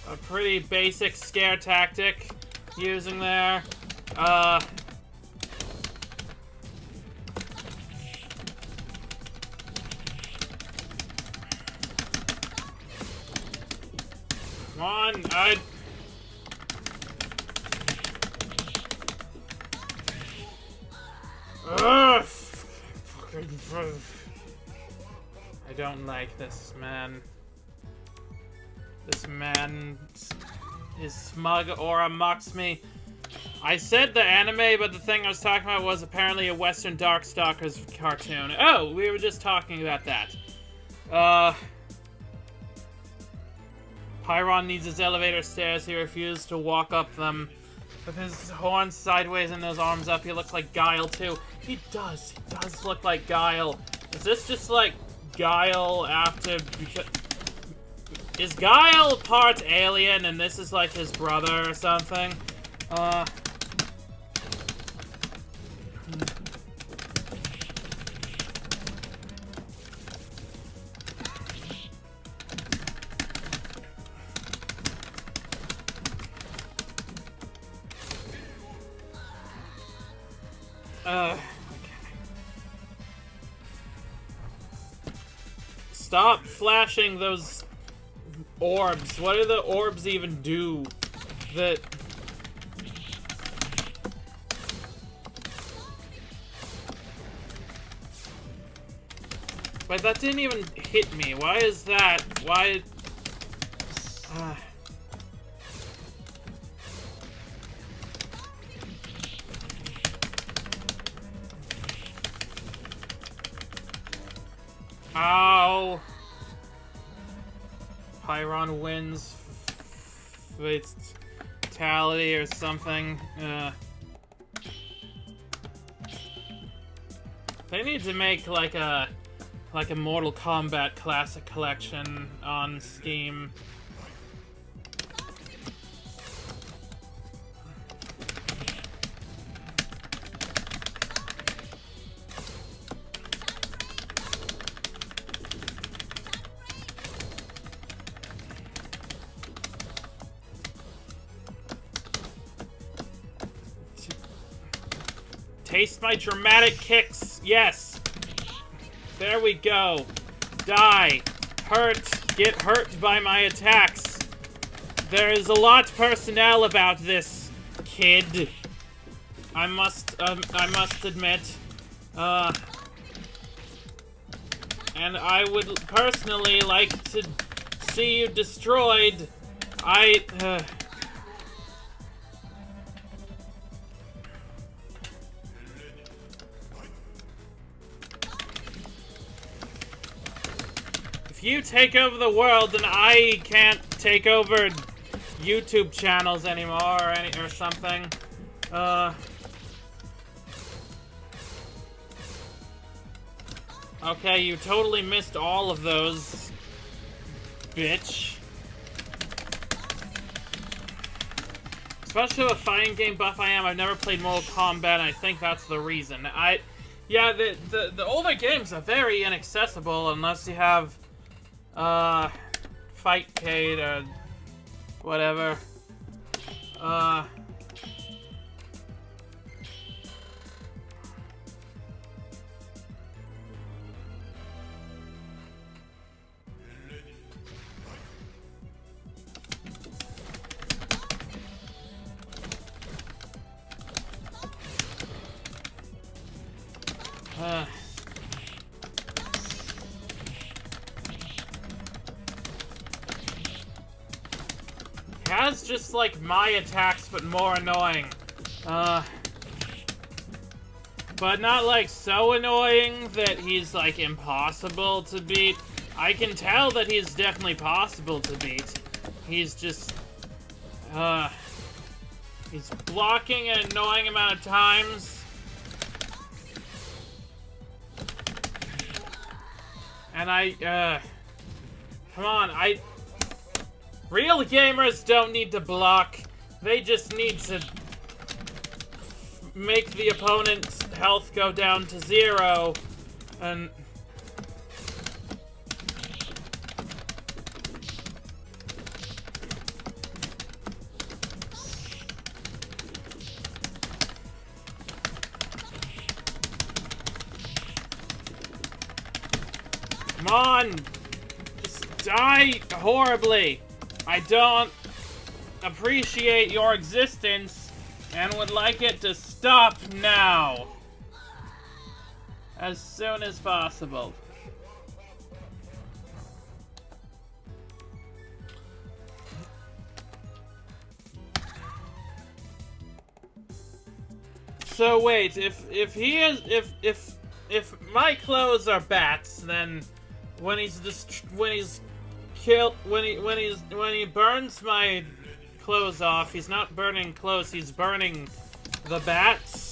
a pretty basic scare tactic using there. Come on, Ugh! I don't like this man. This man, his smug aura mocks me. I said the anime, but the thing I was talking about was apparently a Western Darkstalkers cartoon. Oh, we were just talking about that. Pyron needs his elevator stairs. He refused to walk up them. With his horns sideways and his arms up, he looks like Guile, too. He does look like Guile. Is this just like Guile after... Is Guile part alien and this is like his brother or something? Okay. Stop flashing those orbs. What do the orbs even do? That... But that didn't even hit me. Why is that? Why... Ow! Pyron wins fatality or something. They need to make like a Mortal Kombat Classic Collection on Steam. Taste my dramatic kicks. Yes. There we go. Die. Hurt. Get hurt by my attacks. There is a lot personnel about this kid. I must admit. And I would personally like to see you destroyed. If you take over the world, then I can't take over YouTube channels anymore or something. Okay, you totally missed all of those, bitch. Especially with a fighting game buff I am, I've never played Mortal Kombat, and I think that's the reason. Yeah, the older games are very inaccessible unless you have Fightcade or whatever. Has just like my attacks, but more annoying. But not, like, so annoying that he's, like, impossible to beat. I can tell that he's definitely possible to beat. He's just... he's blocking an annoying amount of times. And come on, real gamers don't need to block. They just need to make the opponent's health go down to 0, and... Come on! Just die horribly! I don't appreciate your existence and would like it to stop now! As soon as possible. So wait, if my clothes are bats, then when he burns my clothes off, he's not burning clothes, he's burning the bats.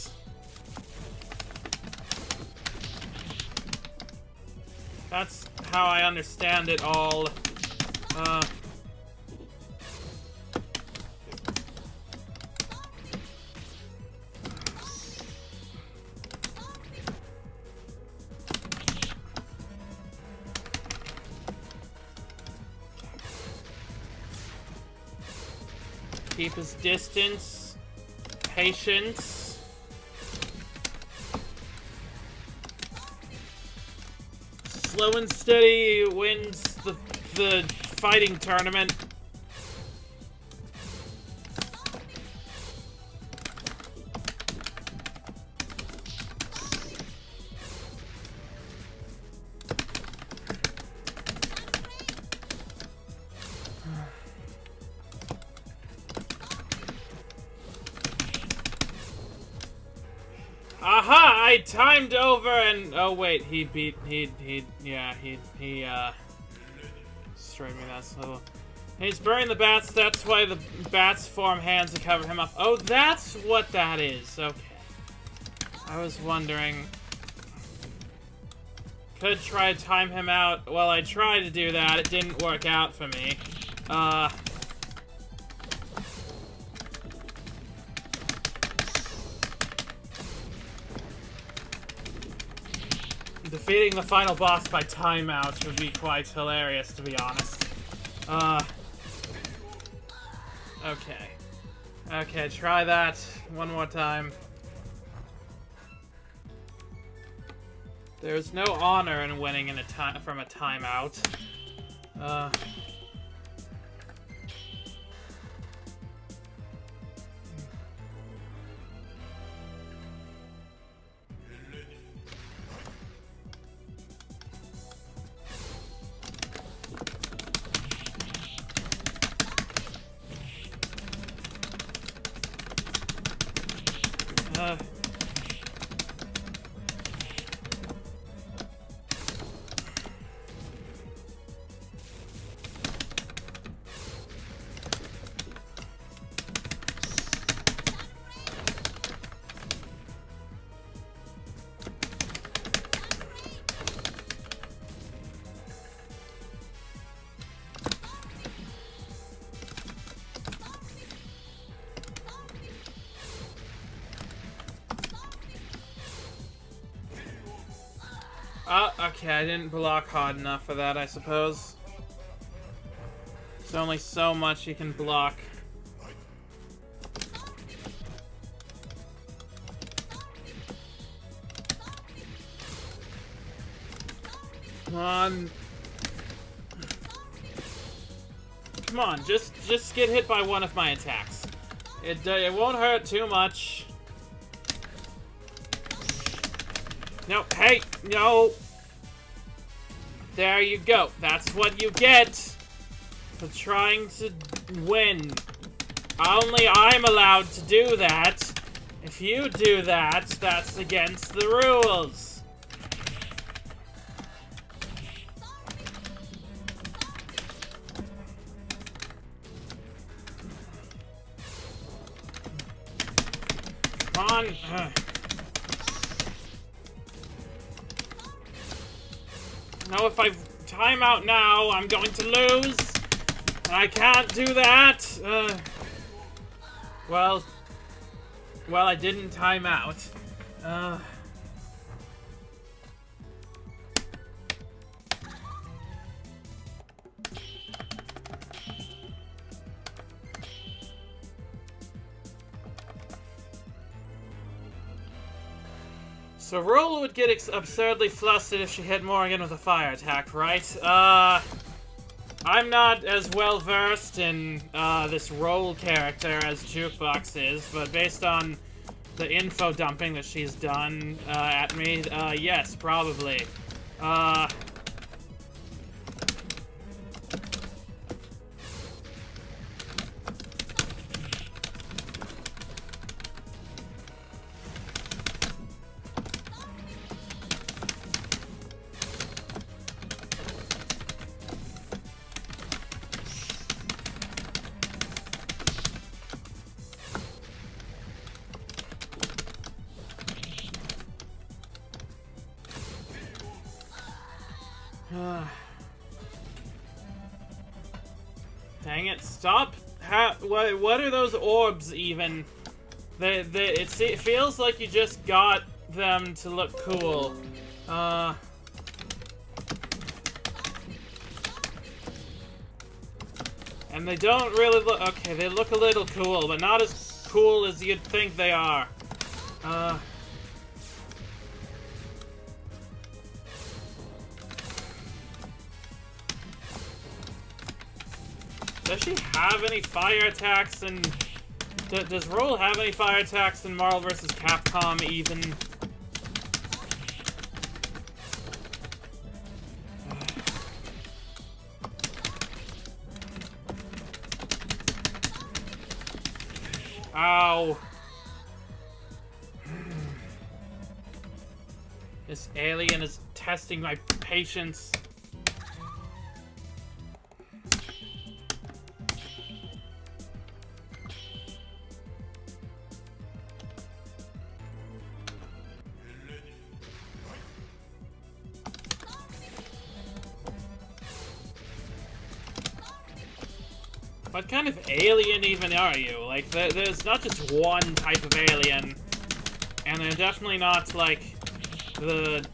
That's how I understand it all. Keep his distance. Patience. Slow and steady wins the fighting tournament. Aha! I timed over and... Oh, wait. He destroyed me that slow. He's burning the bats. That's why the bats form hands to cover him up. Oh, that's what that is. Okay. I was wondering. Could try to time him out. Well, I tried to do that. It didn't work out for me. Defeating the final boss by timeout would be quite hilarious, to be honest. Okay. Okay, try that one more time. There's no honor in winning in from a timeout. Okay, I didn't block hard enough for that, I suppose. There's only so much you can block. Come on. Come on, just get hit by one of my attacks. It won't hurt too much. No, hey, no. There you go. That's what you get for trying to win. Only I'm allowed to do that. If you do that, that's against the rules. Come on. No, if I time out now, I'm going to lose. And I can't do that. Well, I didn't time out. So Roll would get absurdly flustered if she hit Morrigan with a fire attack, right? I'm not as well versed in this Roll character as Jukebox is, but based on the info dumping that she's done at me, yes, probably. Dang it, stop! What are those orbs even? It feels like you just got them to look cool. And they don't really look... Okay, they look a little cool, but not as cool as you'd think they are. Does she have any fire attacks in... Does Roll have any fire attacks in Marvel vs. Capcom, even? Ow. This alien is testing my patience. What kind of alien even are you? Like, there's not just one type of alien, and they're definitely not, like, the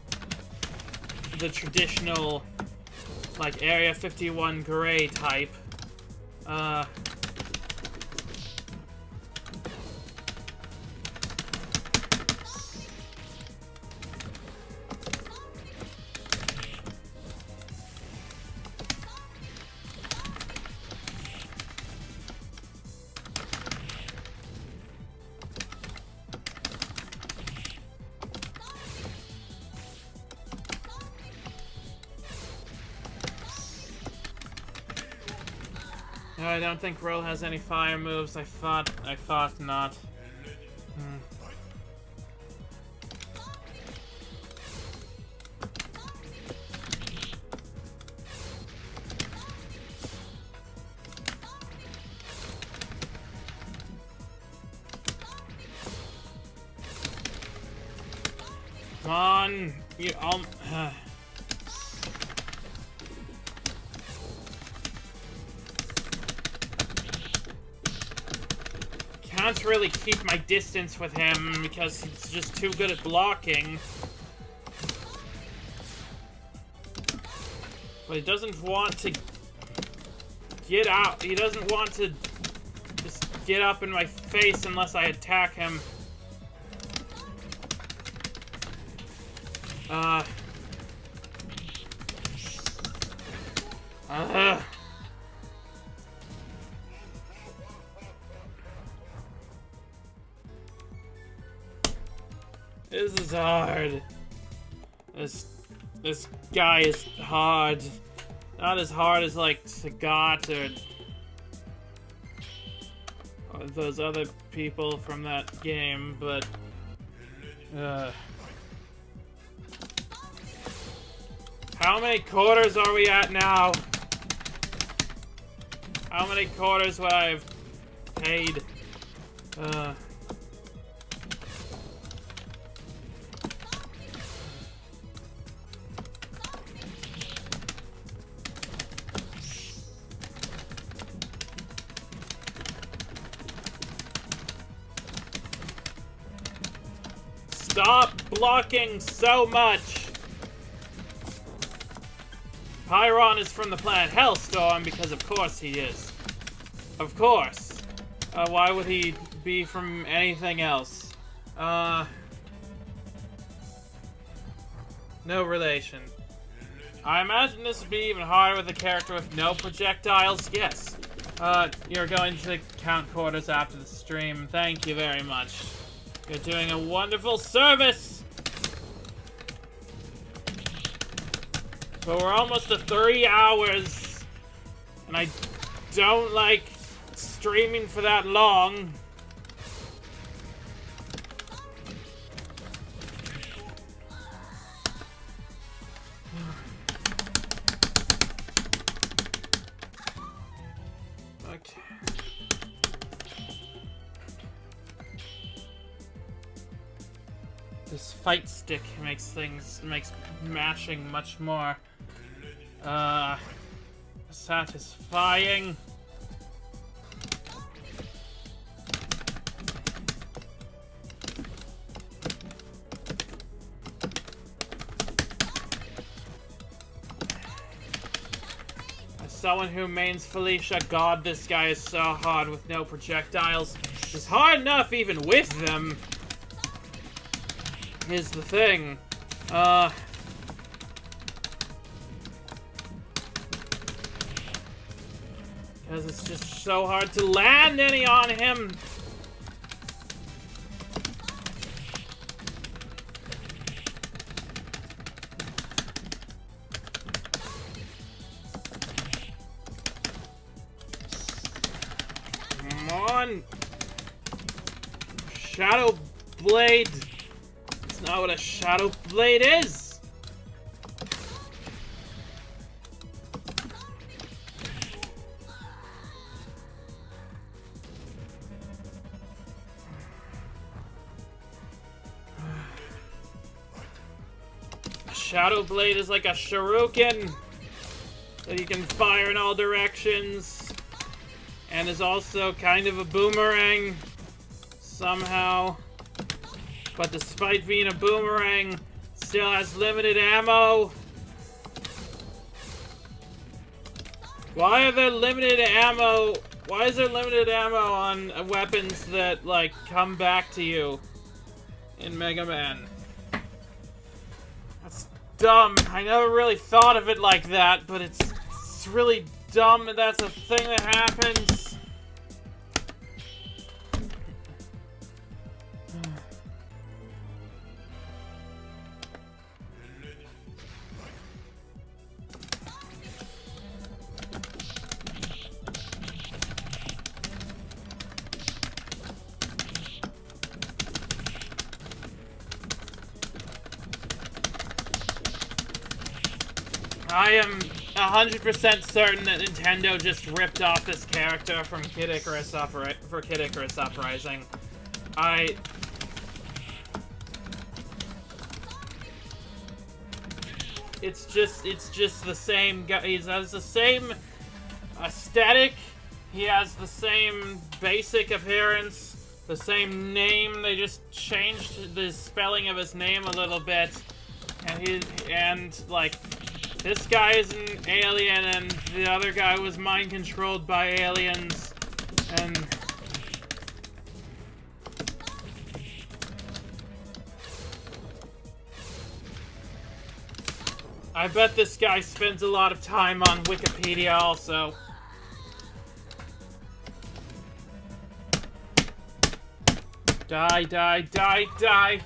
traditional, like, Area 51 Gray type. I don't think Roll has any fire moves. I thought not. Come on, you can't really keep my distance with him because he's just too good at blocking. But he doesn't want to get out. He doesn't want to just get up in my face unless I attack him. This is hard. This guy is hard. Not as hard as, like, Sagat or those other people from that game, but... How many quarters are we at now? How many quarters would I have paid? Stop blocking so much! Pyron is from the planet Hellstorm, because of course he is. Of course. Why would he be from anything else? No relation. I imagine this would be even harder with a character with no projectiles. Yes. You're going to count quarters after the stream. Thank you very much. You're doing a wonderful service! But we're almost to 3 hours, and I don't like streaming for that long. Okay. This fight stick makes mashing much more satisfying. As someone who mains Felicia, God, this guy is so hard with no projectiles. It's hard enough even with them. Is the thing. Because it's just so hard to land any on him. Come on. Shadow Blade. That's not what a Shadow Blade is. Shadow Blade is like a shuriken that you can fire in all directions, and is also kind of a boomerang somehow. But despite being a boomerang, still has limited ammo. Why are there limited ammo? Why is there limited ammo on weapons that, like, come back to you in Mega Man? That's dumb. I never really thought of it like that, but it's really dumb that that's a thing that happens. I am 100% certain that Nintendo just ripped off this character from Kid Icarus Uprising. It's just the same guy. He has the same aesthetic. He has the same basic appearance, the same name. They just changed the spelling of his name a little bit, and like. This guy is an alien, and the other guy was mind-controlled by aliens, and... I bet this guy spends a lot of time on Wikipedia also. Die, die, die, die!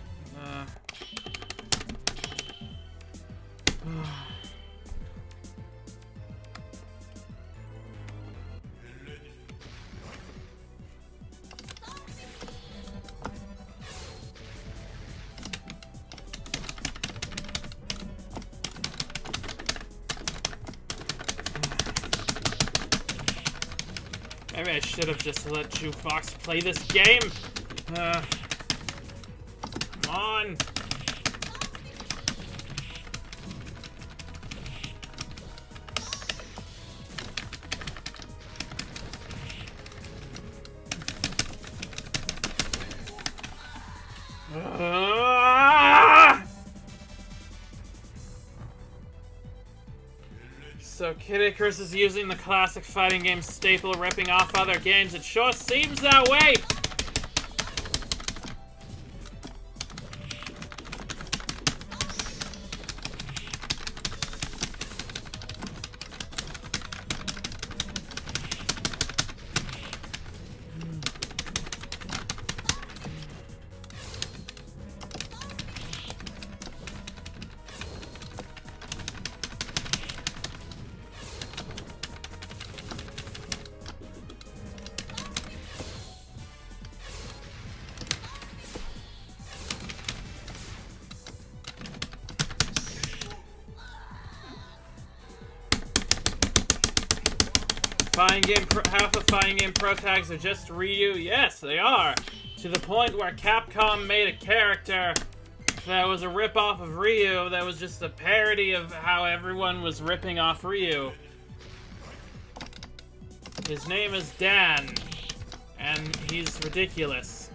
Maybe I should have just let Jukebox play this game. Come on. So Kid Icarus is using the classic fighting game staple, ripping off other games. It sure seems that way! Half of fighting game pro tags are just Ryu. Yes, they are. To the point where Capcom made a character that was a rip-off of Ryu that was just a parody of how everyone was ripping off Ryu. His name is Dan, and he's ridiculous.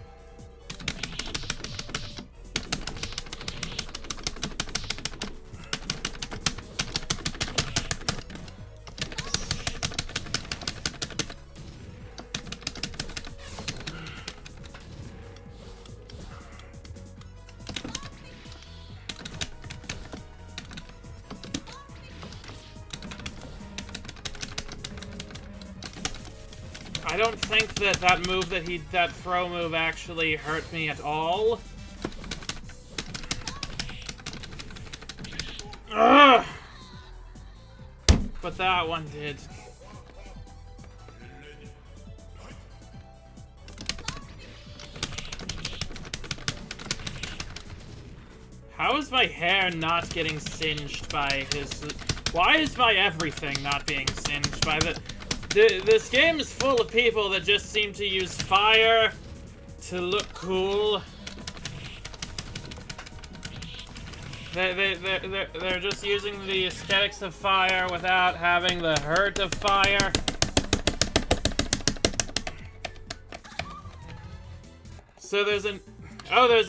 I don't think that move that throw move actually hurt me at all. Ugh! But that one did. How is my hair not getting singed by his... Why is my everything not being singed by the... This game is full of people that just seem to use fire to look cool. They're just using the aesthetics of fire without having the hurt of fire. So there's a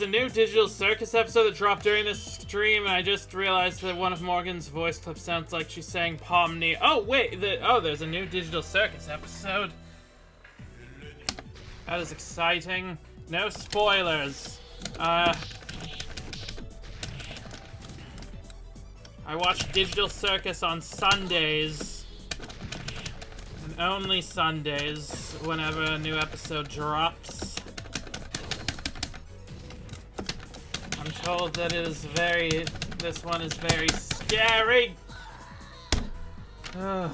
new Digital Circus episode that dropped during this stream, and I just realized that one of Morgan's voice clips sounds like she's saying Pomni. Oh, wait, there's a new Digital Circus episode. That is exciting. No spoilers. I watch Digital Circus on Sundays, and only Sundays, whenever a new episode drops. I'm told that this one is very scary. Ugh.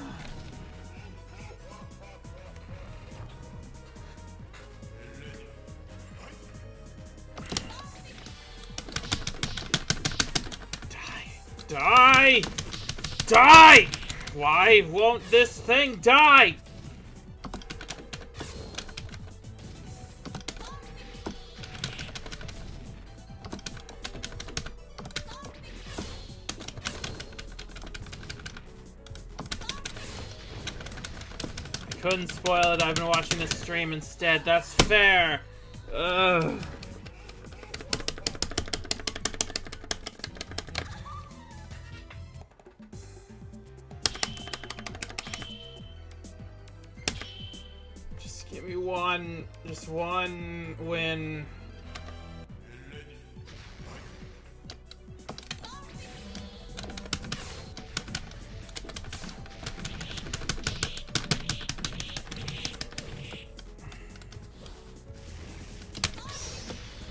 Die! Die! Why won't this thing die? Couldn't spoil it. I've been watching this stream instead. That's fair. Ugh. Just give me just one win.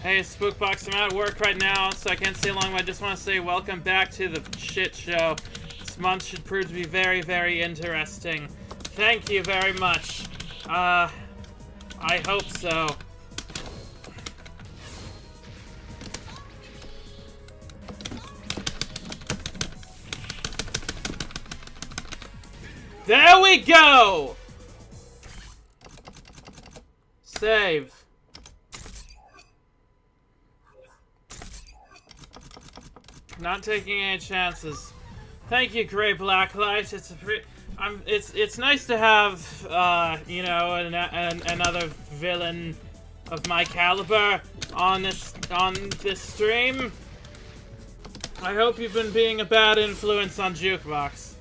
Hey, SpookBox, I'm at work right now, so I can't stay long, but I just want to say welcome back to the shit show. This month should prove to be very, very interesting. Thank you very much. I hope so. There we go! save. Not taking any chances. Thank you, Great Blacklight. It's nice to have you know, another villain of my caliber on this stream. I hope you've been being a bad influence on Jukebox.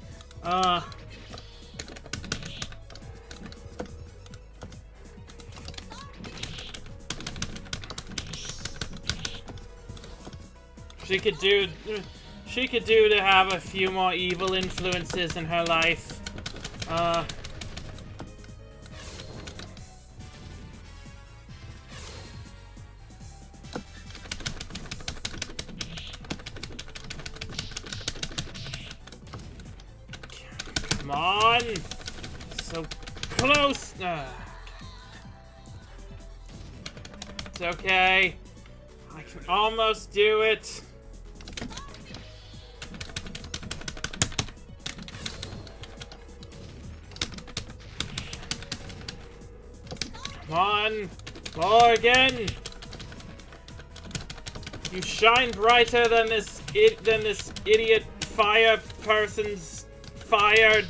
She could do to have a few more evil influences in her life. Come on! So close! It's okay. I can almost do it. Come on, Morrigan! You shine brighter than this idiot fire person's fired.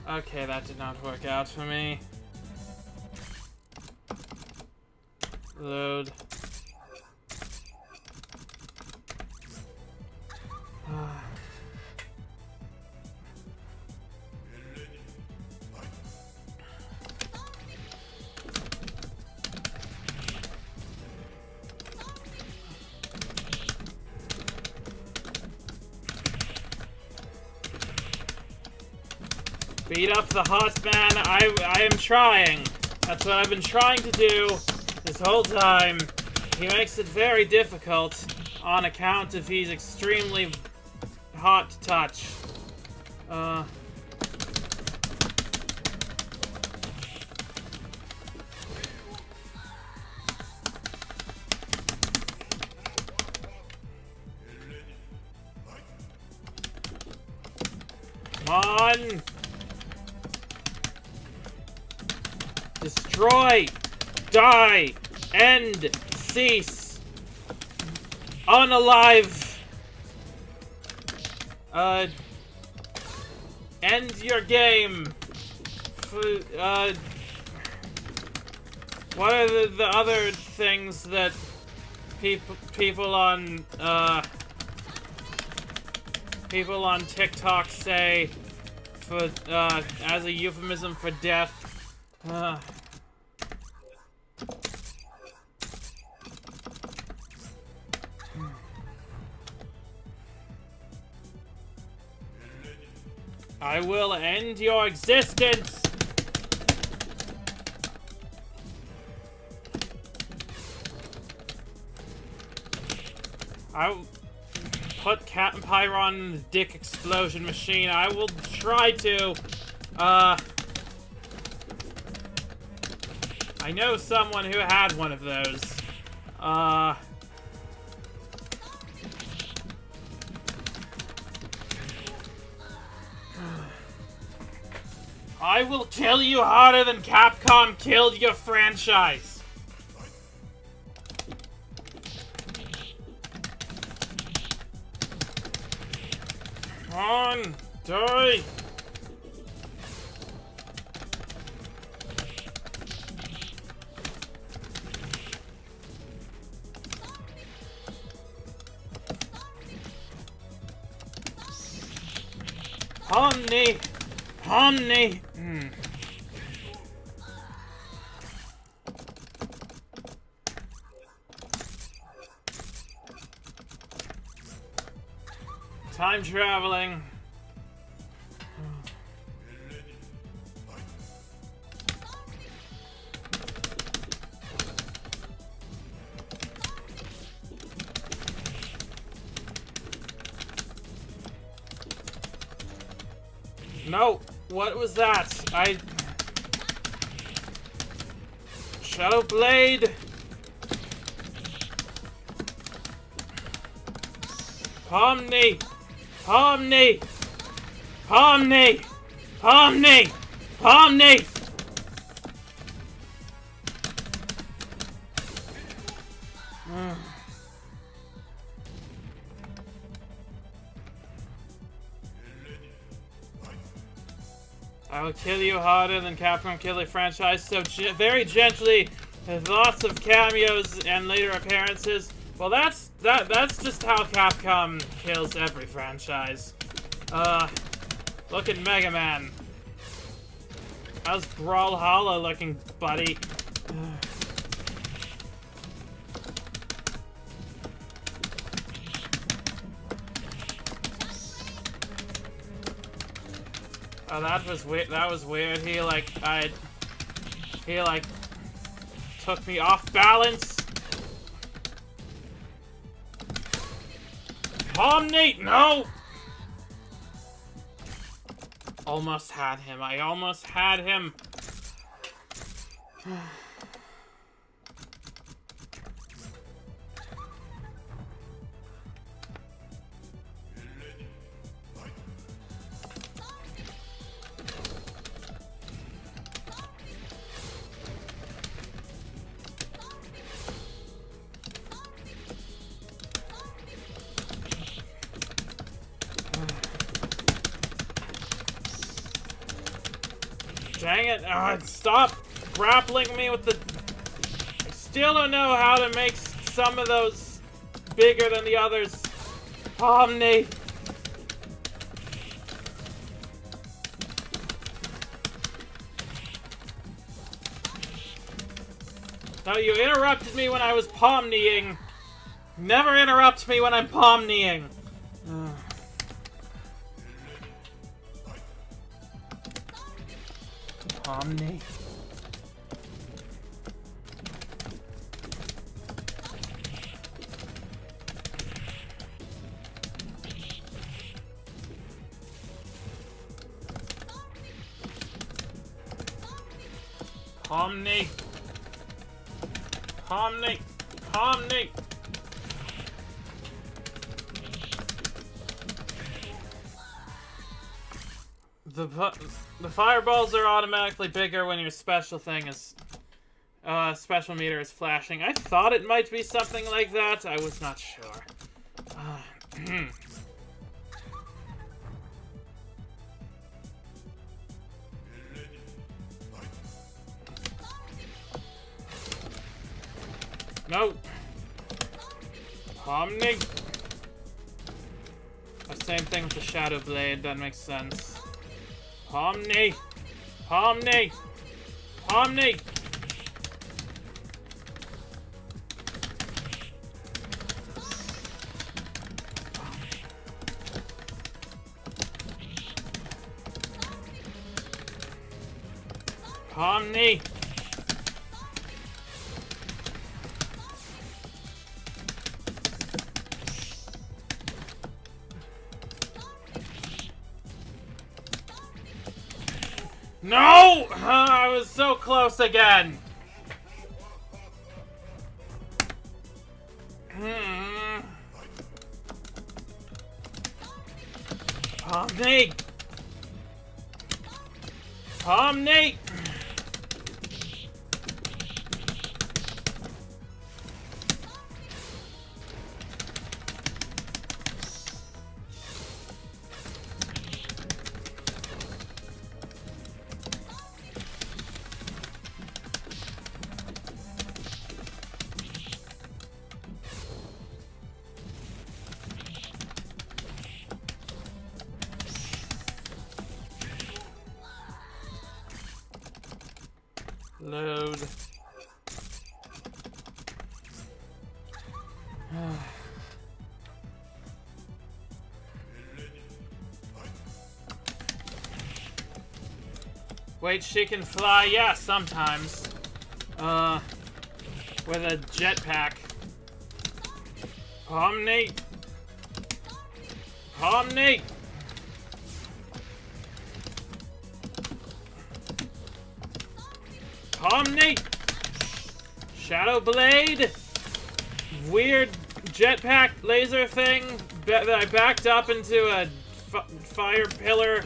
Okay, that did not work out for me. Load. Beat up the hot man. I am trying. That's what I've been trying to do this whole time. He makes it very difficult on account of he's extremely hot to touch. Come on! Destroy! Die! End! Cease! Unalive! End your game! What are the other things that people on TikTok say for as a euphemism for death? I will end your existence! I'll put Captain Pyron in the dick explosion machine. I will try to, I know someone who had one of those. I will kill you harder than Capcom killed your franchise. Come on, die. Honey, honey. Time traveling. No, what was that? Shadow Blade. Pomni! Pomni! Pomni! Pomni! Pomni! I will kill you harder than Capcom Killer franchise, so very gently, with lots of cameos and later appearances. Well, that's just how Capcom kills every franchise. Look at Mega Man. How's Brawlhalla looking, buddy? Oh, that was weird. That was weird. He like took me off balance. Pomni, no! Almost had him. I almost had him. Dang it! Stop grappling me with the... I still don't know how to make some of those bigger than the others. Pomni! No, you interrupted me when I was pomniing. Never interrupt me when I'm pomniing. Pomni. Pomni. Pomni. Pomni. The fireballs are automatically bigger when your special thing is, special meter is flashing. I thought it might be something like that. I was not sure. No. Pomni. The same thing with the Shadow Blade. That makes sense. Pomni! Pomni! Pomni! Pomni! No! I was so close again. Pomni! Pomni! Load. Wait, she can fly? Yeah, sometimes. With a jetpack. Pomni! Pomni! Pomni! Shadow Blade! Weird jetpack laser thing that I backed up into a fire pillar.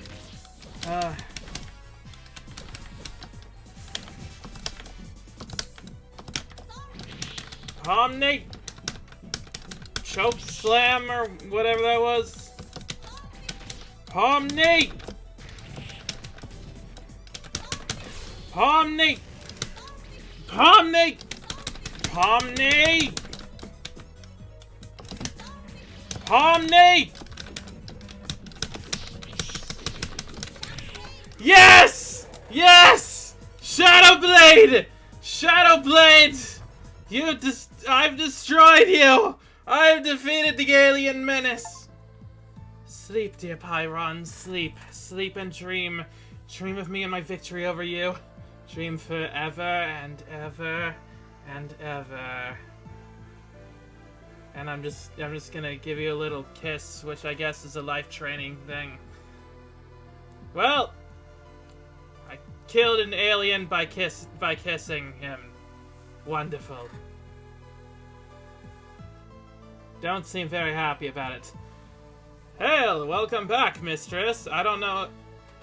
Pomnate! Choke slam or whatever that was. Pomnate! Pomnate! Pomnate! Pomnate! Pomnate! Yes! Yes! Shadowblade! Shadowblade! I've destroyed you! I've defeated the alien menace! Sleep, dear Pyron, sleep. Sleep and dream. Dream of me and my victory over you. Dream forever and ever and ever. And I'm just gonna give you a little kiss, which I guess is a life training thing. Well, I killed an alien by kissing him. Wonderful. Don't seem very happy about it. Hail, welcome back, mistress. I don't know.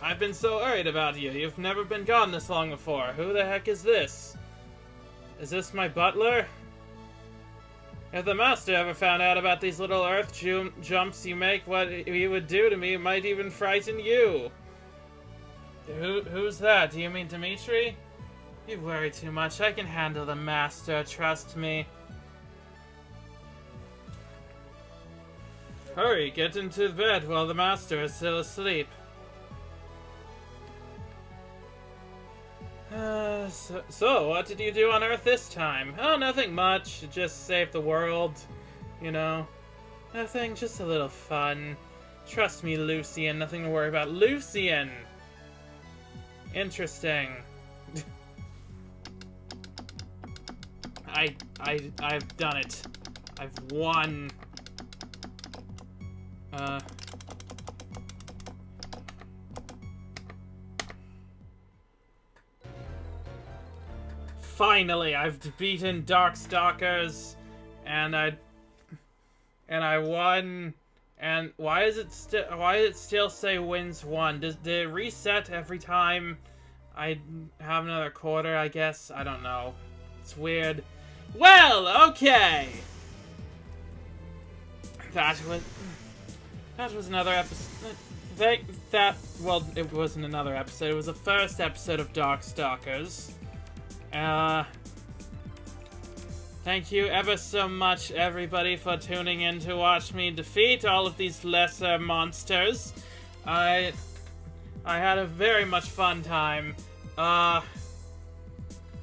I've been so worried about you. You've never been gone this long before. Who the heck is this? Is this my butler? If the master ever found out about these little earth jumps you make, what he would do to me, it might even frighten you. Who's that? Do you mean Demitri? You worry too much. I can handle the master, trust me. Hurry, get into bed while the master is still asleep. So, what did you do on Earth this time? Oh, nothing much. Just saved the world. You know. Nothing, just a little fun. Trust me, Lucian. Nothing to worry about. Lucian! Interesting. I've done it. I've won. Finally, I've beaten Darkstalkers, and I won. And why is it still say wins won? Did it reset every time I have another quarter? I guess I don't know. It's weird. Well, okay. That was another episode. Well, it wasn't another episode. It was the first episode of Darkstalkers. Thank you ever so much, everybody, for tuning in to watch me defeat all of these lesser monsters. I had a very much fun time.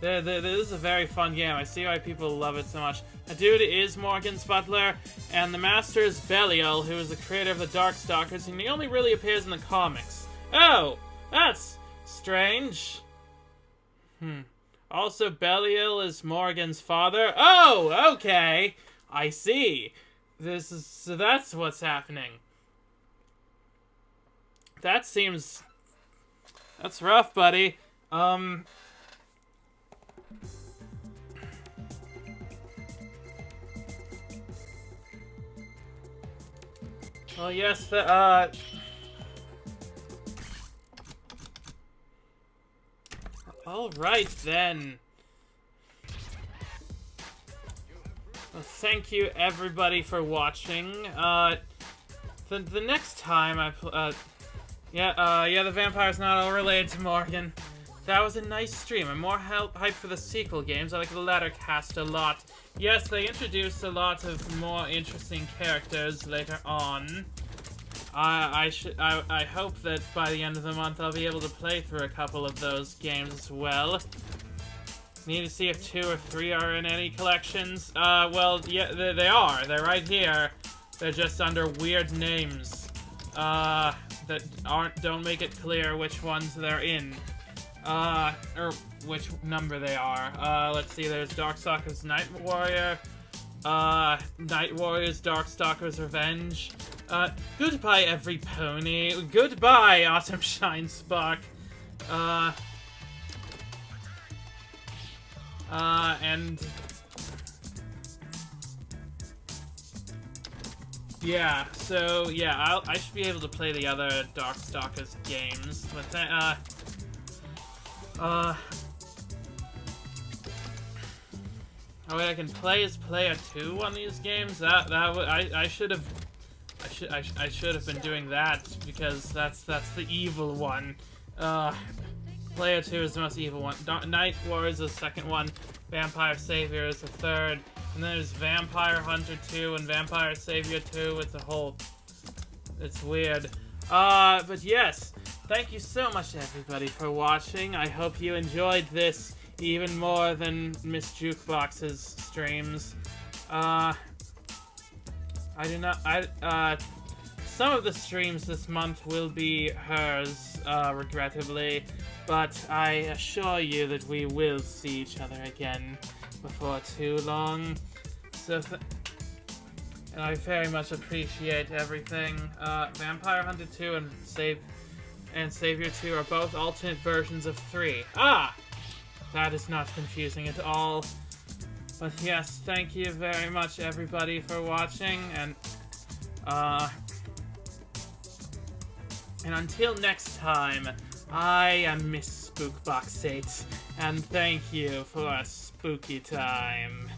This is a very fun game. I see why people love it so much. The dude is Morrigan's butler, and the master is Belial, who is the creator of the Darkstalkers, and he only really appears in the comics. Oh, that's strange. Also, Belial is Morrigan's father. Oh, okay. I see. So that's what's happening. That's rough, buddy. Well, yes, alright, then. Well, thank you, everybody, for watching. The next time the vampire's not all related to Morrigan. That was a nice stream. I'm more hyped for the sequel games. I like the latter cast a lot. Yes, they introduced a lot of more interesting characters later on. I hope that by the end of the month I'll be able to play through a couple of those games as well. Need to see if 2 or 3 are in any collections. Well, yeah, they are. They're right here. They're just under weird names. That don't make it clear which ones they're in. Or which number they are. Let's see, there's Darkstalkers Night Warrior, Night Warriors Darkstalkers Revenge. Goodbye, every pony. Goodbye, Autumn Shine Spark. Yeah, so, yeah, I should be able to play the other Darkstalkers games, but then, oh wait, I can play as player 2 on these games? I should have been doing that, because that's the evil one. Player 2 is the most evil one. Night War is the second one, Vampire Savior is the third, and then there's Vampire Hunter 2 and Vampire Savior 2 with the whole... It's weird. But yes, thank you so much everybody for watching. I hope you enjoyed this even more than Miss Jukebox's streams. Some of the streams this month will be hers, regrettably, but I assure you that we will see each other again before too long. So, and I very much appreciate everything. Vampire Hunter 2 and Savior 2 are both alternate versions of 3. Ah! That is not confusing at all. But yes, thank you very much everybody for watching, and until next time, I am Miss SpookBox 8, and thank you for a spooky time.